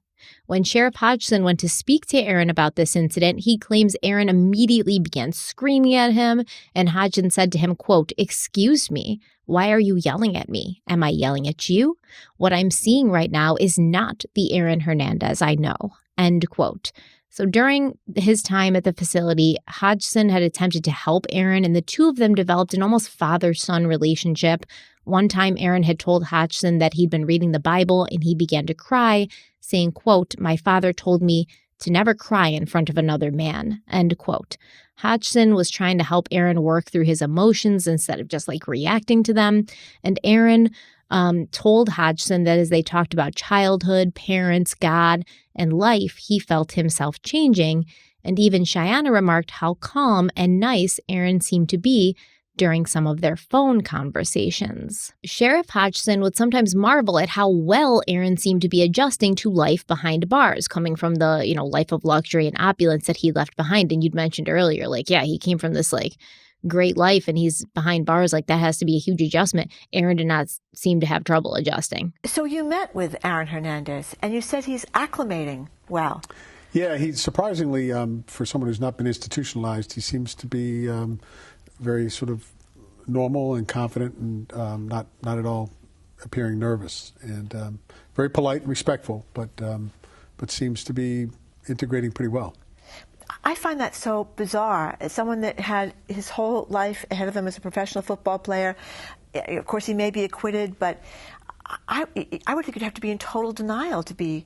When Sheriff Hodgson went to speak to Aaron about this incident, he claims Aaron immediately began screaming at him, and Hodgson said to him, quote, "Excuse me, why are you yelling at me? Am I yelling at you? What I'm seeing right now is not the Aaron Hernandez I know." End quote. So during his time at the facility, Hodgson had attempted to help Aaron, and the two of them developed an almost father-son relationship. One time, Aaron had told Hodgson that he'd been reading the Bible, and he began to cry, saying, quote, "My father told me to never cry in front of another man," end quote. Hodgson was trying to help Aaron work through his emotions instead of just like reacting to them. And Aaron told Hodgson that as they talked about childhood, parents, God, and life, he felt himself changing. And even Shayanna remarked how calm and nice Aaron seemed to be during some of their phone conversations. Sheriff Hodgson would sometimes marvel at how well Aaron seemed to be adjusting to life behind bars, coming from the, life of luxury and opulence that he left behind. And you'd mentioned earlier, he came from this great life and he's behind bars. That has to be a huge adjustment. Aaron did not seem to have trouble adjusting. So you met with Aaron Hernandez and you said he's acclimating well. Yeah, he surprisingly, for someone who's not been institutionalized, he seems to be very sort of normal and confident and not at all appearing nervous, and very polite and respectful, but seems to be integrating pretty well. I find that so bizarre. As someone that had his whole life ahead of him as a professional football player, of course he may be acquitted, but I would think you'd have to be in total denial to be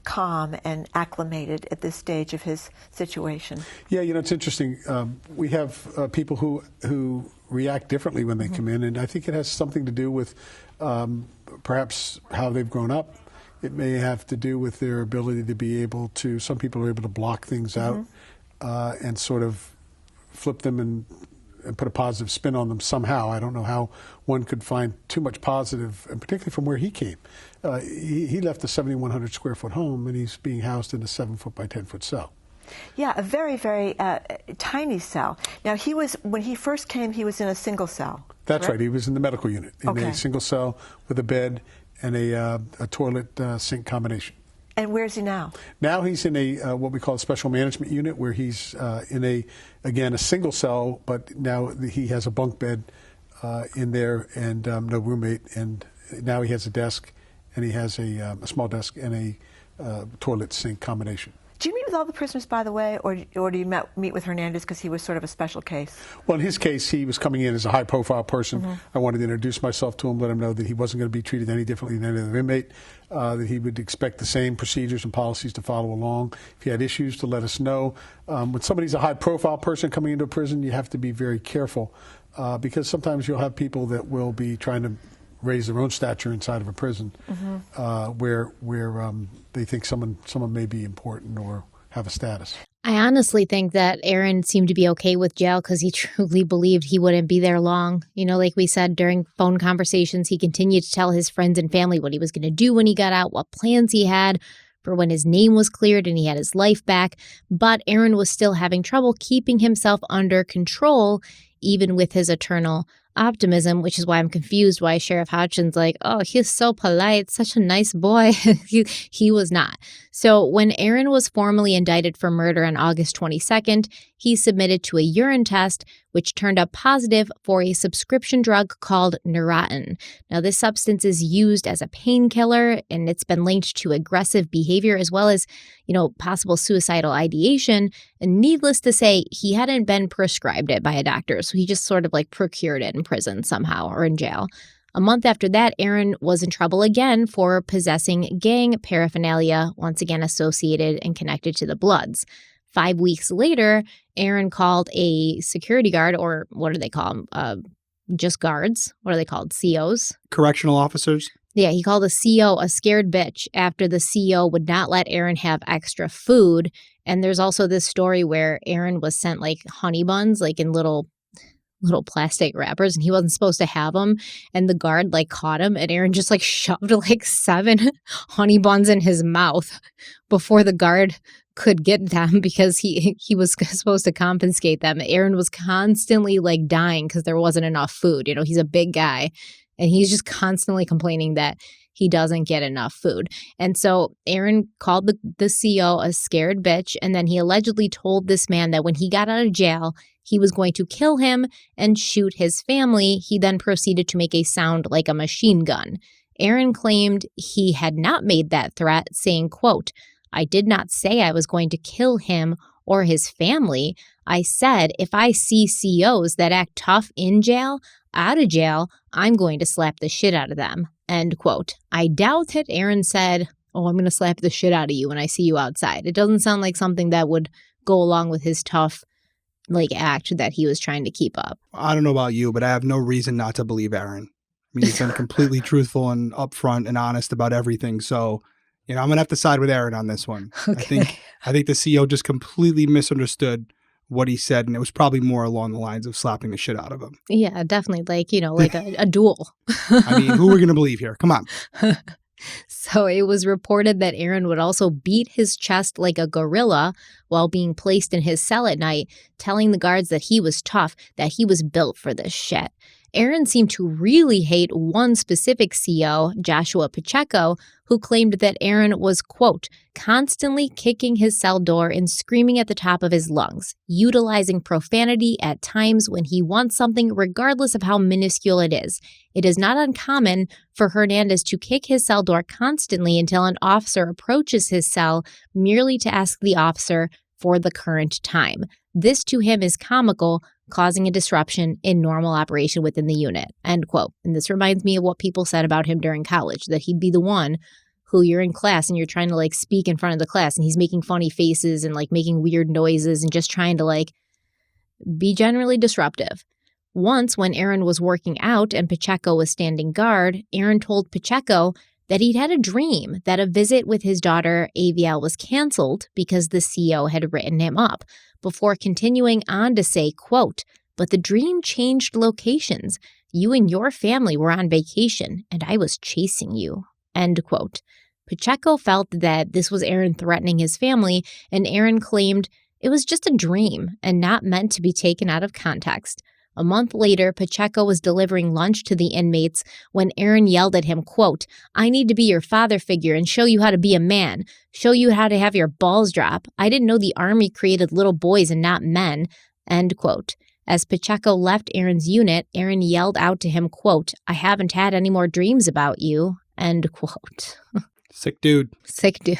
calm and acclimated at this stage of his situation? Yeah, it's interesting. We have people who react differently when they come in, and I think it has something to do with perhaps how they've grown up. It may have to do with their ability to be able to, some people are able to block things out and sort of flip them and put a positive spin on them somehow. I don't know how one could find too much positive, and particularly from where he came. He left a 7,100 square foot home, and he's being housed in a 7-foot by 10-foot cell. Yeah, a very, very tiny cell. Now, when he first came, he was in a single cell. That's correct? right. He was in the medical unit in a single cell with a bed and a toilet sink combination. And where's he now? Now he's in a what we call a special management unit, where he's in a single cell, but now he has a bunk bed in there and no roommate, and now he has a desk, and he has a small desk and a toilet sink combination. Do you meet with all the prisoners, by the way, or do you meet with Hernandez because he was sort of a special case? Well, in his case, he was coming in as a high-profile person. I wanted to introduce myself to him, let him know that he wasn't going to be treated any differently than any other inmate, that he would expect the same procedures and policies to follow along. If he had issues, to let us know. When somebody's a high-profile person coming into a prison, you have to be very careful because sometimes you'll have people that will be trying to raise their own stature inside of a prison, where they think someone may be important or have a status. I honestly think that Aaron seemed to be okay with jail because he truly believed he wouldn't be there long. Like we said, during phone conversations, he continued to tell his friends and family what he was going to do when he got out, what plans he had for when his name was cleared and he had his life back. But Aaron was still having trouble keeping himself under control, even with his eternal optimism, which is why I'm confused why Sheriff Hodgson's like, oh, he's so polite, such a nice boy. He was not. So when Aaron was formally indicted for murder on August 22nd, he submitted to a urine test, which turned up positive for a subscription drug called Neurontin. Now, this substance is used as a painkiller, and it's been linked to aggressive behavior as well as, possible suicidal ideation. And needless to say, he hadn't been prescribed it by a doctor, so he just sort of procured it in prison somehow or in jail. A month after that, Aaron was in trouble again for possessing gang paraphernalia, once again associated and connected to the Bloods. 5 weeks later, Aaron called a security guard, or what do they call them? Just guards. What are they called? COs? Correctional officers. Yeah, he called a CO a scared bitch after the CO would not let Aaron have extra food. And there's also this story where Aaron was sent honey buns, in little plastic wrappers, and he wasn't supposed to have them. And the guard caught him, and Aaron just shoved 7 honey buns in his mouth before the guard could get them because he was supposed to confiscate them. Aaron was constantly dying because there wasn't enough food. He's a big guy, and he's just constantly complaining that he doesn't get enough food. And so Aaron called the CO a scared bitch, and then he allegedly told this man that when he got out of jail, he was going to kill him and shoot his family. He then proceeded to make a sound like a machine gun. Aaron claimed he had not made that threat, saying, quote, "I did not say I was going to kill him or his family. I said if I see COs that act tough in jail, out of jail, I'm going to slap the shit out of them." End quote. I doubt that Aaron said, "Oh, I'm going to slap the shit out of you when I see you outside." It doesn't sound like something that would go along with his tough act that he was trying to keep up. I don't know about you, but I have no reason not to believe Aaron. He's been completely truthful and upfront and honest about everything. So, I'm going to have to side with Aaron on this one. Okay. I think the CO just completely misunderstood what he said, and it was probably more along the lines of slapping the shit out of him. Yeah, definitely. A duel. I mean, who are we going to believe here? Come on. So it was reported that Aaron would also beat his chest like a gorilla while being placed in his cell at night, telling the guards that he was tough, that he was built for this shit. Aaron seemed to really hate one specific CO, Joshua Pacheco, who claimed that Aaron was, quote, constantly kicking his cell door and screaming at the top of his lungs, utilizing profanity at times when he wants something regardless of how minuscule it is. It is not uncommon for Hernandez to kick his cell door constantly until an officer approaches his cell merely to ask the officer for the current time. This to him is comical, causing a disruption in normal operation within the unit, end quote. And this reminds me of what people said about him during college, that he'd be the one who you're in class and you're trying to like speak in front of the class and he's making funny faces and like making weird noises and just trying to like be generally disruptive. Once when Aaron was working out and Pacheco was standing guard, Aaron told Pacheco that he'd had a dream that a visit with his daughter Aviel was canceled because the CO had written him up, before continuing on to say, quote, "But the dream changed locations. You and your family were on vacation, and I was chasing you," end quote. Pacheco felt that this was Aaron threatening his family, and Aaron claimed it was just a dream and not meant to be taken out of context. A month later, Pacheco was delivering lunch to the inmates when Aaron yelled at him, quote, "I need to be your father figure and show you how to be a man, show you how to have your balls drop. I didn't know the Army created little boys and not men," end quote. As Pacheco left Aaron's unit, Aaron yelled out to him, quote, "I haven't had any more dreams about you," end quote. Sick dude. Sick dude.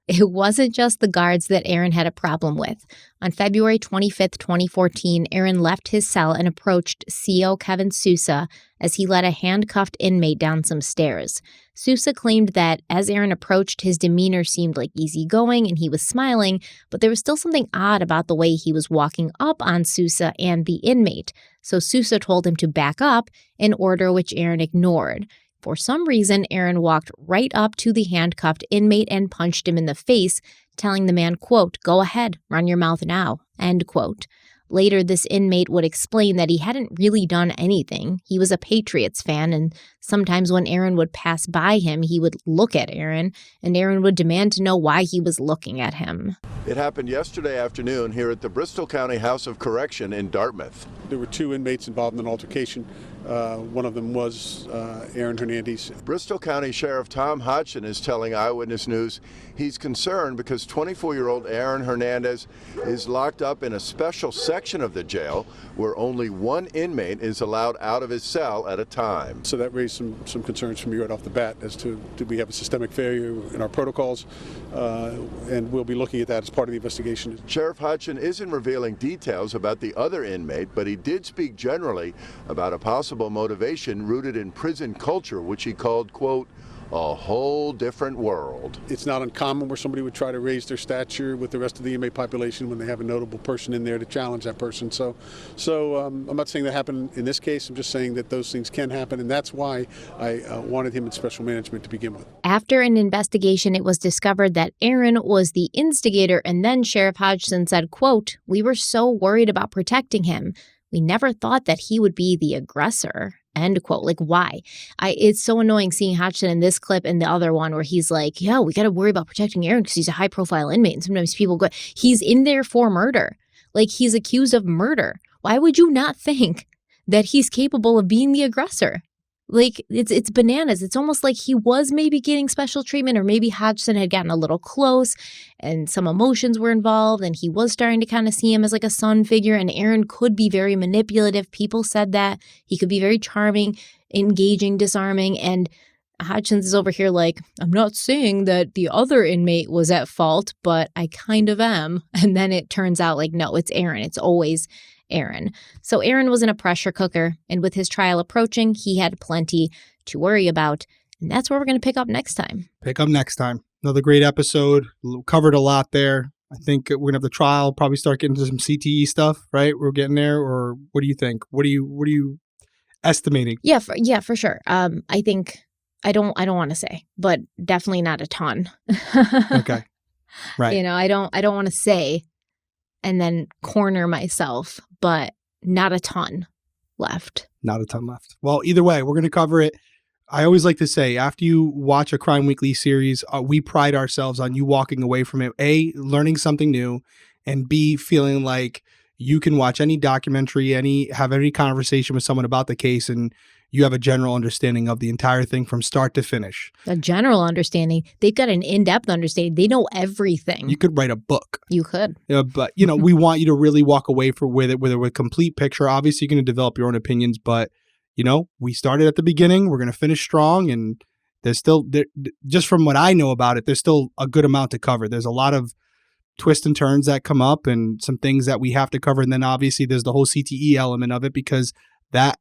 It wasn't just the guards that Aaron had a problem with. On February 25th, 2014, Aaron left his cell and approached CO Kevin Sousa as he led a handcuffed inmate down some stairs. Sousa claimed that as Aaron approached, his demeanor seemed like easygoing and he was smiling, but there was still something odd about the way he was walking up on Sousa and the inmate. So Sousa told him to back up, an order which Aaron ignored. For some reason, Aaron walked right up to the handcuffed inmate and punched him in the face, telling the man, quote, "Go ahead, run your mouth now," end quote. Later, this inmate would explain that he hadn't really done anything. He was a Patriots fan, and sometimes when Aaron would pass by him, he would look at Aaron, and Aaron would demand to know why he was looking at him. It happened yesterday afternoon here at the Bristol County House of Correction in Dartmouth. There were 2 inmates involved in an altercation. One of them was Aaron Hernandez. Bristol County Sheriff Tom Hodgson is telling Eyewitness News he's concerned because 24-year-old Aaron Hernandez is locked up in a special section of the jail where only one inmate is allowed out of his cell at a time. So that raised some concerns for me right off the bat as to do we have a systemic failure in our protocols, and we'll be looking at that as part of the investigation. Sheriff Hodgson isn't revealing details about the other inmate, but he did speak generally about a possible motivation rooted in prison culture, which he called, quote, "a whole different world." It's not uncommon where somebody would try to raise their stature with the rest of the inmate population when they have a notable person in there to challenge that person. So I'm not saying that happened in this case. I'm just saying that those things can happen, and that's why I wanted him in special management to begin with. After an investigation, it was discovered that Aaron was the instigator, and then Sheriff Hodgson said, quote, "We were so worried about protecting him. We never thought that he would be the aggressor," end quote. Like, why? It's so annoying seeing Hodgson in this clip and the other one where he's like, yeah, we got to worry about protecting Aaron because he's a high-profile inmate. And sometimes people go, he's in there for murder. Like, he's accused of murder. Why would you not think that he's capable of being the aggressor? Like, it's bananas. It's almost like he was maybe getting special treatment, or maybe Hodgson had gotten a little close and some emotions were involved and he was starting to kind of see him as like a son figure, and Aaron could be very manipulative. People said that. He could be very charming, engaging, disarming, and Hodgson is over here like, I'm not saying that the other inmate was at fault, but I kind of am. And then it turns out like, no, it's Aaron. It's always Aaron. So Aaron was in a pressure cooker, and with his trial approaching, he had plenty to worry about. And that's where we're going to pick up next time. Pick up next time. Another great episode. Covered a lot there. I think we're going to have the trial, probably start getting into some CTE stuff, right? We're getting there. Or what do you think? What are you estimating? Yeah, for sure. I think I don't want to say, but definitely not a ton. Okay. Right. You know, I don't want to say and then corner myself, but not a ton left. Not a ton left. Well, either way, we're going to cover it. I always like to say, after you watch a Crime Weekly series, we pride ourselves on you walking away from it, A, learning something new, and B, feeling like you can watch any documentary, have any conversation with someone about the case, and you have a general understanding of the entire thing from start to finish. A general understanding. They've got an in-depth understanding. They know everything. You could write a book. You could. But, we want you to really walk away with a complete picture. Obviously, you're going to develop your own opinions, but, we started at the beginning. We're going to finish strong, and there's still, just from what I know about it, there's still a good amount to cover. There's a lot of twists and turns that come up and some things that we have to cover. And then obviously there's the whole CTE element of it, because that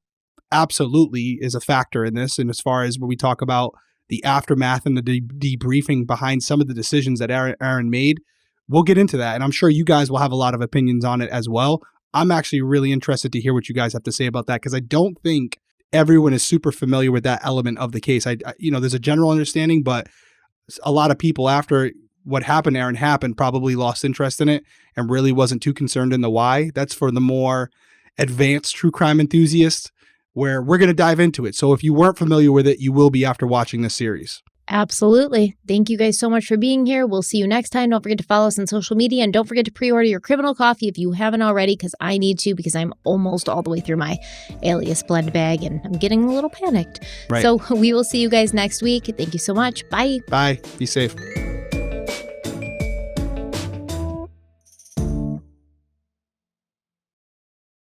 absolutely is a factor in this. And as far as when we talk about the aftermath and the debriefing behind some of the decisions that Aaron made. We'll get into that, and I'm sure you guys will have a lot of opinions on it as well. I'm actually really interested to hear what you guys have to say about that, because I don't think everyone is super familiar with that element of the case. There's a general understanding, but a lot of people after what happened to Aaron happened probably lost interest in it and really wasn't too concerned in the why. That's for the more advanced true crime enthusiasts, where we're going to dive into it. So if you weren't familiar with it, you will be after watching this series. Absolutely. Thank you guys so much for being here. We'll see you next time. Don't forget to follow us on social media, and don't forget to pre-order your criminal coffee if you haven't already, because I need to, because I'm almost all the way through my Alias blend bag and I'm getting a little panicked. Right. So we will see you guys next week. Thank you so much. Bye. Bye. Be safe.